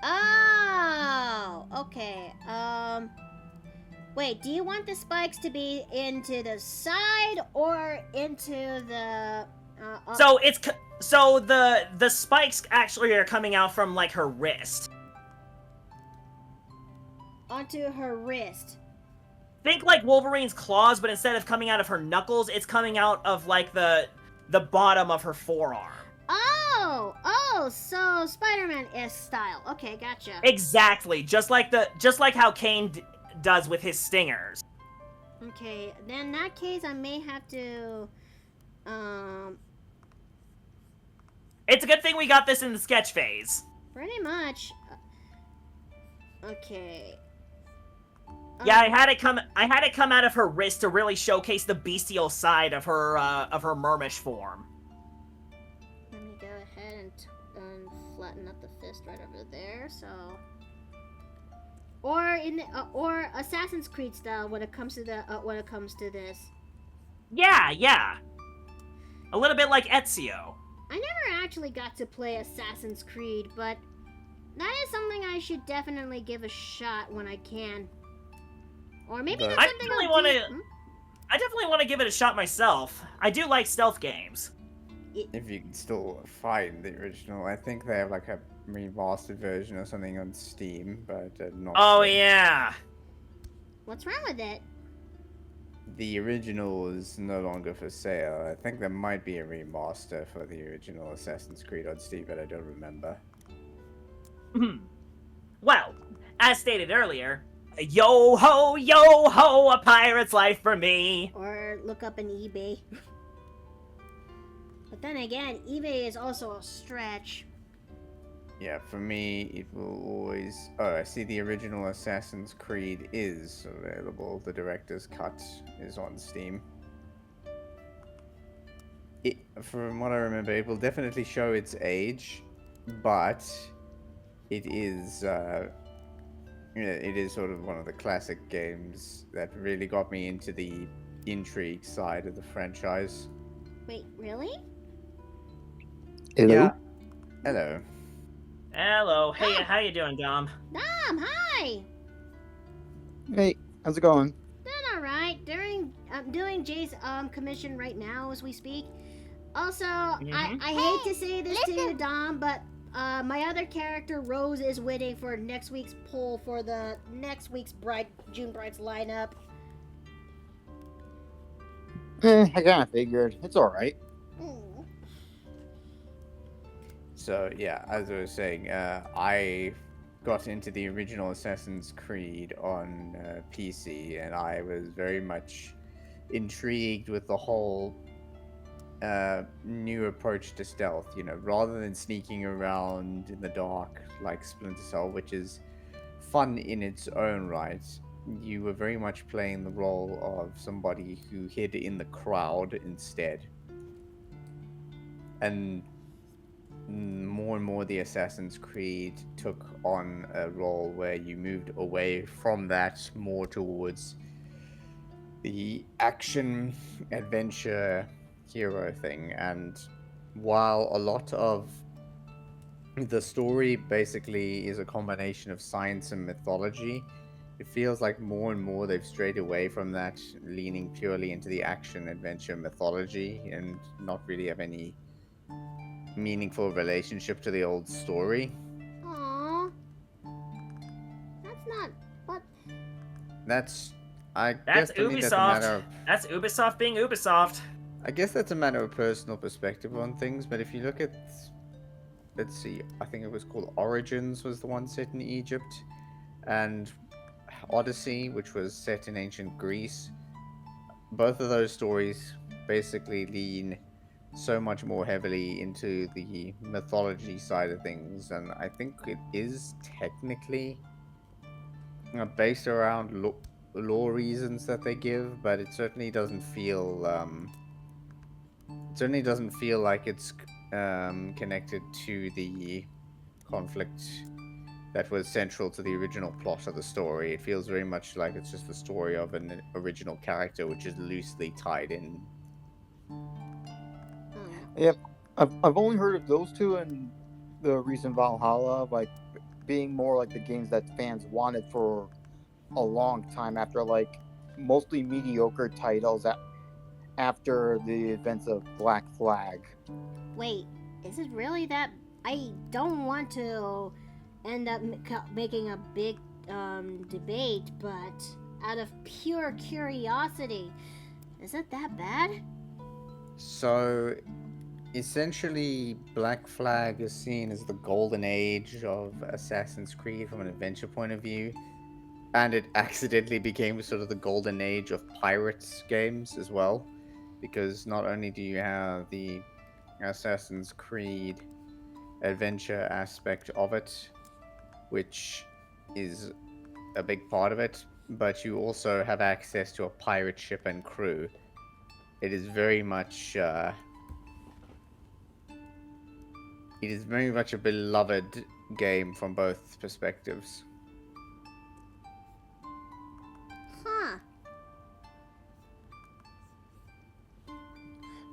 Oh, okay. Wait, do you want the spikes to be into the side or into the... So the spikes actually are coming out from like her wrist. Onto her wrist. Think like Wolverine's claws, but instead of coming out of her knuckles, it's coming out of like the bottom of her forearm. Oh, so Spider-Man-esque style. Okay, gotcha. Exactly, just like how Kane does with his stingers. Okay, then in that case, I may have to, It's a good thing we got this in the sketch phase. Pretty much. Okay. Yeah, I had it come out of her wrist to really showcase the bestial side of her mermish form. Let me go ahead and flatten up the fist right over there, so. Or Assassin's Creed style when it comes to this. Yeah. A little bit like Ezio. I never actually got to play Assassin's Creed, but that is something I should definitely give a shot when I can. Or maybe But- that's I something definitely I'll want do. to. I definitely want to give it a shot myself. I do like stealth games. If you can still find the original, I think they have like a remastered version or something on Steam, but not. Oh the- yeah. What's wrong with it? The original is no longer for sale. I think there might be a remaster for the original Assassin's Creed on Steam, but I don't remember. Well, as stated earlier, yo ho, a pirate's life for me. Or look up an eBay. But then again, eBay is also a stretch. Yeah, for me, it will always. Oh, I see the original Assassin's Creed is available. The director's cut is on Steam. From what I remember, it will definitely show its age, but it is. It is sort of one of the classic games that really got me into the intrigue side of the franchise. Wait, really? Hello? Yeah. Hello. Hello, hey, Ah. how you doing, Dom? Dom, hi! Hey, how's it going? Doing alright. I'm doing Jay's commission right now as we speak. Also, I hate to say this to you, Dom, but my other character, Rose, is waiting for next week's poll for the next week's June Brides lineup. I kind of figured. It's alright. Ooh. So yeah, as I was saying, I got into the original Assassin's Creed on PC, and I was very much intrigued with the whole new approach to stealth. You know, rather than sneaking around in the dark like Splinter Cell, which is fun in its own right, you were very much playing the role of somebody who hid in the crowd instead. And more the Assassin's Creed took on a role where you moved away from that more towards the action adventure hero thing. And while a lot of the story basically is a combination of science and mythology, it feels like more and more they've strayed away from that, leaning purely into the action adventure mythology and not really have any meaningful relationship to the old story. Aww. That's not. What? That's I That's guess to me Ubisoft. that's a matter of That's Ubisoft being Ubisoft. I guess that's a matter of personal perspective on things, but if you look at, let's see, I think it was called Origins was the one set in Egypt, and Odyssey, which was set in ancient Greece. Both of those stories basically lean so much more heavily into the mythology side of things, and I think it is technically based around lore reasons that they give, but it certainly doesn't feel like it's connected to the conflict that was central to the original plot of the story. It feels very much like it's just the story of an original character, which is loosely tied in. Yep. I've only heard of those two and the recent Valhalla, like being more like the games that fans wanted for a long time after like mostly mediocre titles after the events of Black Flag. Wait, is it really that? I don't want to end up making a big debate, but out of pure curiosity, is it that bad? So, essentially, Black Flag is seen as the golden age of Assassin's Creed from an adventure point of view, and it accidentally became sort of the golden age of Pirates games as well, because not only do you have the Assassin's Creed adventure aspect of it, which is a big part of it, but you also have access to a pirate ship and crew. It is very much a beloved game from both perspectives. Huh.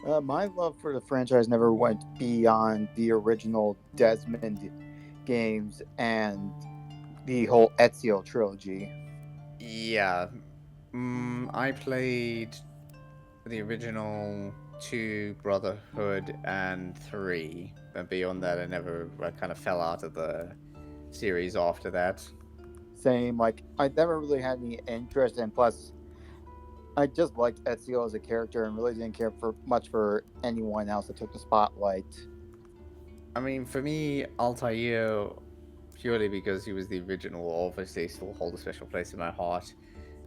My love for the franchise never went beyond the original Desmond games and the whole Ezio trilogy. Yeah. I played the original 2, Brotherhood, and 3. But beyond that, I kind of fell out of the series after that. Same, like I never really had any interest, and plus, I just liked Ezio as a character and really didn't care for much for anyone else that took the spotlight. I mean, for me, Altair, purely because he was the original, obviously still hold a special place in my heart.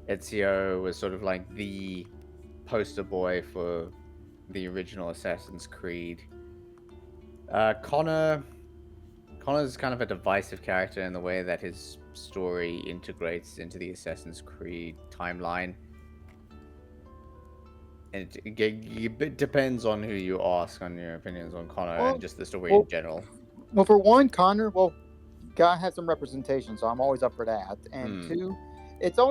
Ezio was sort of like the poster boy for the original Assassin's Creed. Connor's kind of a divisive character in the way that his story integrates into the Assassin's Creed timeline. And it depends on who you ask on your opinions on Connor Well, and just the story well, in general. Well, for one, Connor, gotta have some representation, so I'm always up for that. And two, it's a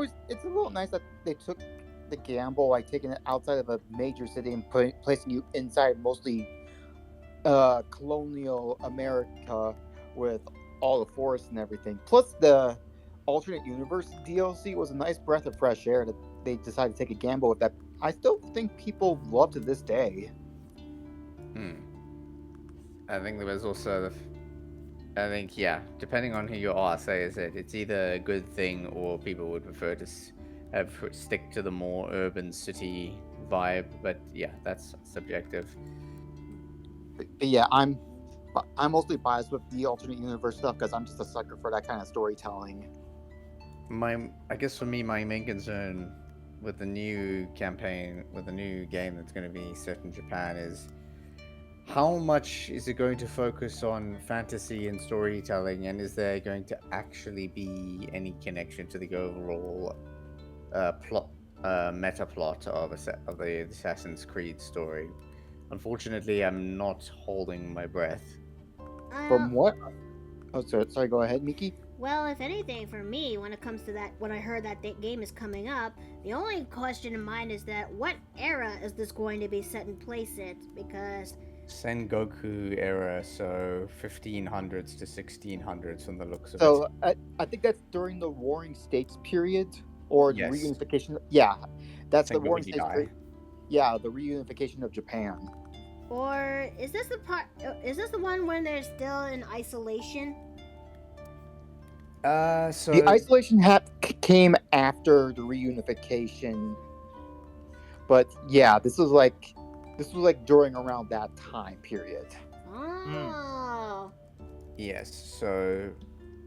little nice that they took the gamble, like taking it outside of a major city and placing you inside mostly colonial America with all the forests and everything. Plus, the alternate universe DLC was a nice breath of fresh air that they decided to take a gamble with that. I still think people love to this day. I think there was also I think, yeah, depending on who you ask, it's either a good thing or people would prefer to stick to the more urban city vibe. But yeah, that's subjective. But yeah, I'm mostly biased with the alternate universe stuff because I'm just a sucker for that kind of storytelling. I guess for me, my main concern with the new campaign, with the new game that's going to be set in Japan is how much is it going to focus on fantasy and storytelling, and is there going to actually be any connection to the overall meta plot of the Assassin's Creed story? Unfortunately, I'm not holding my breath. From what? Oh, sorry. Go ahead, Miki. Well, if anything, for me, when it comes to that, when I heard that game is coming up, the only question in mind is that what era is this going to be set in place in? Because Sengoku era, so 1500s to 1600s from the looks of it. So I think that's during the Warring States period or the reunification. Yeah, that's the Warring States period. Yeah, the reunification of Japan. Or is this the part? Is this the one when they're still in isolation? So the isolation came after the reunification, but yeah, this was like during around that time period. Oh. Yes. So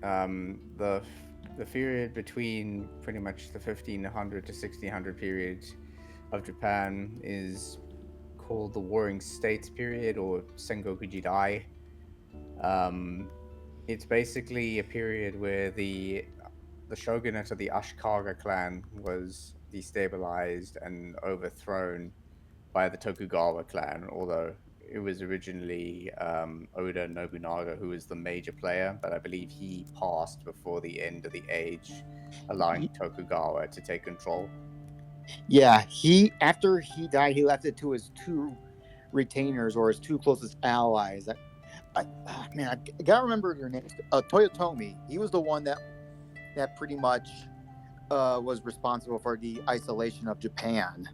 the period between pretty much the 1500 to 1600 period of Japan is called the Warring States period, or Sengoku Jidai. It's basically a period where the shogunate of the Ashikaga clan was destabilized and overthrown by the Tokugawa clan, although it was originally Oda Nobunaga who was the major player, but I believe he passed before the end of the age, allowing Tokugawa to take control. Yeah, after he died, he left it to his two retainers or his two closest allies. I gotta remember their names. Toyotomi. He was the one that pretty much was responsible for the isolation of Japan.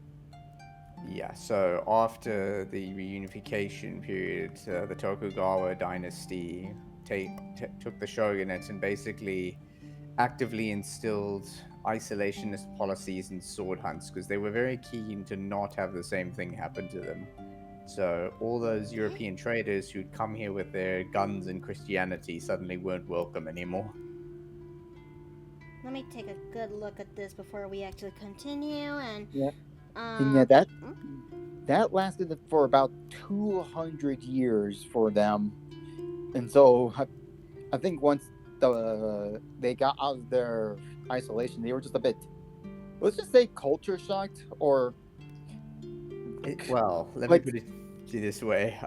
Yeah, so after the reunification period, the Tokugawa dynasty took the shogunate and basically actively instilled isolationist policies and sword hunts because they were very keen to not have the same thing happen to them. So all those European traders who'd come here with their guns and Christianity suddenly weren't welcome anymore. Let me take a good look at this before we actually continue. And that lasted for about 200 years for them, and so I think once they got out of their isolation, they were just a bit, let's just say, culture shocked, or let me put it this way.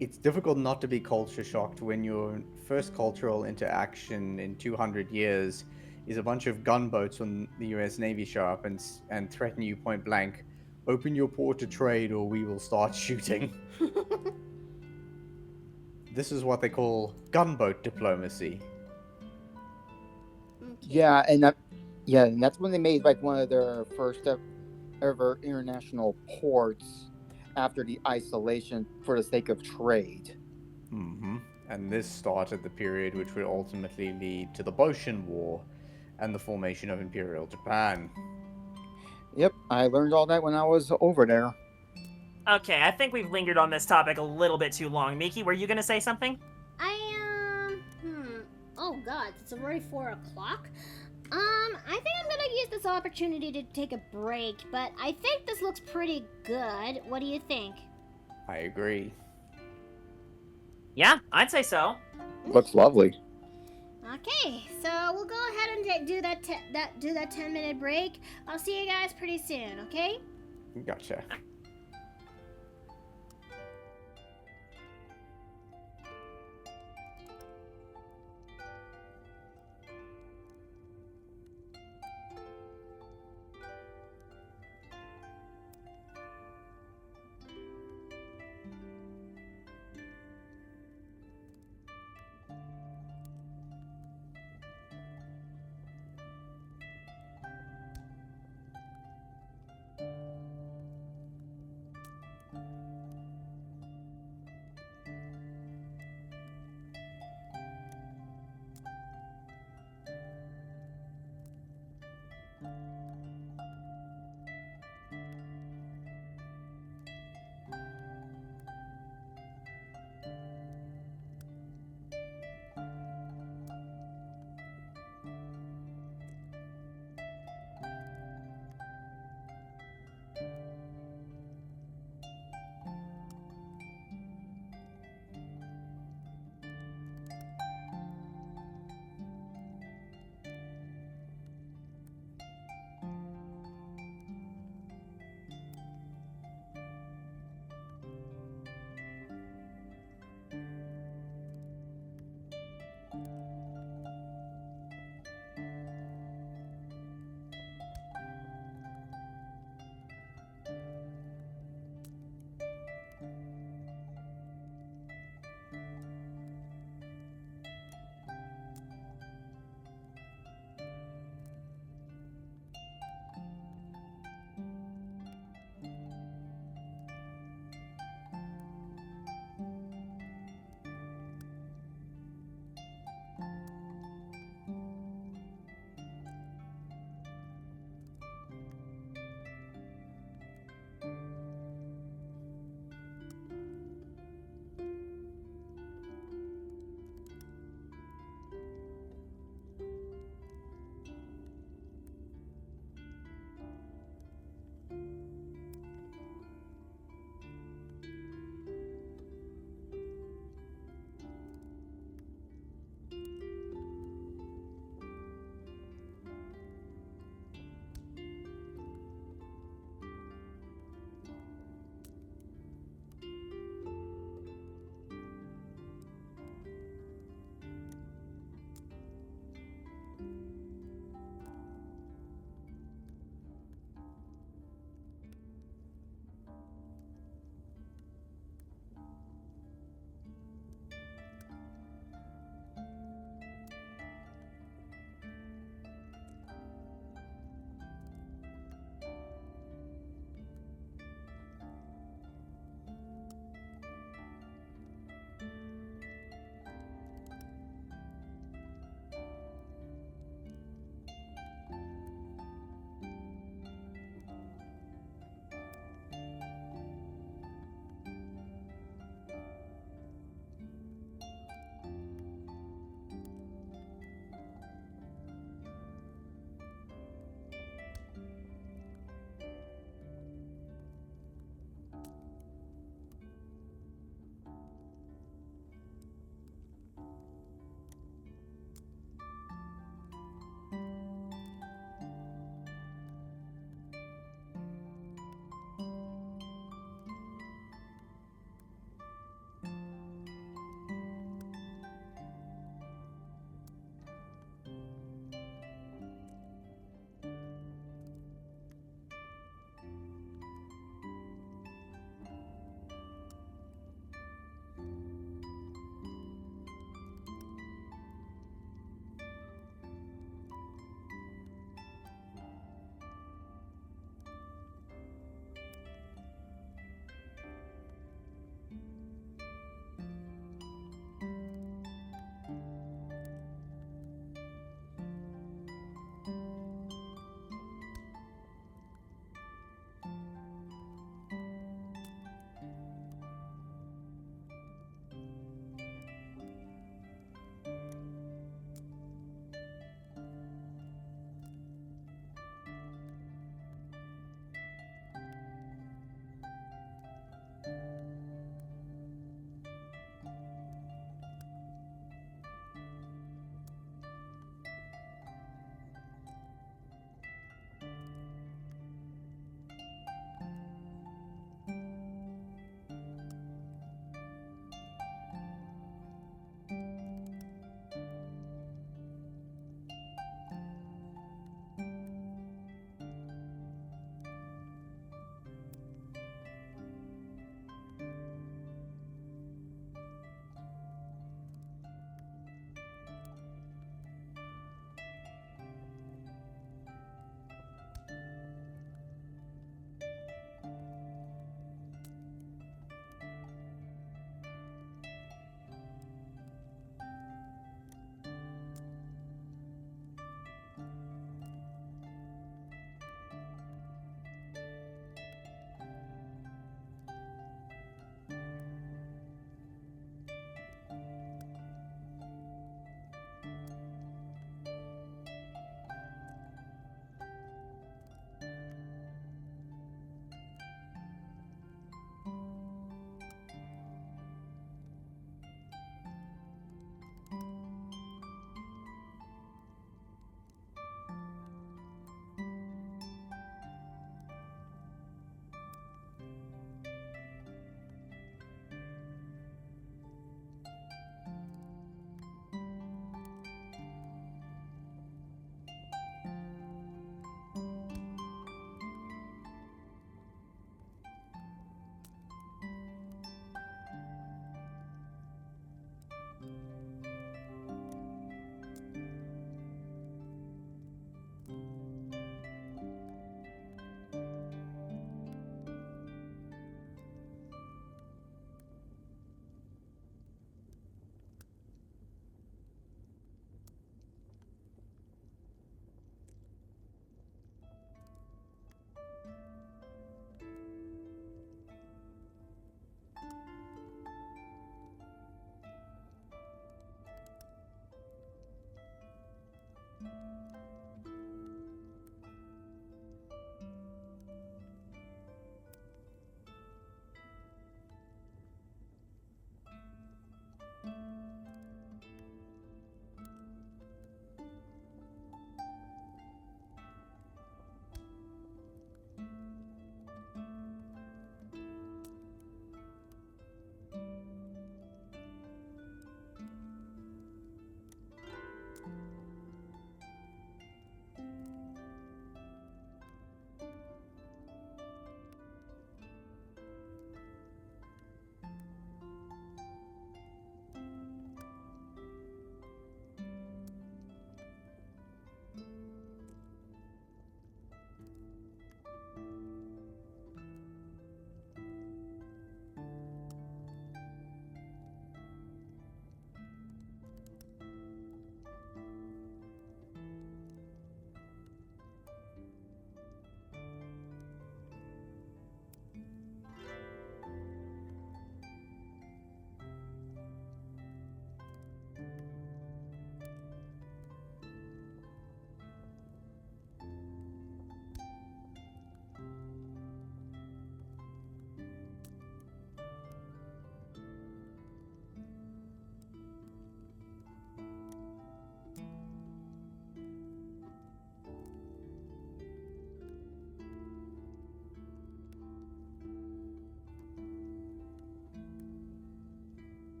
It's difficult not to be culture shocked when your first cultural interaction in 200 years is a bunch of gunboats from the US Navy show up and threaten you point blank Open your port to trade or we will start shooting. This is what they call gunboat diplomacy. Okay. Yeah, and that's when they made like one of their first ever international ports after the isolation for the sake of trade. Mm-hmm. And this started the period which would ultimately lead to the Boshin War and the formation of Imperial Japan. Yep, I learned all that when I was over there. Okay, I think we've lingered on this topic a little bit too long. Miki, were you gonna say something? Oh god, it's already 4 o'clock? I think I'm gonna use this opportunity to take a break, but I think this looks pretty good. What do you think? I agree. Yeah, I'd say so. Looks lovely. Okay, so we'll go ahead and do that 10-minute break. I'll see you guys pretty soon, okay? Gotcha.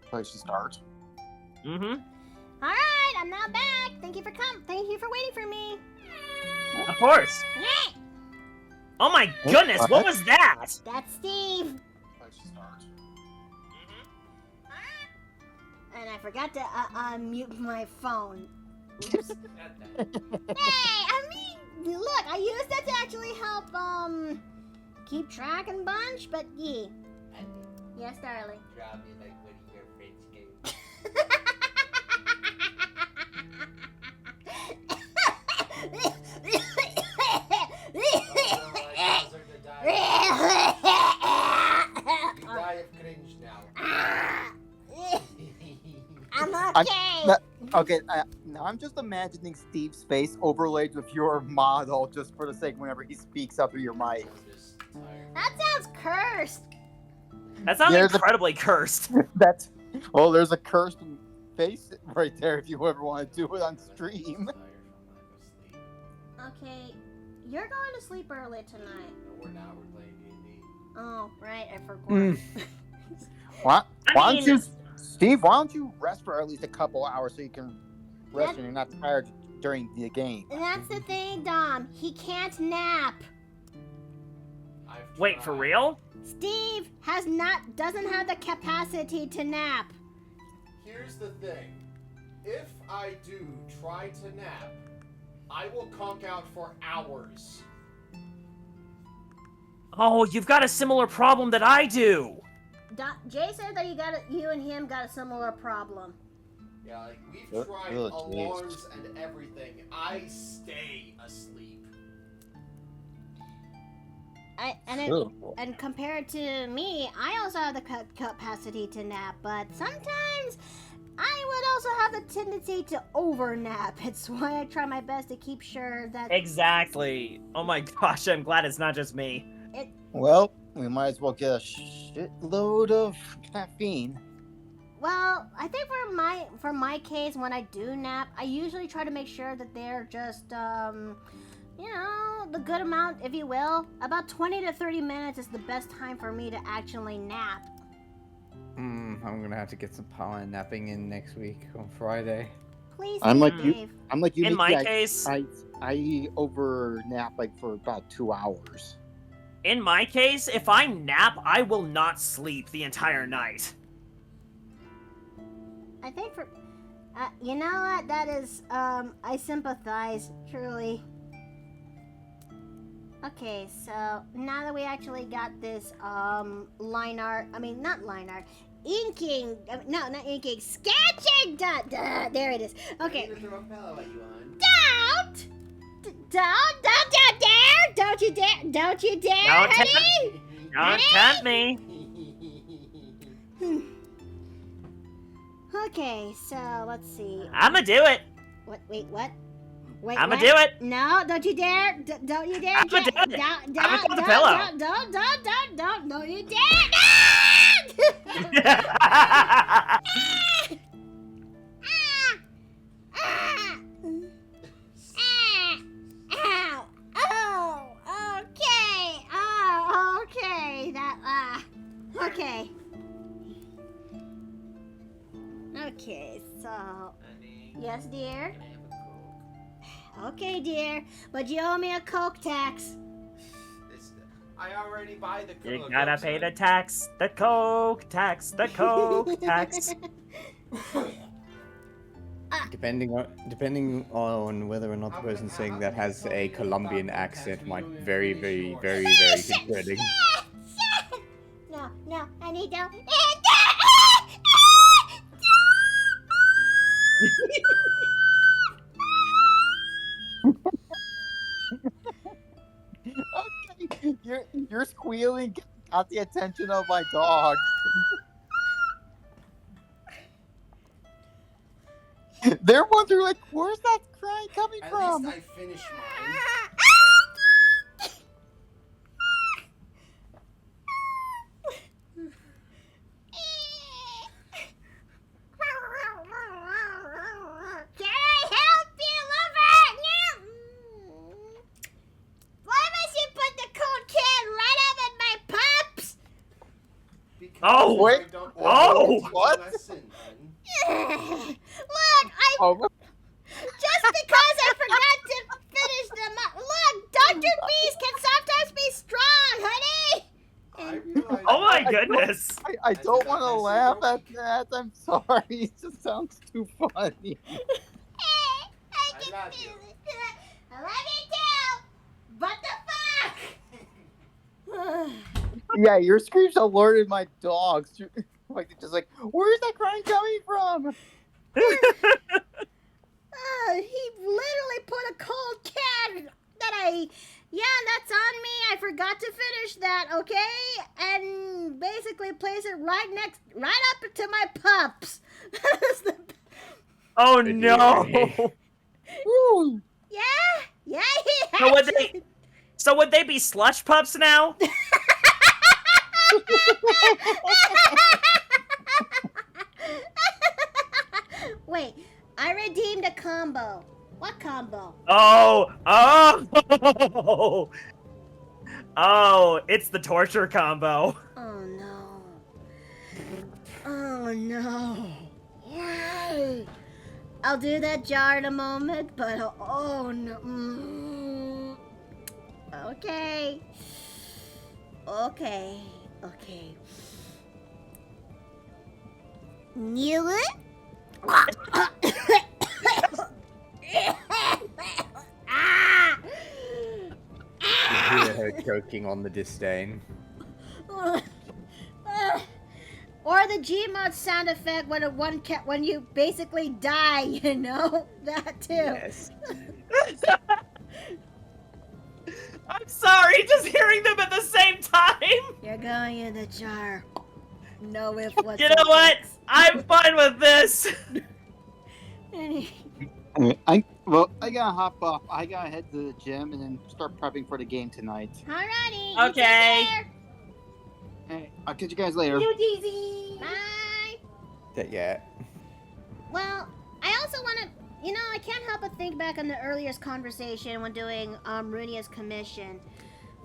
place to start. Mm-hmm. All right, I'm now back. Thank you for waiting for me. Of course. Yeah, Oh my goodness, what was that? that's Steve. Place to start. And I forgot to unmute my phone. Oops. Hey, look, I used that to actually help keep track and bunch, but yeah. Yes, darling. Draw me like one of your friends gave. You die of cringe now. I'm okay. Okay, now I'm just imagining Steve's face overlaid with your model just for the sake whenever he speaks up through your mic. That sounds cursed. That sounds There's incredibly cursed. Well, there's a cursed face right there if you ever want to do it on stream. Okay, you're going to sleep early tonight. No, we're not. We're playing D&D. Oh, right, I forgot. Why I don't mean- you, Steve? Why don't you rest for at least a couple hours so you can rest and you're not tired during the game? And that's the thing, Dom. He can't nap. I've Wait, for tried. real? Steve doesn't have the capacity to nap. Here's the thing. If I do try to nap, I will conk out for hours. Oh, you've got a similar problem that I do. Jay said that you and him got a similar problem. Yeah, like we've Oh, tried oh, alarms and everything. I stay asleep. And compared to me, I also have the capacity to nap, but sometimes I would also have the tendency to over-nap. It's why I try my best to keep sure that... Exactly. Oh my gosh, I'm glad it's not just me. Well, we might as well get a shitload of caffeine. Well, I think for my case, when I do nap, I usually try to make sure that they're just, the good amount, if you will. About 20 to 30 minutes is the best time for me to actually nap. I'm gonna have to get some power napping in next week on Friday. Please, I'm like Dave. you. I'm like you. In my Nikki, case, I over nap like for about 2 hours. if I nap, I will not sleep the entire night. I think you know what? That is, I sympathize, truly. Okay, so now that we actually got this, inking, not inking, sketching done. There it is. Okay. I'm gonna throw a pillow at you, hon. Don't you dare, Don't honey. Don't tempt me. Okay, so let's see. I'ma do it. What? Wait, what? Wait, I'ma what? do it. No, don't you dare! Don't you dare! I'ma do it. I'ma throw the pillow. Don't you dare! Ow! Oh, okay. Oh, okay. Okay. Okay, so Honey, yes, dear. can I have a Coke? Okay, dear, but you owe me a Coke tax. I already buy the Coke. You gotta pay the tax, the Coke tax, the Coke tax. Depending on whether or not the person saying that has a Colombian accent, might very, very, very, very concerning. No, I need to. Okay, you're squealing got the attention of my dog. They're wondering, like, where's that cry coming At from? least I finished mine. Can I help you, lover? Why must you put the cold can right up at my pups? Because Oh, I wait, don't oh, teach what? lessons. Look, Oh, just because I forgot to finish them up. Look, Dr. Beast can sometimes be strong, honey. I realize. Oh my goodness! I did don't not want to miss laugh you, at that. I'm sorry. It just sounds too funny. I I can love feel you. it. I love you too. But the fuck? Yeah, your screams alerted my dogs. Like, just like, where's that crying coming from? He literally put a cold cat that that's on me. I forgot to finish that, okay? And basically place it right up to my pups. That's the... Oh Dear no! me. Woo! Yeah, he So would actually... So would they be slush pups now? Wait, I redeemed a combo. What combo? Oh! Oh, it's the torture combo. Oh no. Oh no. Why? I'll do that jar in a moment, but oh no. Okay. Okay. Knew it? Ah! You hear her choking on the disdain. Or the Gmod sound effect when you basically die, you know? That too. Yes. I'm sorry, just hearing them at the same time. You're going in the jar. No if what's You know what? I'm fine with this. I gotta hop off. I gotta head to the gym and then start prepping for the game tonight. Alrighty. Okay. You take care. Hey, I'll catch you guys later. Bye. Yeah. Well, I also want to, I can't help but think back on the earliest conversation when doing Runia's commission.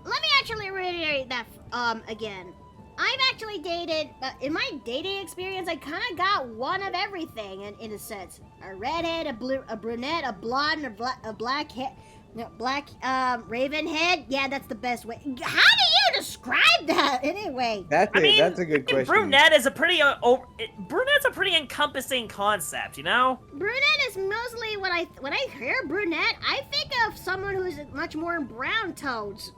Let me actually reiterate that again. I've actually dated, in my dating experience, I kind of got one of everything in a sense. A redhead, a brunette, a blonde, a black raven head. Yeah, that's the best way. How do you describe that anyway? That's a good question. Brunette is a pretty brunette's a pretty encompassing concept, you know? Brunette is mostly when I hear brunette, I think of someone who's much more in brown tones.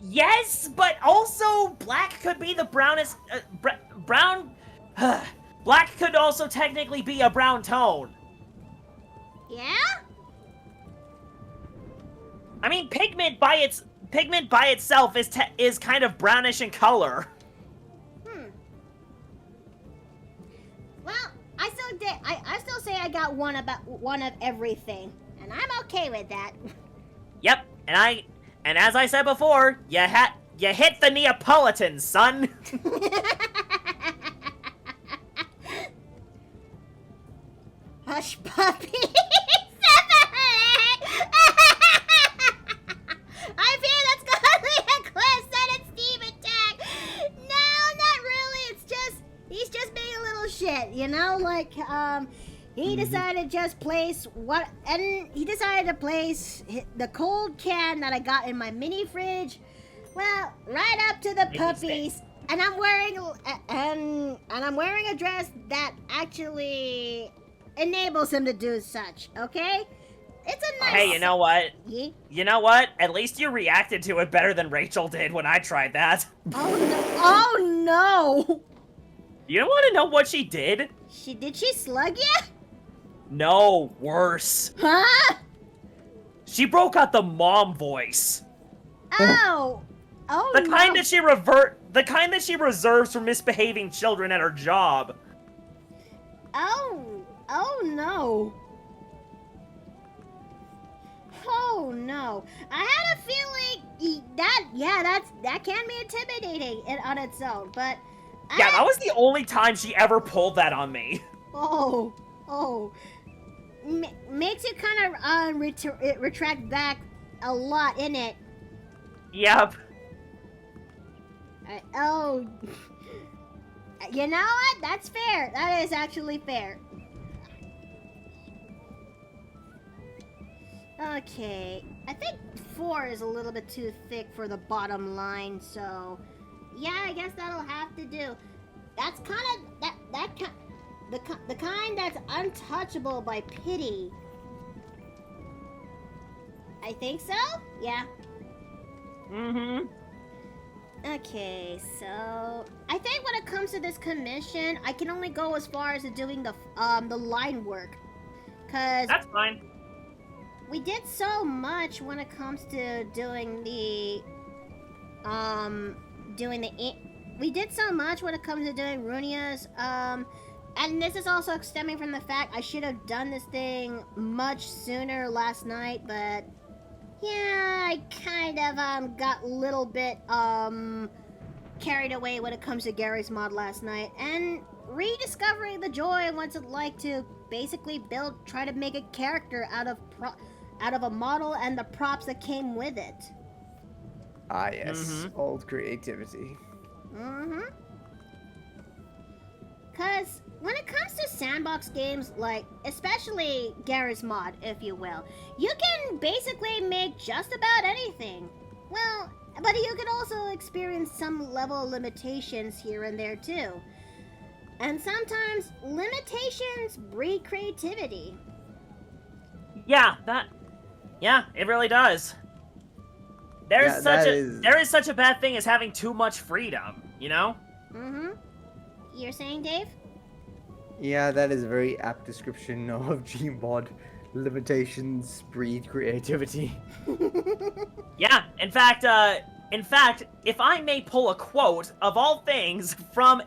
Yes, but also black could be the brownest. Brown. Black could also technically be a brown tone. Yeah? I mean, pigment by itself is kind of brownish in color. Well, I still say I got one of everything, and I'm okay with that. Yep, and as I said before, you hit the Neapolitan, son. Hush, puppy. I fear that's gonna be a Cliff Senate Steve attack. No, not really. He's just being a little shit, like, he decided to just place he decided to place the cold can that I got in my mini fridge, well, right up to the puppies, and I'm wearing a dress that actually enables him to do such, okay? It's a nice... Hey, you know what? Yeah? You know what? At least you reacted to it better than Rachel did when I tried that. Oh no! You want to know what she did? Did she slug you? No, worse. Huh? She broke out the mom voice. Oh. Oh The no. kind that she reserves for misbehaving children at her job. Oh no. Oh no. I had a feeling that can be intimidating on its own, but Yeah, that was the only time she ever pulled that on me. Oh. Makes you kind of retract back a lot, innit? Yep. You know what? That's fair. That is actually fair. Okay, I think 4 is a little bit too thick for the bottom line, so yeah, I guess that'll have to do. That's kind of the kind that's untouchable by pity. I think so. Yeah. Mm-hmm. Okay, so I think when it comes to this commission, I can only go as far as doing the line work, cause That's fine. we did so much when it comes to doing the we did so much when it comes to doing Runia's and this is also stemming from the fact I should have done this thing much sooner last night, but yeah, I kind of got a little bit carried away when it comes to Gary's mod last night, and rediscovering the joy of what's it like to basically try to make a character out of a model and the props that came with it. Ah, yes. Old creativity. Cause when it comes to sandbox games, like especially Gary's mod, if you will, you can basically make just about anything. Well, but you can also experience some level of limitations here and there too. And sometimes limitations breed creativity. Yeah, it really does. There is such a bad thing as having too much freedom, you know? You're saying, Dave? Yeah, that is a very apt description of Gmod. Limitations breed creativity. Yeah, in fact, if I may pull a quote of all things from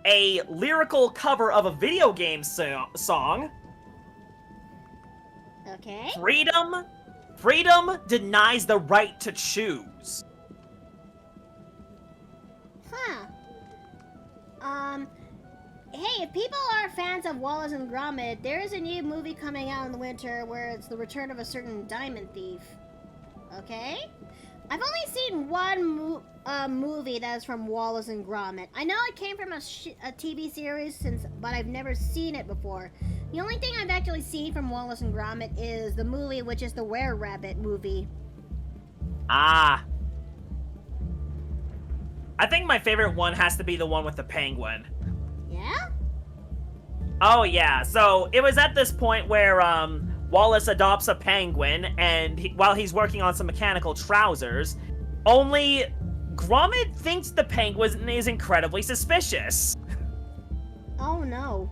a lyrical cover of a video game song. Okay. Freedom denies the right to choose. Huh. Hey, if people are fans of Wallace and Gromit, there is a new movie coming out in the winter where it's the return of a certain diamond thief. Okay? I've only seen one movie that is from Wallace and Gromit. I know it came from a TV series, but I've never seen it before. The only thing I've actually seen from Wallace and Gromit is the movie, which is the Were-Rabbit movie. Ah. I think my favorite one has to be the one with the penguin. Yeah? Oh, yeah. So, it was at this point where, Wallace adopts a penguin, and while he's working on some mechanical trousers, only Gromit thinks the penguin is incredibly suspicious. Oh, no.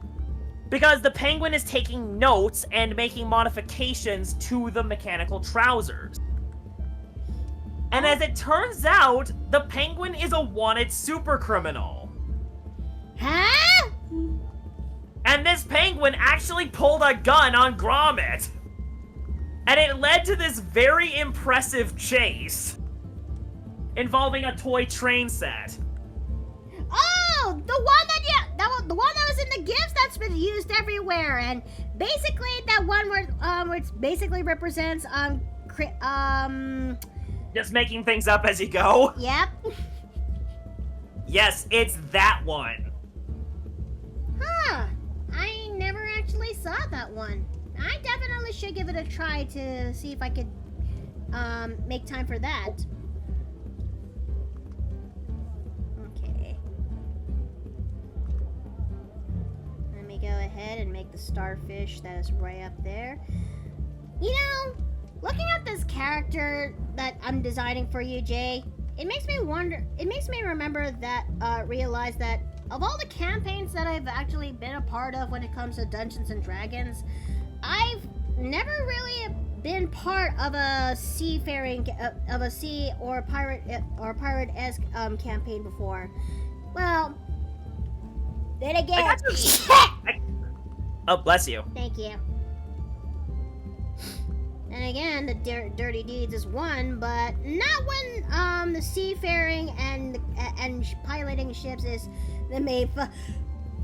Because the penguin is taking notes and making modifications to the mechanical trousers. And as it turns out, the penguin is a wanted super criminal. Huh? And this penguin actually pulled a gun on Gromit. And it led to this very impressive chase involving a toy train set. Oh, the one the one that was in the gifts that's been used everywhere, and basically that one where it basically represents just making things up as you go. Yep. Yes, it's that one. Huh. I never actually saw that one. I definitely should give it a try to see if I could make time for that. Okay. Let me go ahead and make the starfish that is right up there. You know, looking at this character that I'm designing for you, Jay, it makes me remember that, realize that of all the campaigns that I've actually been a part of when it comes to Dungeons and Dragons, I've never really been part of a seafaring, of a sea or pirate-esque campaign before. Well, then again. Oh, bless you. Thank you. And again, the Dirty Deeds is one, but not when the seafaring and piloting ships is the main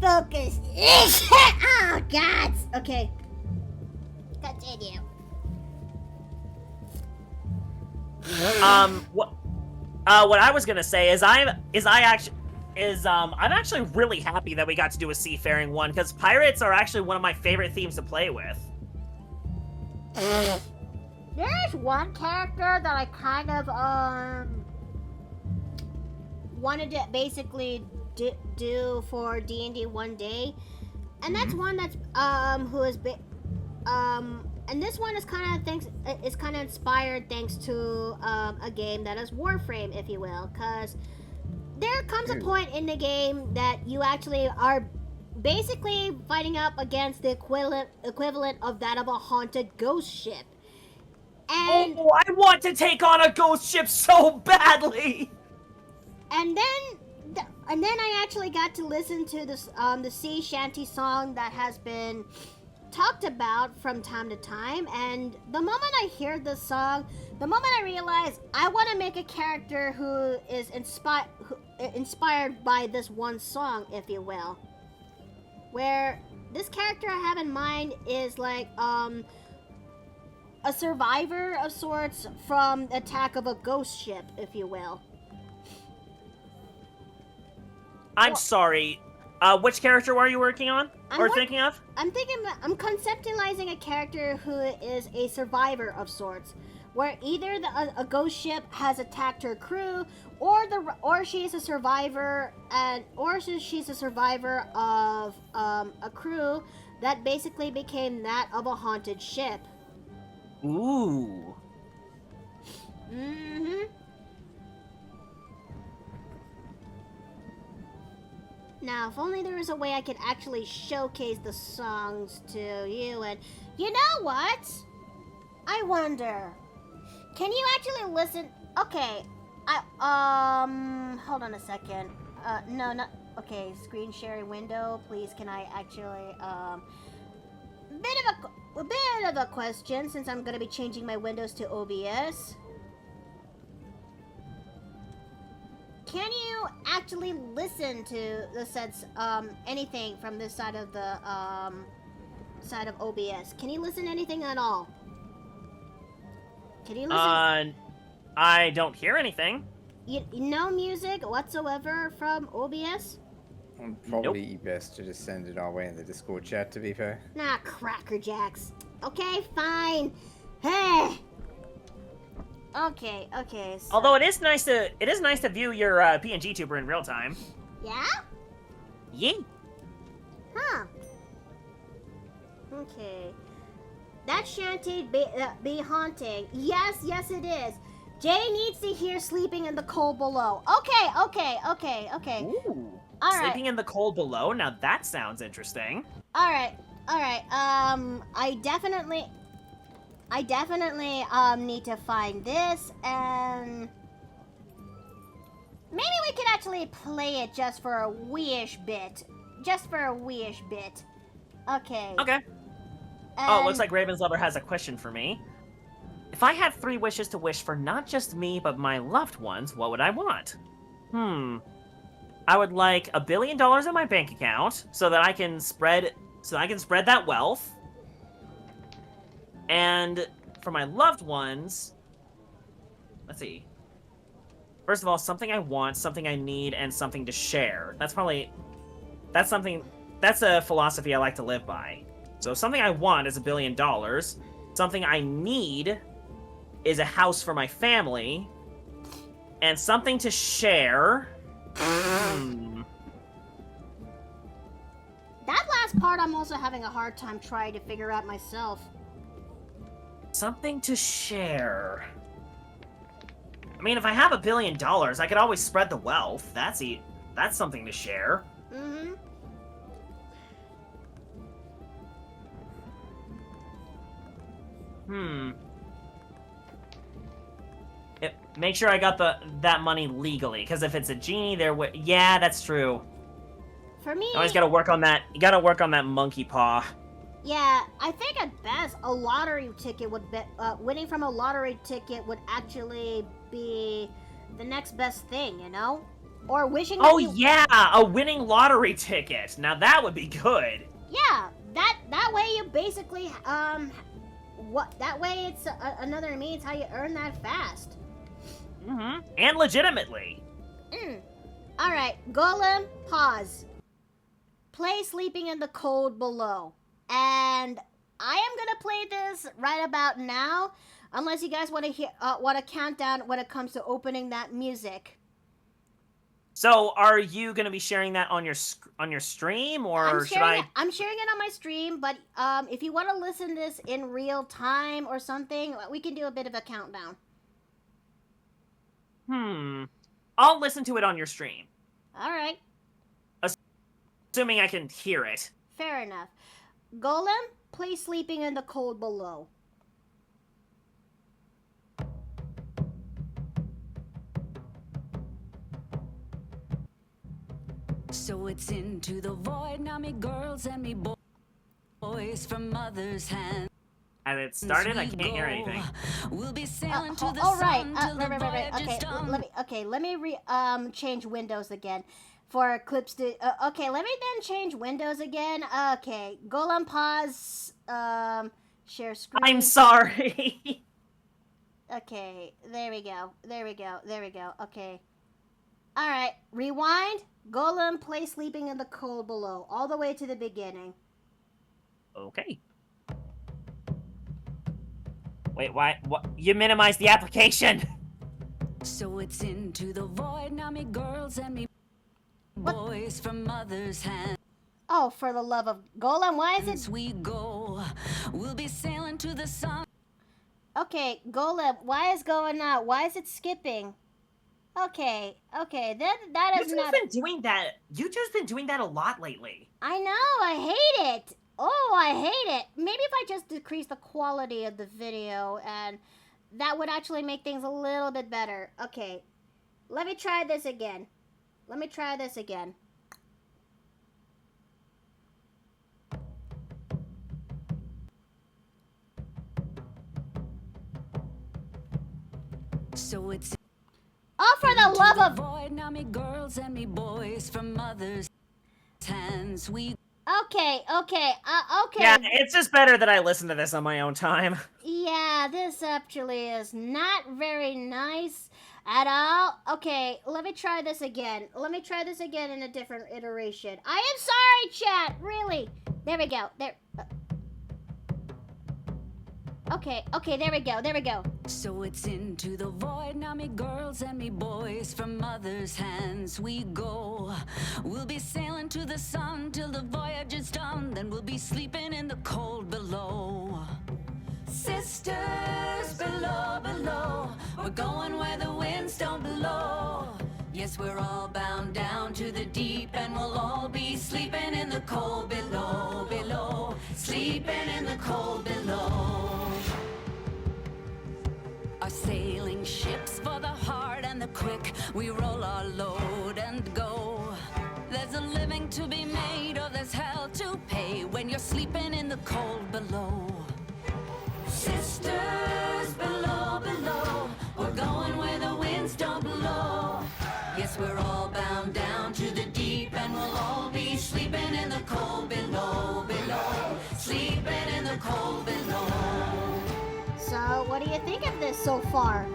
focus. Oh, God. Okay. Continue. What I was gonna say is I is I'm actually really happy that we got to do a seafaring one, because pirates are actually one of my favorite themes to play with. There's one character that I kind of wanted to basically do for D&D one day, and that's one that's who is and this one is kind of inspired thanks to a game that is Warframe, if you will, because there comes a point in the game that you actually are basically fighting up against the equivalent of that of a haunted ghost ship. And oh, I want to take on a ghost ship so badly. And then I actually got to listen to this the sea shanty song that has been talked about from time to time, and the moment I hear this song, the moment I realize I want to make a character who is inspired by this one song, if you will, where this character I have in mind is like a survivor of sorts from the attack of a ghost ship, if you will. I'm sorry. Which character are you working on? Thinking of? I'm conceptualizing a character who is a survivor of sorts, where either a ghost ship has attacked her crew, or she's a survivor, she's a survivor of a crew that basically became that of a haunted ship. Ooh. Mm-hmm. Now, if only there was a way I could actually showcase the songs to you, and you know what? I wonder, can you actually listen? Okay, hold on a second. No, not, okay, screen sharing window, please, can I actually, a bit of a question, since I'm gonna be changing my windows to OBS. Can you actually listen to the sets, anything from this side of the, side of OBS? Can you listen to anything at all? Can you listen? I don't hear anything. No music whatsoever from OBS? Probably best to just send it our way in the Discord chat, to be fair. Nah, Cracker Jacks. Okay, fine. Hey. Okay. So... Although it is nice to view your PNG tuber in real time. Yeah? Yeah. Huh. Okay. That shanty be haunting. Yes, it is. Jay needs to hear sleeping in the cold below. Okay. Ooh. All right. Sleeping in the cold below? Now that sounds interesting. All right. I definitely need to find this, and maybe we could actually play it just for a wee-ish bit. Okay. Okay. Oh, looks like Raven's Lover has a question for me. If I had 3 wishes to wish for not just me, but my loved ones, what would I want? I would like $1 billion in my bank account so that I can spread that wealth. And for my loved ones, let's see. First of all, something I want, something I need, and something to share. That's a philosophy I like to live by. So something I want is $1 billion. Something I need is a house for my family. And something to share. That last part I'm also having a hard time trying to figure out myself. Something to share. I mean, if I have $1 billion, I could always spread the wealth. That's something to share. Mm-hmm. Make sure I got that money legally, because if it's a genie, yeah, that's true. For me, Always gotta work on that. You gotta work on that monkey paw. Yeah, I think at best a lottery ticket would be winning from a lottery ticket would actually be the next best thing, you know? Or wishing. Oh yeah, a winning lottery ticket. Now that would be good. Yeah, that way you basically that way it's another means how you earn that fast. And legitimately. Alright, Golem, pause. Play Sleeping in the Cold Below. And I am gonna play this right about now, unless you guys want to count down when it comes to opening that music. So, are you gonna be sharing that on your stream, or should I? I'm sharing it on my stream, but if you want to listen to this in real time or something, we can do a bit of a countdown. I'll listen to it on your stream. All right. Assuming I can hear it. Fair enough. Golem, play Sleeping in the Cold Below. So it's into the void now, me girls and me boys from mother's hand. As it started, I can't hear anything. We'll be sailing to the all right. sun till the Right. voyage is done. Let me change windows again for clips to. Okay, let me then change windows again. Okay, Golem, pause. Share screen. I'm sorry. Okay, there we go. Okay. All right, rewind. Golem, play Sleeping in the Cold Below, all the way to the beginning. Okay. Wait, why? What? You minimized the application. So it's into the void now, me girls and me boys from mother's hand. Oh, for the love of Golem, why is As it? we go, we'll be sailing to the sun. Okay, Golem, why is going out? Why is it skipping? Okay, that is You've not. just been doing that. You've just been doing that a lot lately. I know, I hate it. Oh, I hate it. Maybe if I just decrease the quality of the video, and that would actually make things a little bit better. Okay, let me try this again. So it's Oh, for the love of... void now, me girls and me boys from mother's hands. We Okay. Yeah, it's just better that I listen to this on my own time. Yeah, this actually is not very nice at all. Okay, let me try this again. In a different iteration. I am sorry, chat. Really. There we go. There. Okay, there we go. So it's into the void now, me girls and me boys from mother's hands we go. We'll be sailing to the sun till the voyage is done. Then we'll be sleeping in the cold below. Sisters below, we're going where the winds don't blow. Yes, we're all bound down to the deep, and we'll all be sleeping in the cold below, sleeping in the cold below. Our sailing ships for the hard and the quick, we roll our load and go. There's a living to be made, or there's hell to pay when you're sleeping in the cold below. Sisters below, we're going where the winds don't blow. Yes, we're all bound down to the deep, and we'll all be sleeping in the cold below, sleeping in the cold below. So, what do you think of this so far?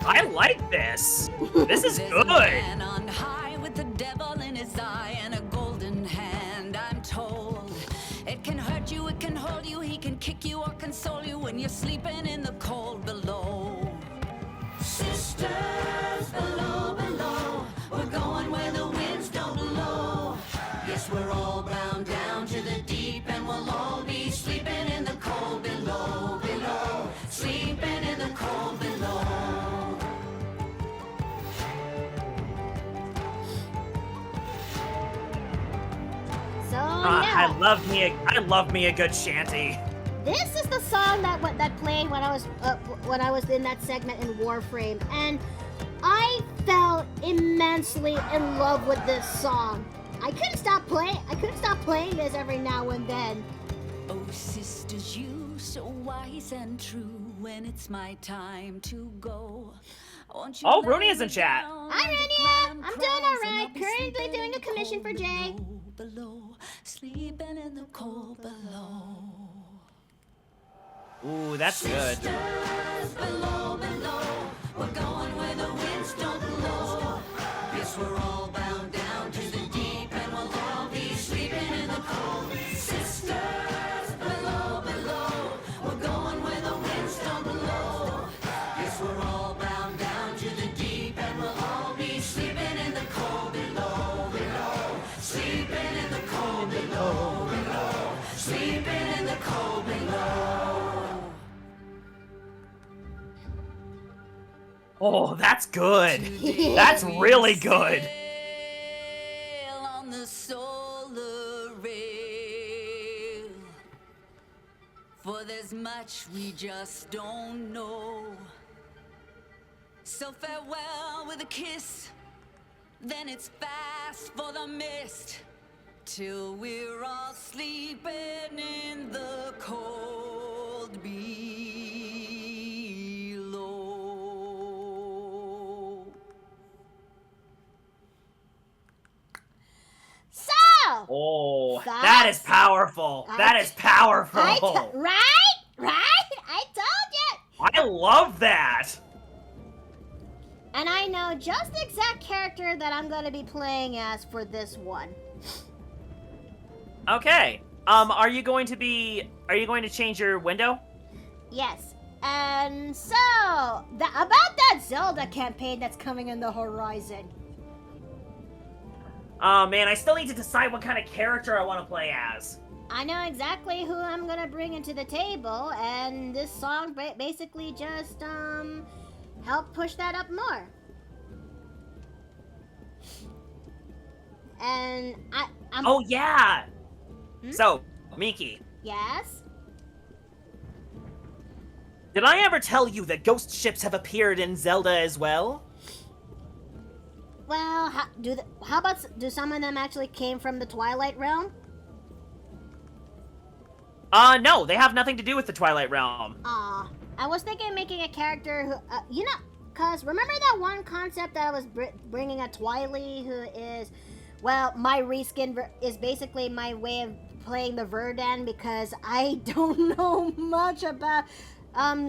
I like this. This is There's good. a man on high with the devil in his eye and a golden hand, I'm told. It can hurt you, it can hold you, he can kick you or console you when you're sleeping in the cold below. Sisters below, we're going where the winds don't blow. Yes, we're all bound down to the deep, and we'll all be sleeping in the cold below, sleeping in the cold below. So, yeah. I love me a good shanty. This is the song that played when I was in that segment in Warframe, and I fell immensely in love with this song. I couldn't stop playing this every now and then. Oh, sisters, you so wise and true. When it's my time to go, won't you Oh, lay Rooney is in me chat. down Hi, and Rooney. cry I'm and doing cries, all and right. I'll be Currently sleeping doing in a the commission for cold Jay. below, sleeping in the cold below. Ooh, that's good. Sisters below, we're going where the winds don't blow. Yes, we're all bound Oh, that's good. That's really good. Sail on the solar rail. For there's much we just don't know. So farewell with a kiss, then it's fast for the mist, till we're all sleeping in the cold below. So, Oh, Thoughts? that is powerful. That is powerful. right? I told you. I love that. And I know just the exact character that I'm going to be playing as for this one. Okay. Are you going to change your window? Yes. And so, about that Zelda campaign that's coming in the horizon. Oh man, I still need to decide what kind of character I want to play as. I know exactly who I'm going to bring into the table, and this song basically just, help push that up more. And I'm... Oh yeah! Hmm? So, Miki, Yes? did I ever tell you that ghost ships have appeared in Zelda as well? Well, how about, do some of them actually came from the Twilight Realm? No, they have nothing to do with the Twilight Realm. Aw, I was thinking of making a character who, cause remember that one concept that I was bringing a Twily who is, well, my reskin is basically my way of playing the Verdant because I don't know much about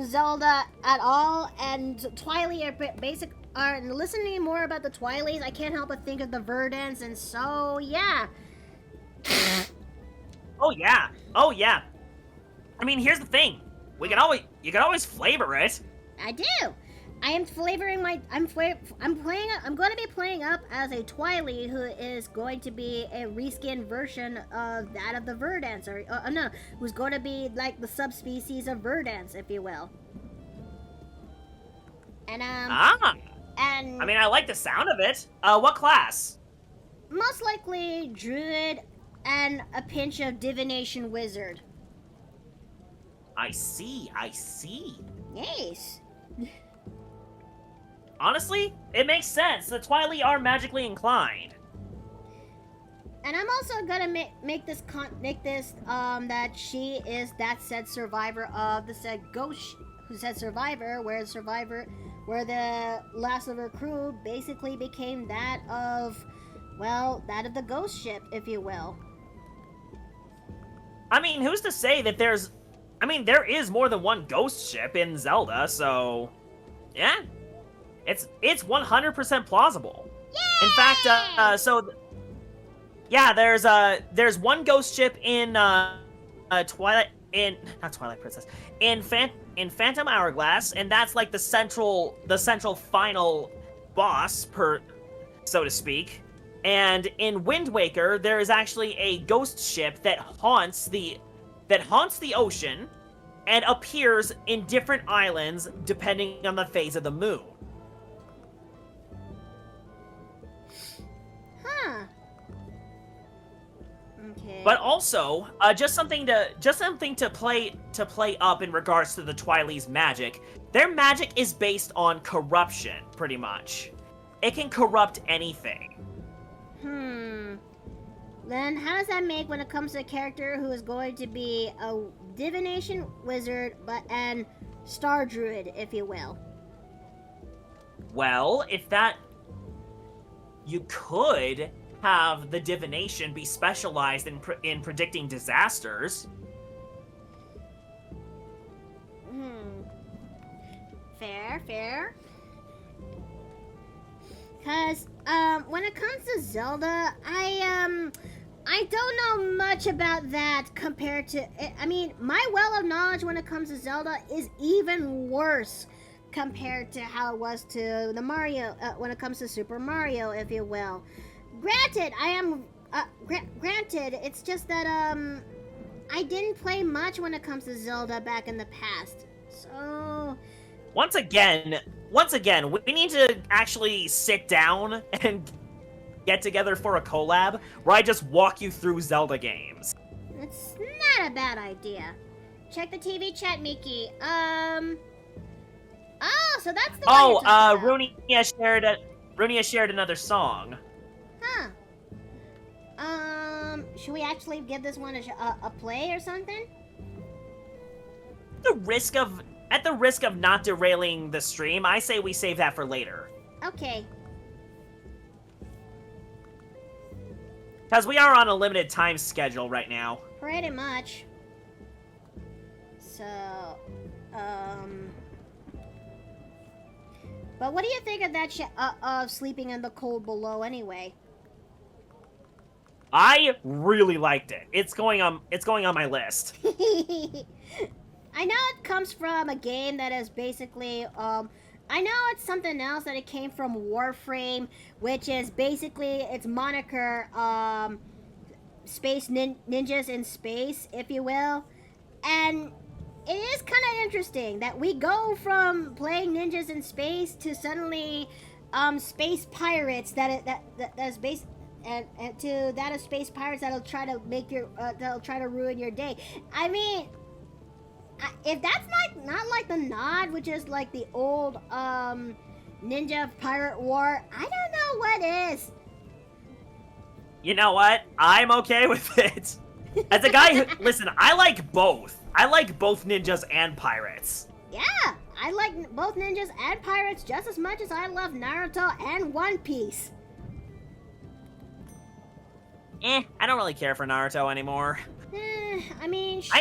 Zelda at all, and Twily are listening more about the Twilies. I can't help but think of the Verdants, and so yeah. Oh yeah. I mean, here's the thing. You can always flavor it. I do. I am flavoring my. I'm going to be playing up as a Twily who is going to be a reskin version of that of the Verdants, who's going to be like the subspecies of Verdants, if you will. And and I mean, I like the sound of it. What class? most likely Druid and a pinch of Divination Wizard. I see. Yes. Honestly, it makes sense. The Twily are magically inclined. And I'm also gonna make this that she is that said survivor of the said ghost who said survivor, where the last of her crew basically became that of the ghost ship, if you will. I mean, who's to say that there is more than one ghost ship in Zelda, so yeah. It's 100% plausiple. Yay! In fact, there's one ghost ship in not Twilight Princess, in Phantom Hourglass, and that's like the central final boss, so to speak. And in Wind Waker, there is actually a ghost ship that haunts the ocean and appears in different islands depending on the phase of the moon. Huh. Okay. But also, just something to play up in regards to the Twily's magic. Their magic is based on corruption, pretty much. It can corrupt anything. Then how does that make when it comes to a character who is going to be a Divination Wizard and Star Druid, if you will? Well, you could have the divination be specialized in predicting disasters. Fair. Cause when it comes to Zelda, I don't know much about that compared to. I mean, my well of knowledge when it comes to Zelda is even worse compared to how it was to the Mario when it comes to Super Mario, if you will. Granted, granted, it's just that I didn't play much when it comes to Zelda back in the past. So Once again, once again, we need to actually sit down and get together for a collab where I just walk you through Zelda games. It's not a bad idea. Check the TV chat, Mickey. Oh, so that's the one you're talking about. Runia shared another song. Huh. Should we actually give this one a play or something? At the risk of not derailing the stream, I say we save that for later. Okay. Because we are on a limited time schedule right now. Pretty much. So, but what do you think of that of sleeping in the cold below anyway? I really liked it. It's going on my list. I know it comes from a game that is basically, I know it's something else that it came from Warframe, which is basically its moniker, Space Ninjas in Space, if you will. And it is kind of interesting that we go from playing ninjas in space to suddenly, space pirates that is based. And to that of space pirates that'll try to make that'll try to ruin your day. I mean, if that's not like the nod, which is like the old ninja pirate war, I don't know what is. You know what? I'm okay with it. As a guy who, listen, I like both. I like both ninjas and pirates. Yeah, I like both ninjas and pirates just as much as I love Naruto and One Piece. I don't really care for Naruto anymore. I mean, sure.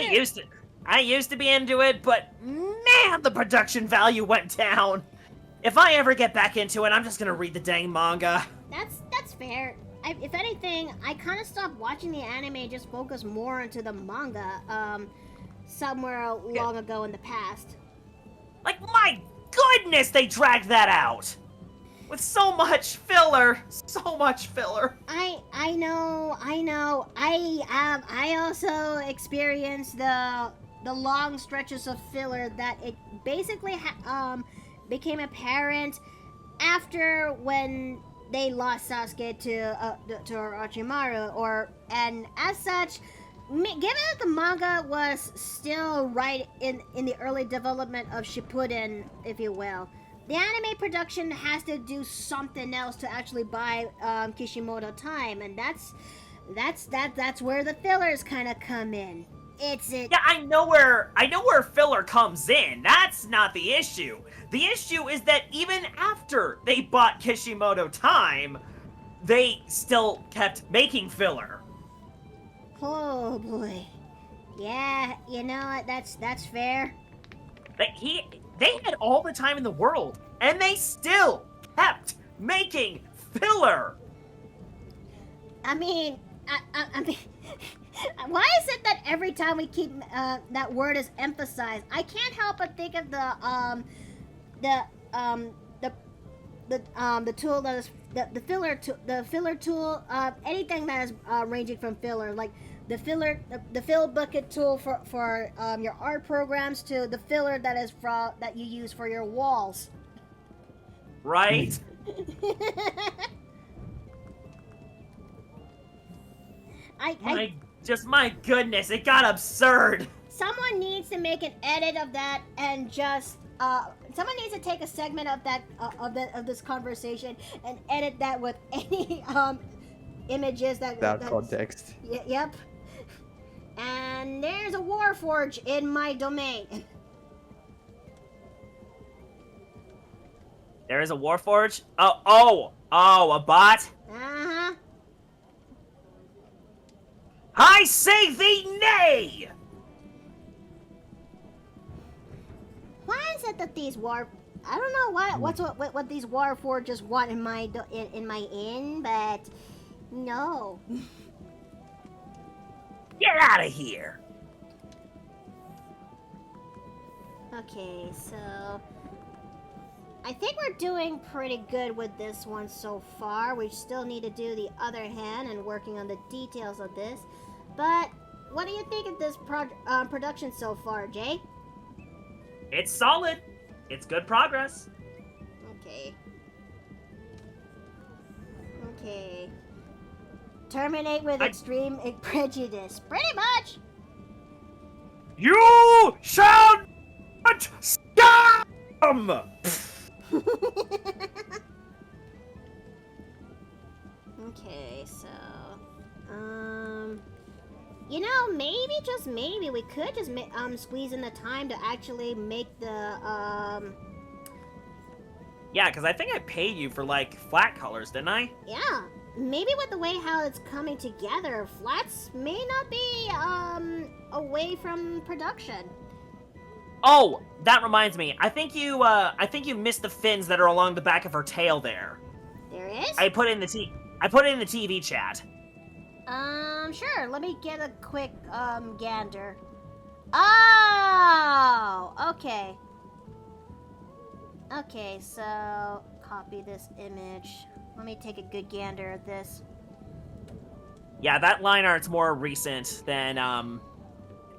I used to be into it, but man, the production value went down. If I ever get back into it, I'm just gonna read the dang manga. That's fair. If anything, I kind of stopped watching the anime, just focus more into the manga, somewhere long ago in the past. Like, my goodness, they dragged that out! With so much filler! So much filler! I know. I also experienced the long stretches of filler that it basically became apparent after when they lost Sasuke to Orochimaru, and as such, given that the manga was still right in the early development of Shippuden, if you will, the anime production has to do something else to actually buy Kishimoto time, and that's where the fillers kind of come in. Yeah, I know where filler comes in. That's not the issue. The issue is that even after they bought Kishimoto time, they still kept making filler. Oh boy. Yeah, you know what? That's fair. They had all the time in the world, and they still kept making filler. I mean, why is it that every time we keep that word is emphasized? I can't help but think of the tool that is the filler tool. Anything that is ranging from filler, like the fill bucket tool for your art programs to the filler that you use for your walls. Right. My goodness, it got absurd. Someone needs to make an edit of that and just someone needs to take a segment of that of this conversation and edit that with any images that context. Yep. And there's a Warforge in my domain. There is a Warforge? Oh, a bot? Uh-huh. I say thee nay! Why is it that these I don't know what these Warforges want in my inn, but no. Get out of here! Okay, so I think we're doing pretty good with this one so far. We still need to do the other hand and working on the details of this. But what do you think of this production so far, Jay? It's solid. It's good progress. Okay. Okay. Terminate with extreme prejudice. Pretty much! You shall not scum! Okay, so... You know, maybe, just maybe, we could just squeeze in the time to actually make the, Yeah, because I think I paid you for, like, flat colors, didn't I? Yeah, maybe with the way how it's coming together, flats may not be, away from production. Oh, that reminds me. I think you missed the fins that are along the back of her tail there. There is? I put it in the TV chat. Sure, let me get a quick, gander. Oh, okay. Okay, so, copy this image. Let me take a good gander at this. Yeah, that line art's more recent than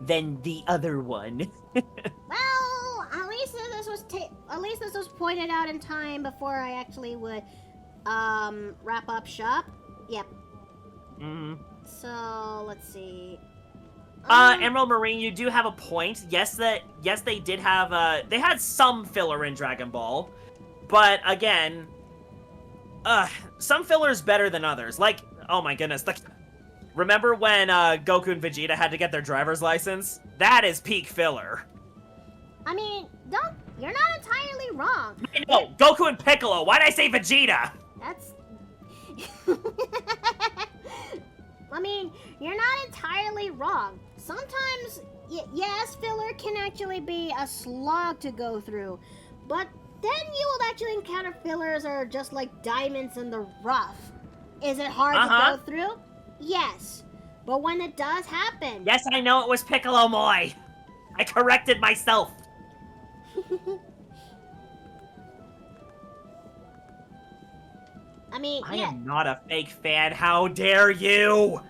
the other one. Well, at least this was pointed out in time before I actually would wrap up shop. Yep. Mm-hmm. So let's see. Emerald Marine, you do have a point. Yes, they did have they had some filler in Dragon Ball, but again, some filler is better than others. Like, oh my goodness, like, remember when Goku and Vegeta had to get their driver's license? That is peak filler. I mean, you're not entirely wrong. No, Goku and Piccolo. Why'd I say Vegeta? That's... I mean, you're not entirely wrong. Sometimes, yes, filler can actually be a slog to go through, but then you will actually encounter fillers that are just like diamonds in the rough. Is it hard to go through? Yes, but when it does happen... Yes, I know it was Piccolo Moy. I corrected myself. I mean, I am not a fake fan. How dare you?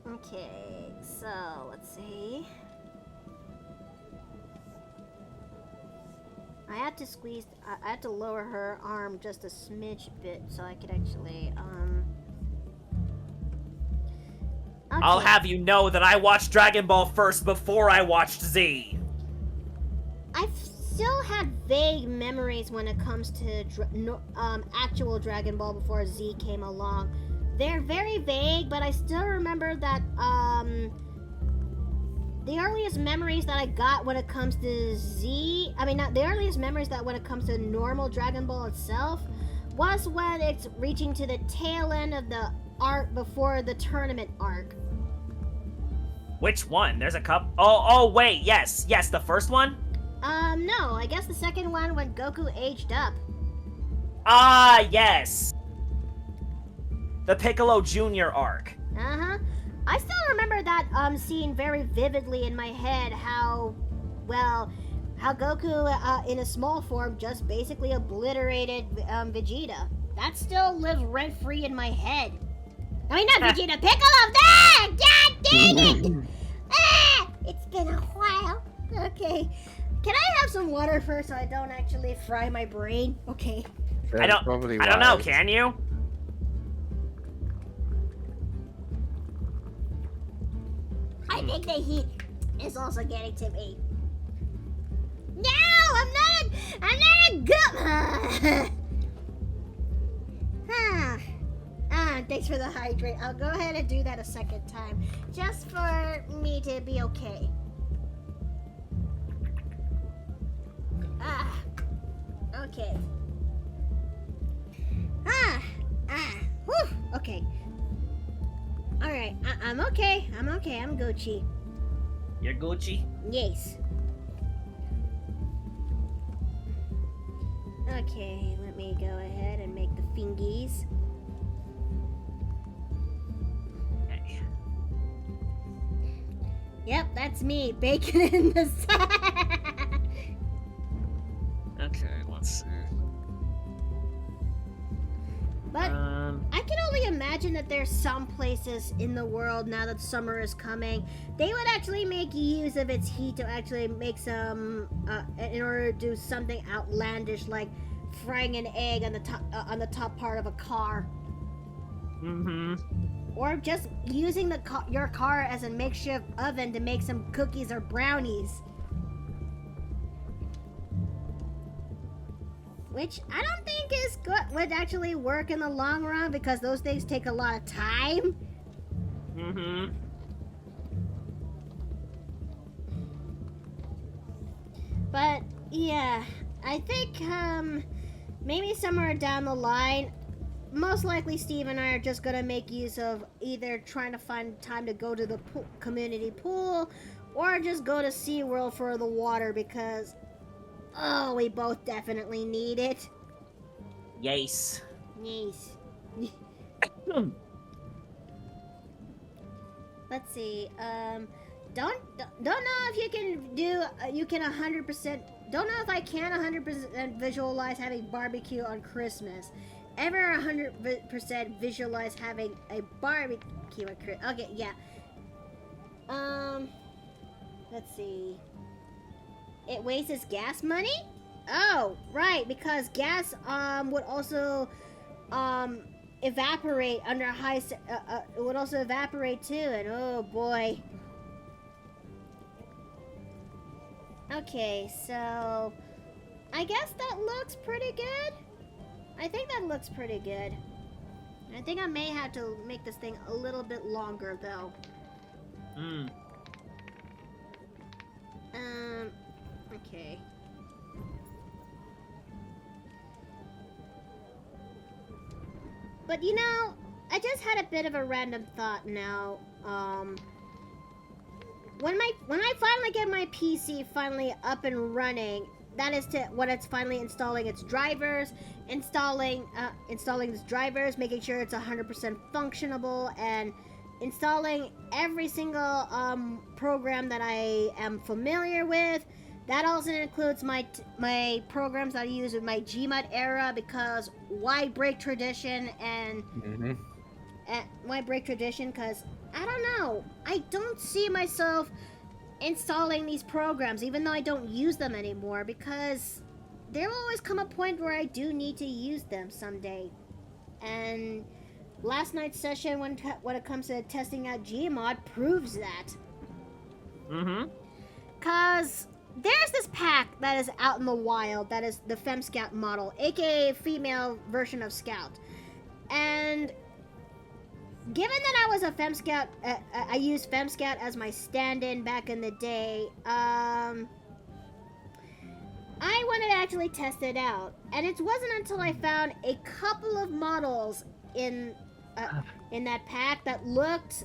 Okay, so let's see. I had to I had to lower her arm just a smidge bit so I could actually, Okay. I'll have you know that I watched Dragon Ball first before I watched Z. I've still had vague memories when it comes to actual Dragon Ball before Z came along. They're very vague, but I still remember that the earliest memories that I got when it comes to Z, I mean, not the earliest memories that when it comes to normal Dragon Ball itself was when it's reaching to the tail end of the arc before the tournament arc. Which one? There's a couple. Oh, wait, yes, the first one? No, I guess the second one when Goku aged up. Ah, yes. The Piccolo Jr. arc. Uh-huh. I still remember that scene very vividly in my head, how Goku in a small form just basically obliterated Vegeta. That still lives rent-free in my head. I mean, not Vegeta, Piccolo! Ah! God dang it! It's been a while. Okay. Can I have some water first so I don't actually fry my brain? Okay. I don't know, can you? I think the heat is also getting to me. No, I'm not a good. Thanks for the hydrate. I'll go ahead and do that a second time, just for me to be okay. Okay. Whew, okay. Alright, I'm okay. I'm Gucci. You're Gucci? Yes. Okay, let me go ahead and make the fingies. Okay. Yep, that's me, bacon in the side. Okay, let's see. But I can only imagine imagine that there's some places in the world now that summer is coming, they would actually make use of its heat to actually make some, in order to do something outlandish like frying an egg on the top part of a car. Or just using your car as a makeshift oven to make some cookies or brownies. Which I don't think is good, would actually work in the long run because those things take a lot of time. But yeah, I think maybe somewhere down the line, most likely Steve and I are just gonna make use of either trying to find time to go to the community pool or just go to SeaWorld for the water because, oh, we both definitely need it. Yes. Yes. Let's see. Don't know if you can do. You can 100%. Don't know if I can 100% visualize having barbecue on Christmas. Ever 100% visualize having a barbecue on Christmas? Okay, yeah. Let's see. It wastes gas money? Oh, right, because gas would also evaporate under high it would also evaporate too, and oh boy. Okay, so I guess that looks pretty good. I think that looks pretty good. I think I may have to make this thing a little bit longer though. Okay. But you know, I just had a bit of a random thought now. When I finally get my PC finally up and running, that is when it's finally installing its drivers, installing its drivers, making sure it's 100% functionable, and installing every single program that I am familiar with. That also includes my programs that I use with my Gmod era, because why break tradition and why break tradition? Because I don't know, I don't see myself installing these programs even though I don't use them anymore, because there will always come a point where I do need to use them someday. And last night's session when it comes to testing out Gmod proves that. Cause there's this pack that is out in the wild that is the Fem Scout model, aka female version of Scout. And given that I was a Fem Scout, I used Fem Scout as my stand-in back in the day, I wanted to actually test it out. And it wasn't until I found a couple of models in that pack that looked,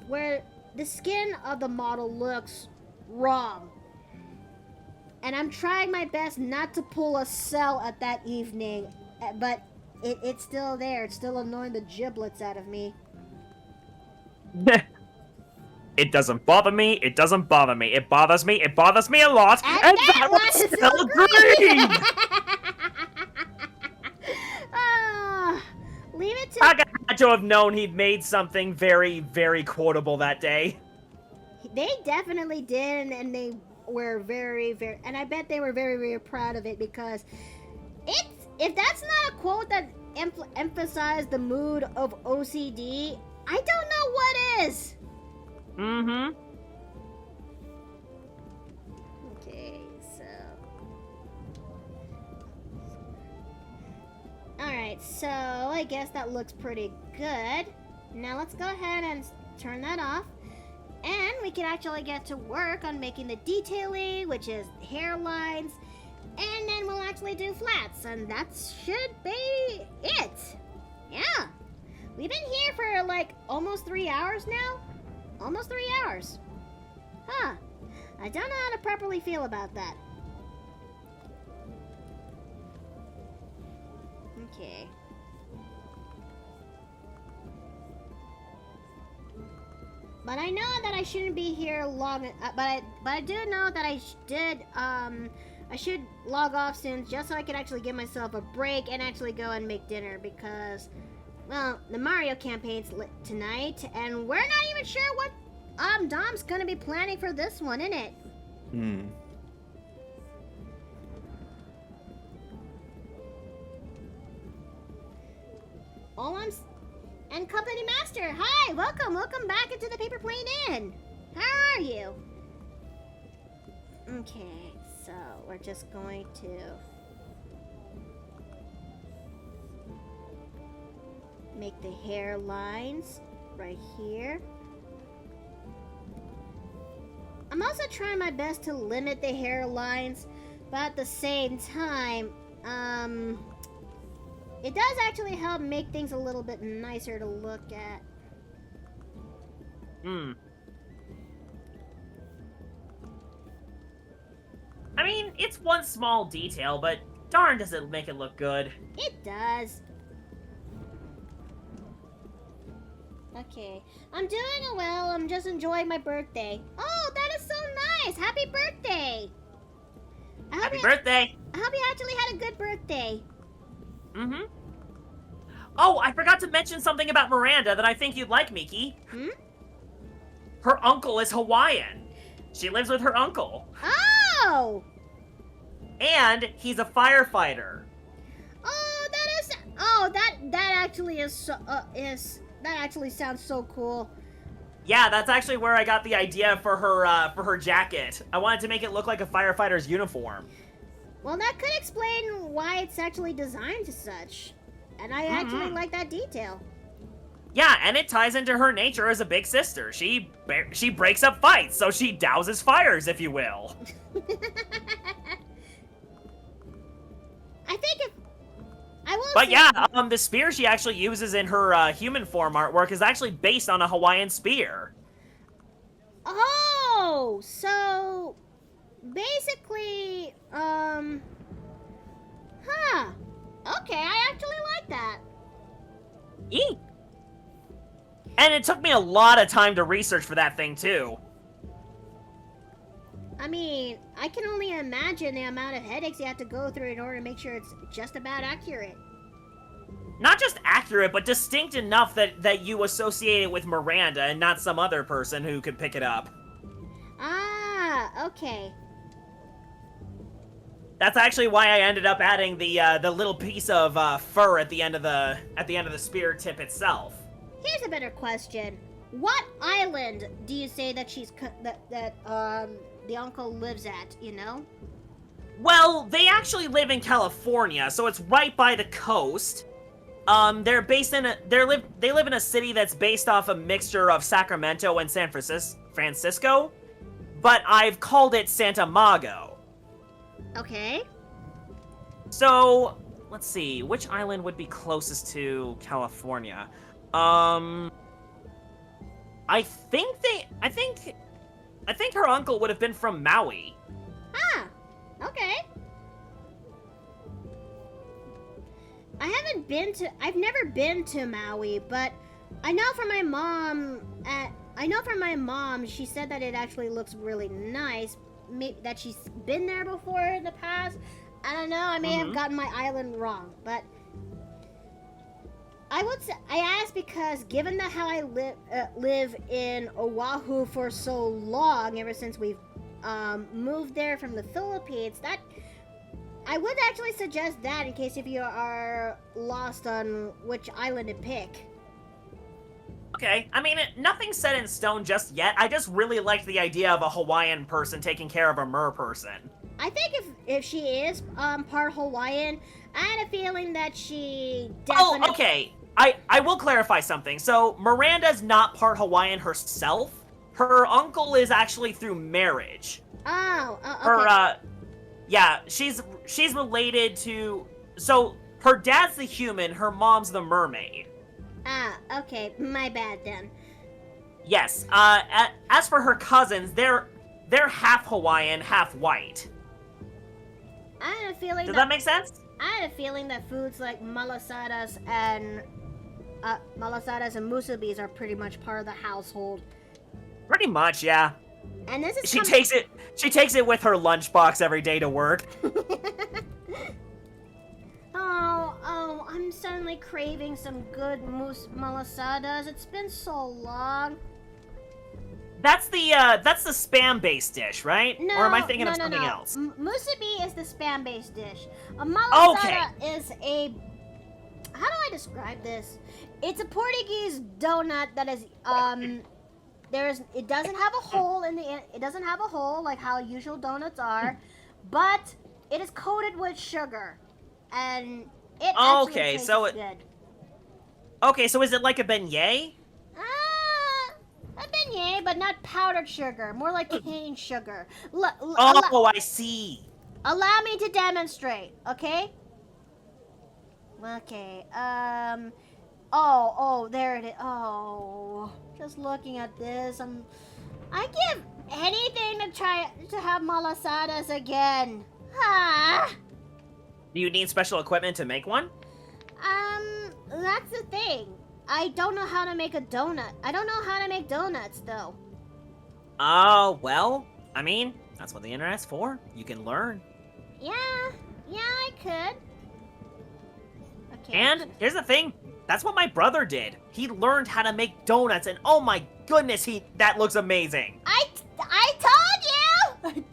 where the skin of the model looks wrong. And I'm trying my best not to pull a cell at that evening, but it's still there. It's still annoying the giblets out of me. It doesn't bother me. It doesn't bother me. It bothers me. It bothers me a lot. And that was still green! Leave it to... Haga had to have known he'd made something very, very quotable that day. They definitely did, and they were very, very... And I bet they were very, very proud of it, because if that's not a quote that emphasized the mood of OCD, I don't know what is. Okay, so... Alright, so I guess that looks pretty good. Now let's go ahead and turn that off. And we can actually get to work on making the detailing, which is hairlines. And then we'll actually do flats, and that should be it. Yeah. We've been here for like almost 3 hours now. Almost 3 hours. Huh. I don't know how to properly feel about that. Okay. But I know that I shouldn't be here long. But I do know that I should log off soon, just so I can actually give myself a break and actually go and make dinner, because well, the Mario campaign's lit tonight, and we're not even sure what Dom's gonna be planning for this one, innit? And Company Master, hi, welcome back into the Paper Plane Inn. How are you? Okay, so we're just going to make the hairlines right here. I'm also trying my best to limit the hairlines, but at the same time, it does actually help make things a little bit nicer to look at. I mean, it's one small detail, but darn does it make it look good. It does. Okay, I'm doing well. I'm just enjoying my birthday. Oh, that is so nice! Happy birthday! Happy birthday! I hope you actually had a good birthday. Oh, I forgot to mention something about Miranda that I think you'd like, Miki. Her uncle is Hawaiian. She lives with her uncle. Oh! And he's a firefighter. Oh, that actually is so, that actually sounds so cool. Yeah, that's actually where I got the idea for her jacket. I wanted to make it look like a firefighter's uniform. Well, that could explain why it's actually designed as such. And I actually like that detail. Yeah, and it ties into her nature as a big sister. She breaks up fights, so she douses fires, if you will. But yeah, the spear she actually uses in her human form artwork is actually based on a Hawaiian spear. Oh, so basically, okay, I actually like that. Eek. And it took me a lot of time to research for that thing, too. I mean, I can only imagine the amount of headaches you have to go through in order to make sure it's just about accurate. Not just accurate, but distinct enough that you associate it with Miranda and not some other person who could pick it up. Ah, okay. That's actually why I ended up adding the little piece of fur at the end of the spear tip itself. Here's a better question: what island do you say that the uncle lives at? You know? Well, they actually live in California, so it's right by the coast. They live in a city that's based off a mixture of Sacramento and San Francisco, but I've called it Santa Mago. Okay. So, let's see, which island would be closest to California? I think her uncle would have been from Maui. Ah, okay. I've never been to Maui, but I know from my mom, she said that it actually looks really nice. That she's been there before in the past. I don't know, I may have gotten my island wrong, but I asked because given that how I live in Oahu for so long, ever since we've moved there from the Philippines, that I would actually suggest that in case if you are lost on which island to pick. Okay, I mean, nothing's set in stone just yet. I just really liked the idea of a Hawaiian person taking care of a mer person. I think if she is part Hawaiian, I had a feeling that she definitely... Oh, okay. I will clarify something. So, Miranda's not part Hawaiian herself. Her uncle is actually through marriage. Oh, okay. Her, yeah, she's related to... So, her dad's the human, her mom's the mermaid. Ah, okay. My bad then. Yes. As for her cousins, they're half Hawaiian, half white. I had a feeling Does that make sense? I had a feeling that foods like malasadas and musubis are pretty much part of the household. Pretty much, yeah. And this is She takes it with her lunchbox every day to work. Oh, I'm I'm suddenly craving some good malasadas. It's been so long. That's the spam-based dish, right? No, or am I thinking of no, something no. else? Musubi is the spam-based dish. A malasada Okay. is a... How do I describe this? It's a Portuguese donut that is, it doesn't have a hole it doesn't have a hole like how usual donuts are, but it is coated with sugar. And it actually tastes good. Okay, so is it like a beignet? A beignet, but not powdered sugar. More like cane sugar. I see. Allow me to demonstrate, okay? Okay, Oh, there it is. Oh, just looking at this, I give anything to try to have malasadas again. Ah. Do you need special equipment to make one? That's the thing. I don't know how to make a donut. I don't know how to make donuts, though. Oh, well, I mean, that's what the internet's for. You can learn. Yeah, I could. Okay. And here's the thing. That's what my brother did. He learned how to make donuts, and oh my goodness, that looks amazing. I told you!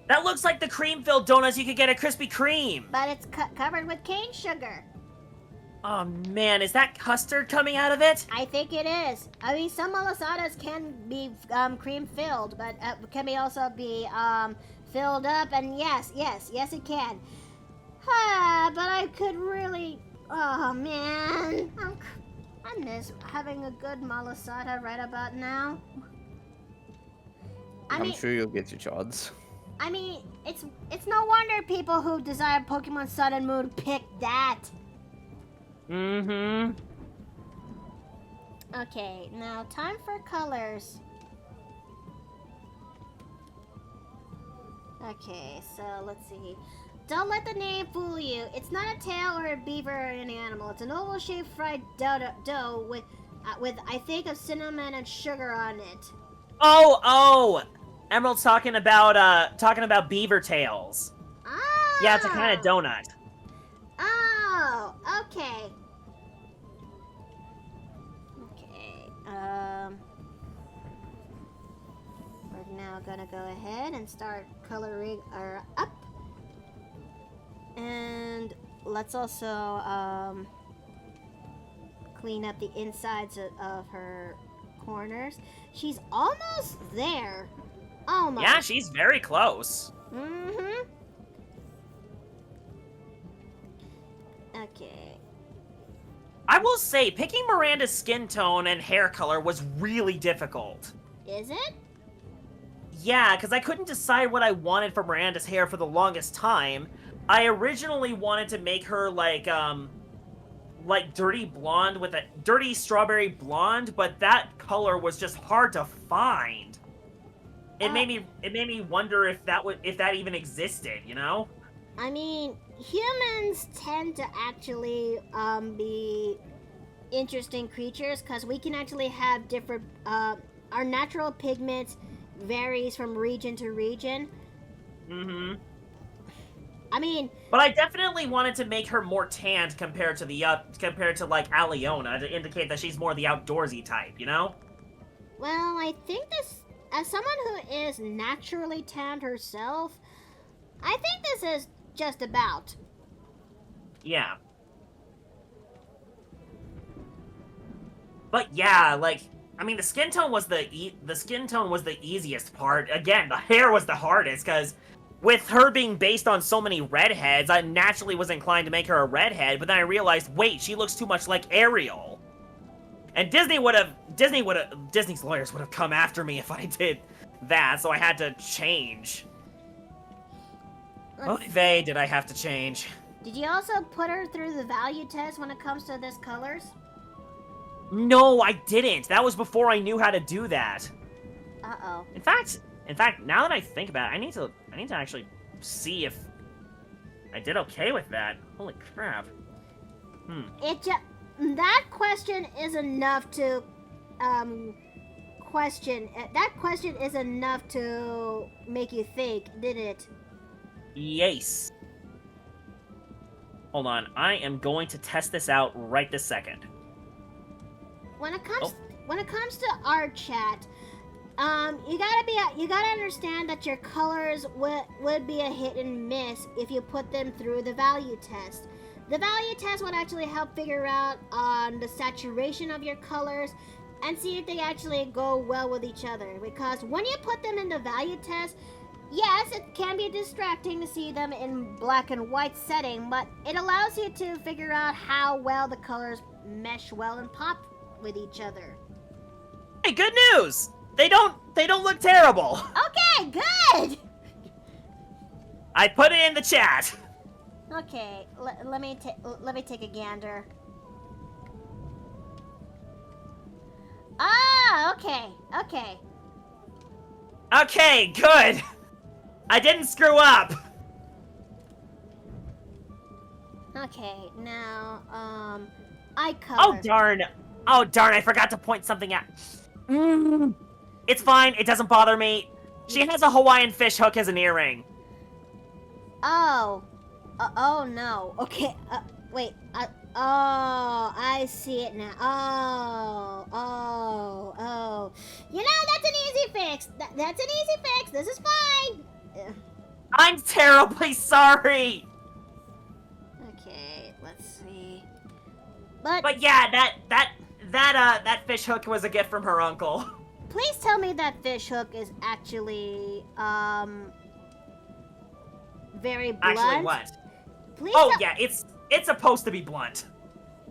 That looks like the cream-filled donuts you could get at Krispy Kreme. But it's covered with cane sugar. Oh man, is that custard coming out of it? I think it is. I mean, some malasadas can be cream-filled, but can also be filled up, and yes, it can. But I could really... Oh, man. I miss having a good malasada right about now. I'm sure you'll get your chance. I mean, it's no wonder people who desire Pokemon Sun and Moon pick that. Mm-hmm. Okay, now time for colors. Okay, so let's see. Don't let the name fool you. It's not a tail or a beaver or any animal. It's an oval-shaped fried dough with I think of cinnamon and sugar on it. Oh! Emerald's talking about beaver tails. Ah! Yeah, it's a kind of donut. Oh, okay. We're now gonna go ahead and start coloring her up. And let's also clean up the insides of her corners. She's almost there. Almost. Yeah, she's very close. Mm-hmm. Okay. I will say, picking Miranda's skin tone and hair color was really difficult. Is it? Yeah, because I couldn't decide what I wanted for Miranda's hair for the longest time. I originally wanted to make her like dirty blonde with a dirty strawberry blonde, but that color was just hard to find. It made me wonder if that even existed, you know? I mean, humans tend to actually be interesting creatures because we can actually have different. Our natural pigment varies from region to region. Mm-hmm. I mean, but I definitely wanted to make her more tanned compared to like Aliona to indicate that she's more the outdoorsy type, you know? Well, I think this, as someone who is naturally tanned herself, I think this is just about. Yeah. But yeah, like, I mean, the skin tone was the easiest part. Again, the hair was the hardest because with her being based on so many redheads, I naturally was inclined to make her a redhead, but then I realized, wait, she looks too much like Ariel. And Disney's lawyers would have come after me if I did that, so I had to change. Oy did I have to change. Did you also put her through the value test when it comes to this colors? No, I didn't. That was before I knew how to do that. Uh-oh. In fact, now that I think about it, I need to actually see if I did okay with that. Holy crap. That question is enough to question. That question is enough to make you think, didn't it? Yes. Hold on, I am going to test this out right this second. When it comes to art chat, you gotta understand that your colors would be a hit and miss if you put them through the value test. The value test would actually help figure out the saturation of your colors and see if they actually go well with each other. Because when you put them in the value test, yes, it can be distracting to see them in black and white setting, but it allows you to figure out how well the colors mesh well and pop with each other. Hey, good news! They don't look terrible. Okay, good. I put it in the chat. Okay, let me take a gander. Ah, okay. Okay, good. I didn't screw up. Okay, now eye color. Oh darn! I forgot to point something out. It's fine. It doesn't bother me. She has a Hawaiian fish hook as an earring. Oh. Oh no. Okay. Wait. Oh, I see it now. Oh. You know, that's an easy fix. That's an easy fix. This is fine. I'm terribly sorry. Okay, let's see. But yeah, that fish hook was a gift from her uncle. please tell me that fish hook is actually very blunt. Actually, what? Please Oh tell- yeah, it's supposed to be blunt.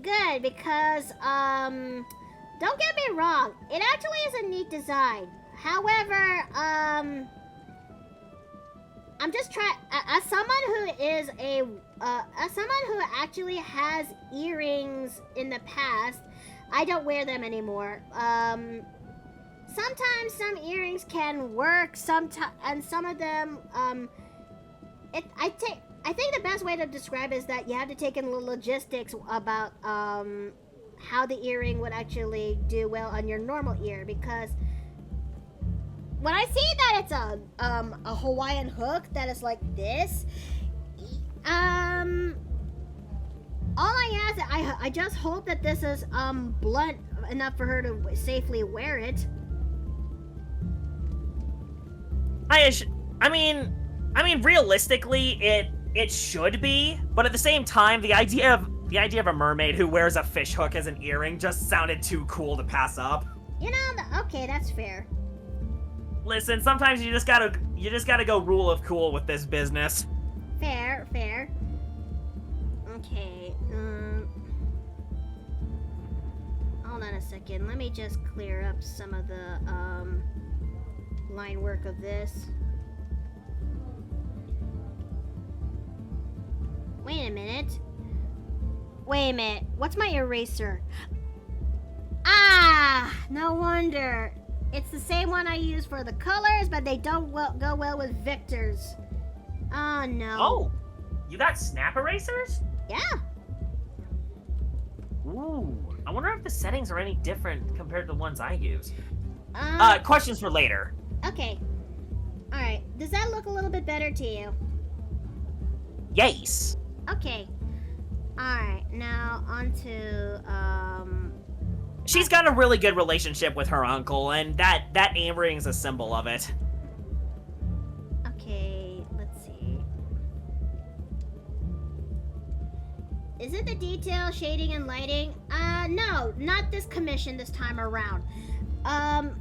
Good, because don't get me wrong, it actually is a neat design. However, I'm just trying, as someone who actually has earrings in the past, I don't wear them anymore. Sometimes some earrings can work, and some of them, I think the best way to describe it is that you have to take in the logistics about how the earring would actually do well on your normal ear, because when I see that it's a Hawaiian hook that is like this, all I ask, I just hope that this is blunt enough for her to safely wear it. I mean, realistically, it should be, but at the same time, the idea of a mermaid who wears a fish hook as an earring just sounded too cool to pass up. You know, okay, that's fair. Listen, sometimes you just gotta go rule of cool with this business. Fair. Okay, hold on a second. Let me just clear up some of the, line work of this. Wait a minute. What's my eraser? Ah! No wonder. It's the same one I use for the colors, but they don't go well with Victor's. Oh, no. Oh! You got snap erasers? Yeah. Ooh. I wonder if the settings are any different compared to the ones I use. Questions for later. Okay. Alright. Does that look a little bit better to you? Yes. Okay. Alright. Now, on to, She's got a really good relationship with her uncle, and that earring is a symbol of it. Okay, let's see. Is it the detail, shading, and lighting? No, not this commission this time around.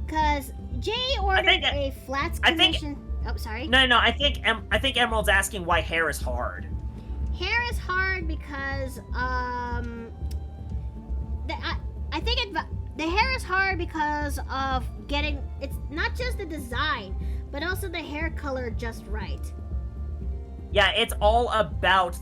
Cause Jay ordered a flats commission. Oh, sorry. No, I think Emerald's asking why hair is hard. Hair is hard because I think the hair is hard because of getting, it's not just the design, but also the hair color just right. Yeah, it's all about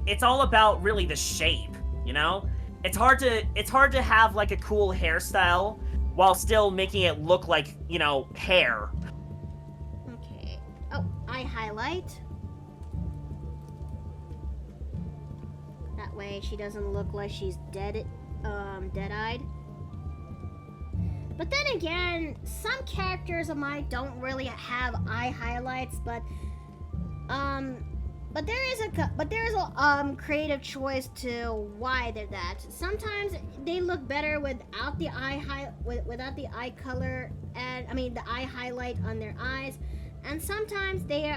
it's all about really the shape, you know? It's hard to have like a cool hairstyle while still making it look like, you know, hair. Okay. Oh, eye highlight. That way she doesn't look like she's dead-eyed. But then again, some characters of mine don't really have eye highlights, but But there is a creative choice to why they're that. Sometimes they look better without the without the eye color, and I mean the eye highlight on their eyes, and sometimes they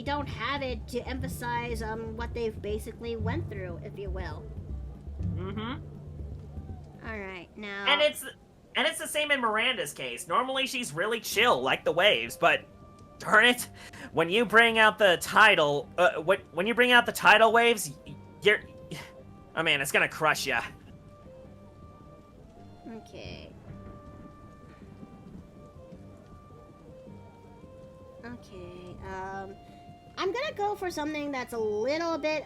don't have it to emphasize what they've basically went through, if you will. Mm-hmm. All right, now. And it's the same in Miranda's case. Normally she's really chill, like the waves, but darn it, when you bring out the tidal, when you bring out the tidal waves, oh man, it's gonna crush ya. Okay. Okay. I'm gonna go for something that's a little bit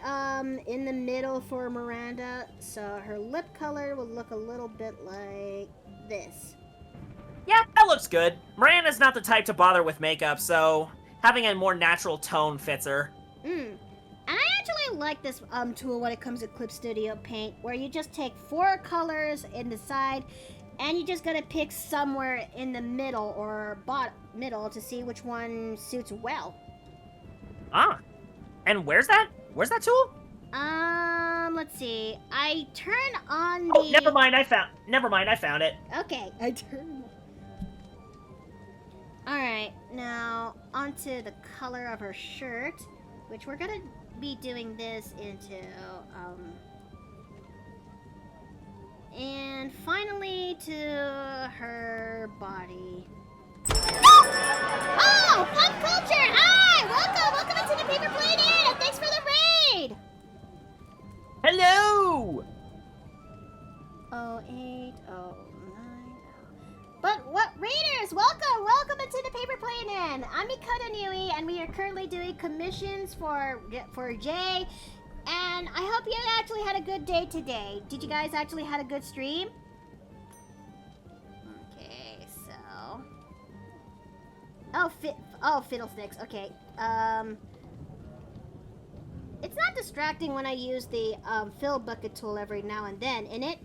in the middle for Miranda. So her lip color will look a little bit like this. Yeah, that looks good. Miranda's not the type to bother with makeup, so having a more natural tone fits her. And I actually like this tool when it comes to Clip Studio Paint, where you just take 4 colors in the side, and you just gotta pick somewhere in the middle or middle to see which one suits well. Ah, and where's that tool? Let's see. I turn on the. Oh, never mind. I found it. Okay, I turn. All right, now onto the color of her shirt, which we're gonna be doing this into. And finally to her body. Oh, pop culture! Hi, welcome into the Paper Plane Inn, and thanks for the raid. Hello. 0809. But what raiders? Welcome into the Paper Plane Inn. I'm Mikota Nui, and we are currently doing commissions for Jay. And I hope you actually had a good day today. Did you guys actually had a good stream? Okay, so. Oh, fiddlesticks. Okay. It's not distracting when I use the fill bucket tool every now and then, innit?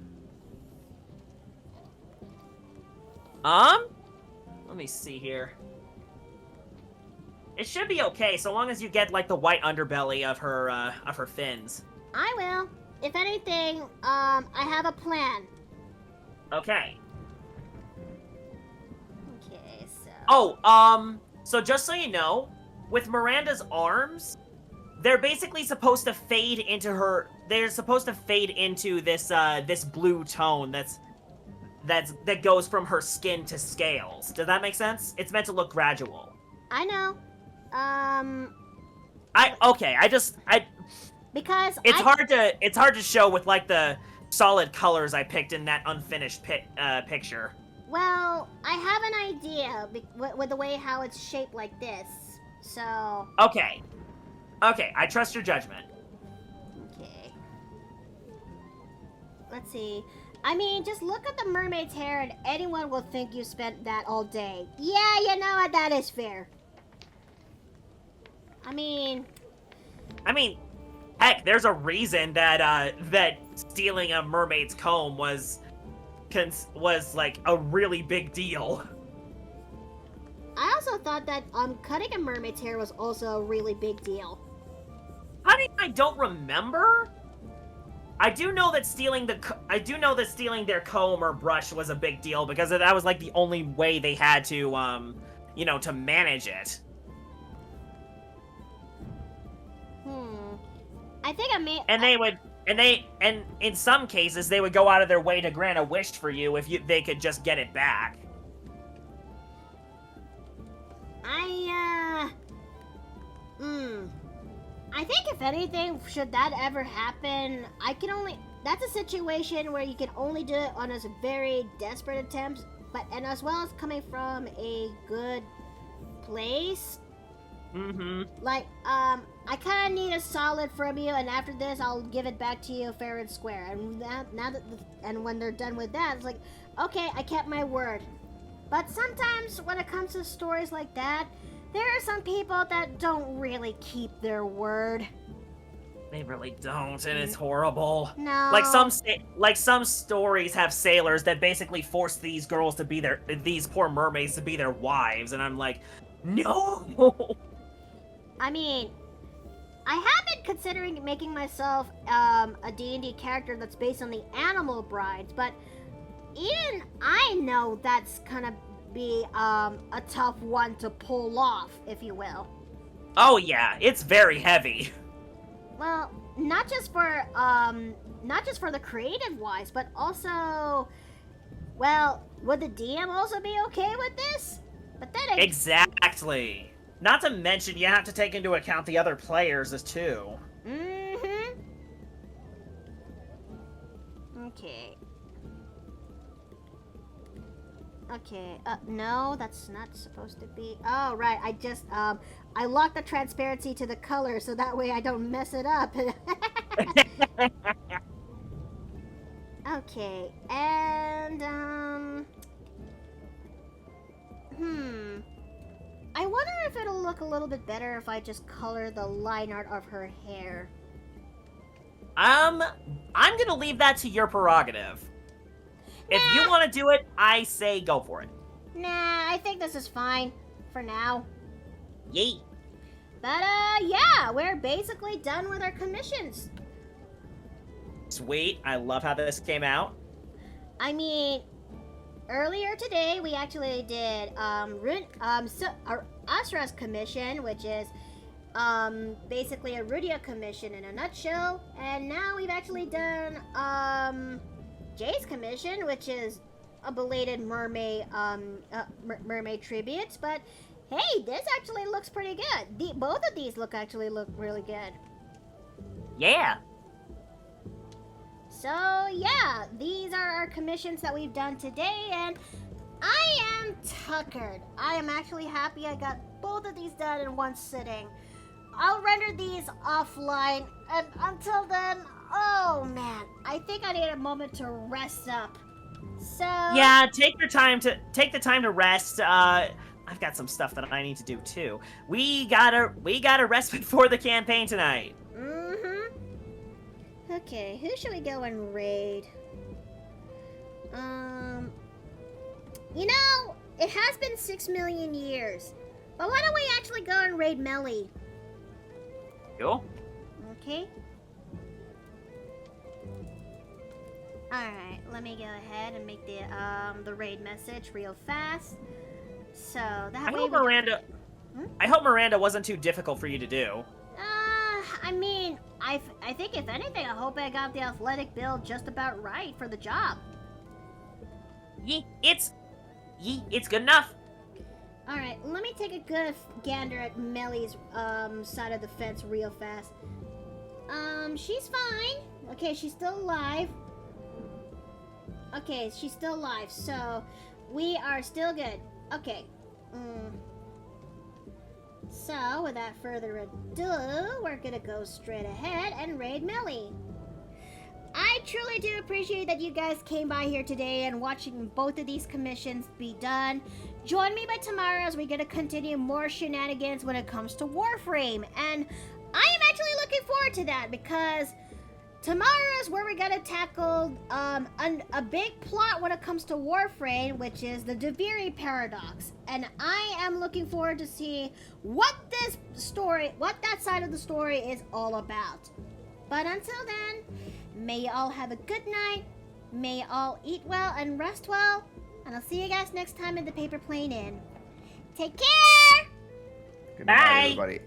Let me see here. It should be okay, so long as you get like the white underbelly of her fins. I will. If anything, I have a plan. Okay. Okay, so. Oh, so just so you know, with Miranda's arms, they're basically supposed to fade into her. They're supposed to fade into this this blue tone that goes from her skin to scales. Does that make sense? It's meant to look gradual. I know. Because it's hard to show with like the solid colors I picked in that unfinished picture. Well, I have an idea with the way how it's shaped like this. So. Okay, I trust your judgment. Okay. Let's see. I mean, just look at the mermaid's hair and anyone will think you spent that all day. Yeah, you know what? That is fair. I mean, heck, there's a reason that that stealing a mermaid's comb was like a really big deal. I also thought that cutting a mermaid's hair was also a really big deal. Honey, I don't remember. I do know that stealing their comb or brush was a big deal because that was like the only way they had to to manage it. I think I may. And in some cases they would go out of their way to grant a wish for you if they could just get it back. I think if anything, should that ever happen, that's a situation where you can only do it on a very desperate attempts, and as well as coming from a good place. Like, I kind of need a solid from you, and after this, I'll give it back to you fair and square. And when they're done with that, it's like, okay, I kept my word. But sometimes when it comes to stories like that, there are some people that don't really keep their word. They really don't, and it's horrible. No. Like some stories have sailors that basically force these girls to be these poor mermaids to be their wives, and I'm like, no. I mean, I have been considering making myself a D&D character that's based on the animal brides, but even I know that's gonna be a tough one to pull off, if you will. Oh yeah, it's very heavy. Well, not just for the creative wise, but also, well, would the DM also be okay with this? But then Exactly. Not to mention, you have to take into account the other players as too. Mm-hmm. Okay. Okay, no, that's not supposed to be... Oh, right, I just, I locked the transparency to the color so that way I don't mess it up. Okay, and, I wonder if it'll look a little bit better if I just color the line art of her hair. I'm gonna leave that to your prerogative. If you want to do it, I say go for it. Nah, I think this is fine for now. Yay. But, yeah, we're basically done with our commissions. Sweet. I love how this came out. I mean, earlier today we actually did Asrah's commission, which is basically a Rudia commission in a nutshell, and now we've actually done Jay's commission, which is a belated mermaid mermaid tribute. But hey, this actually looks pretty good. Both of these look really good. Yeah. So yeah, these are our commissions that we've done today, and I am tuckered. I am actually happy I got both of these done in one sitting. I'll render these offline, and until then, oh man, I think I need a moment to rest up. So Yeah, take the time to rest. I've got some stuff that I need to do too. We gotta rest before the campaign tonight. Mm-hmm. Okay, who should we go and raid? You know, it has been 6 million years, but why don't we actually go and raid Melly? Cool. Okay. Alright, let me go ahead and make the raid message real fast. So that way I hope Miranda wasn't too difficult for you to do. I mean, I think if anything, I hope I got the athletic build just about right for the job. It's good enough. Alright, let me take a good gander at Melly's side of the fence real fast. She's fine. Okay, she's still alive. Okay, she's still alive, so we are still good. Okay. So, without further ado, we're gonna go straight ahead and raid Melly. I truly do appreciate that you guys came by here today and watching both of these commissions be done. Join me by tomorrow as we're gonna continue more shenanigans when it comes to Warframe. And I am actually looking forward to that because tomorrow is where we're gonna tackle a big plot when it comes to Warframe, which is the Deviri paradox. And I am looking forward to see what that side of the story is all about. But until then, may you all have a good night, may you all eat well and rest well, and I'll see you guys next time in the Paper Plane Inn. Take care! Good night, Bye. everybody.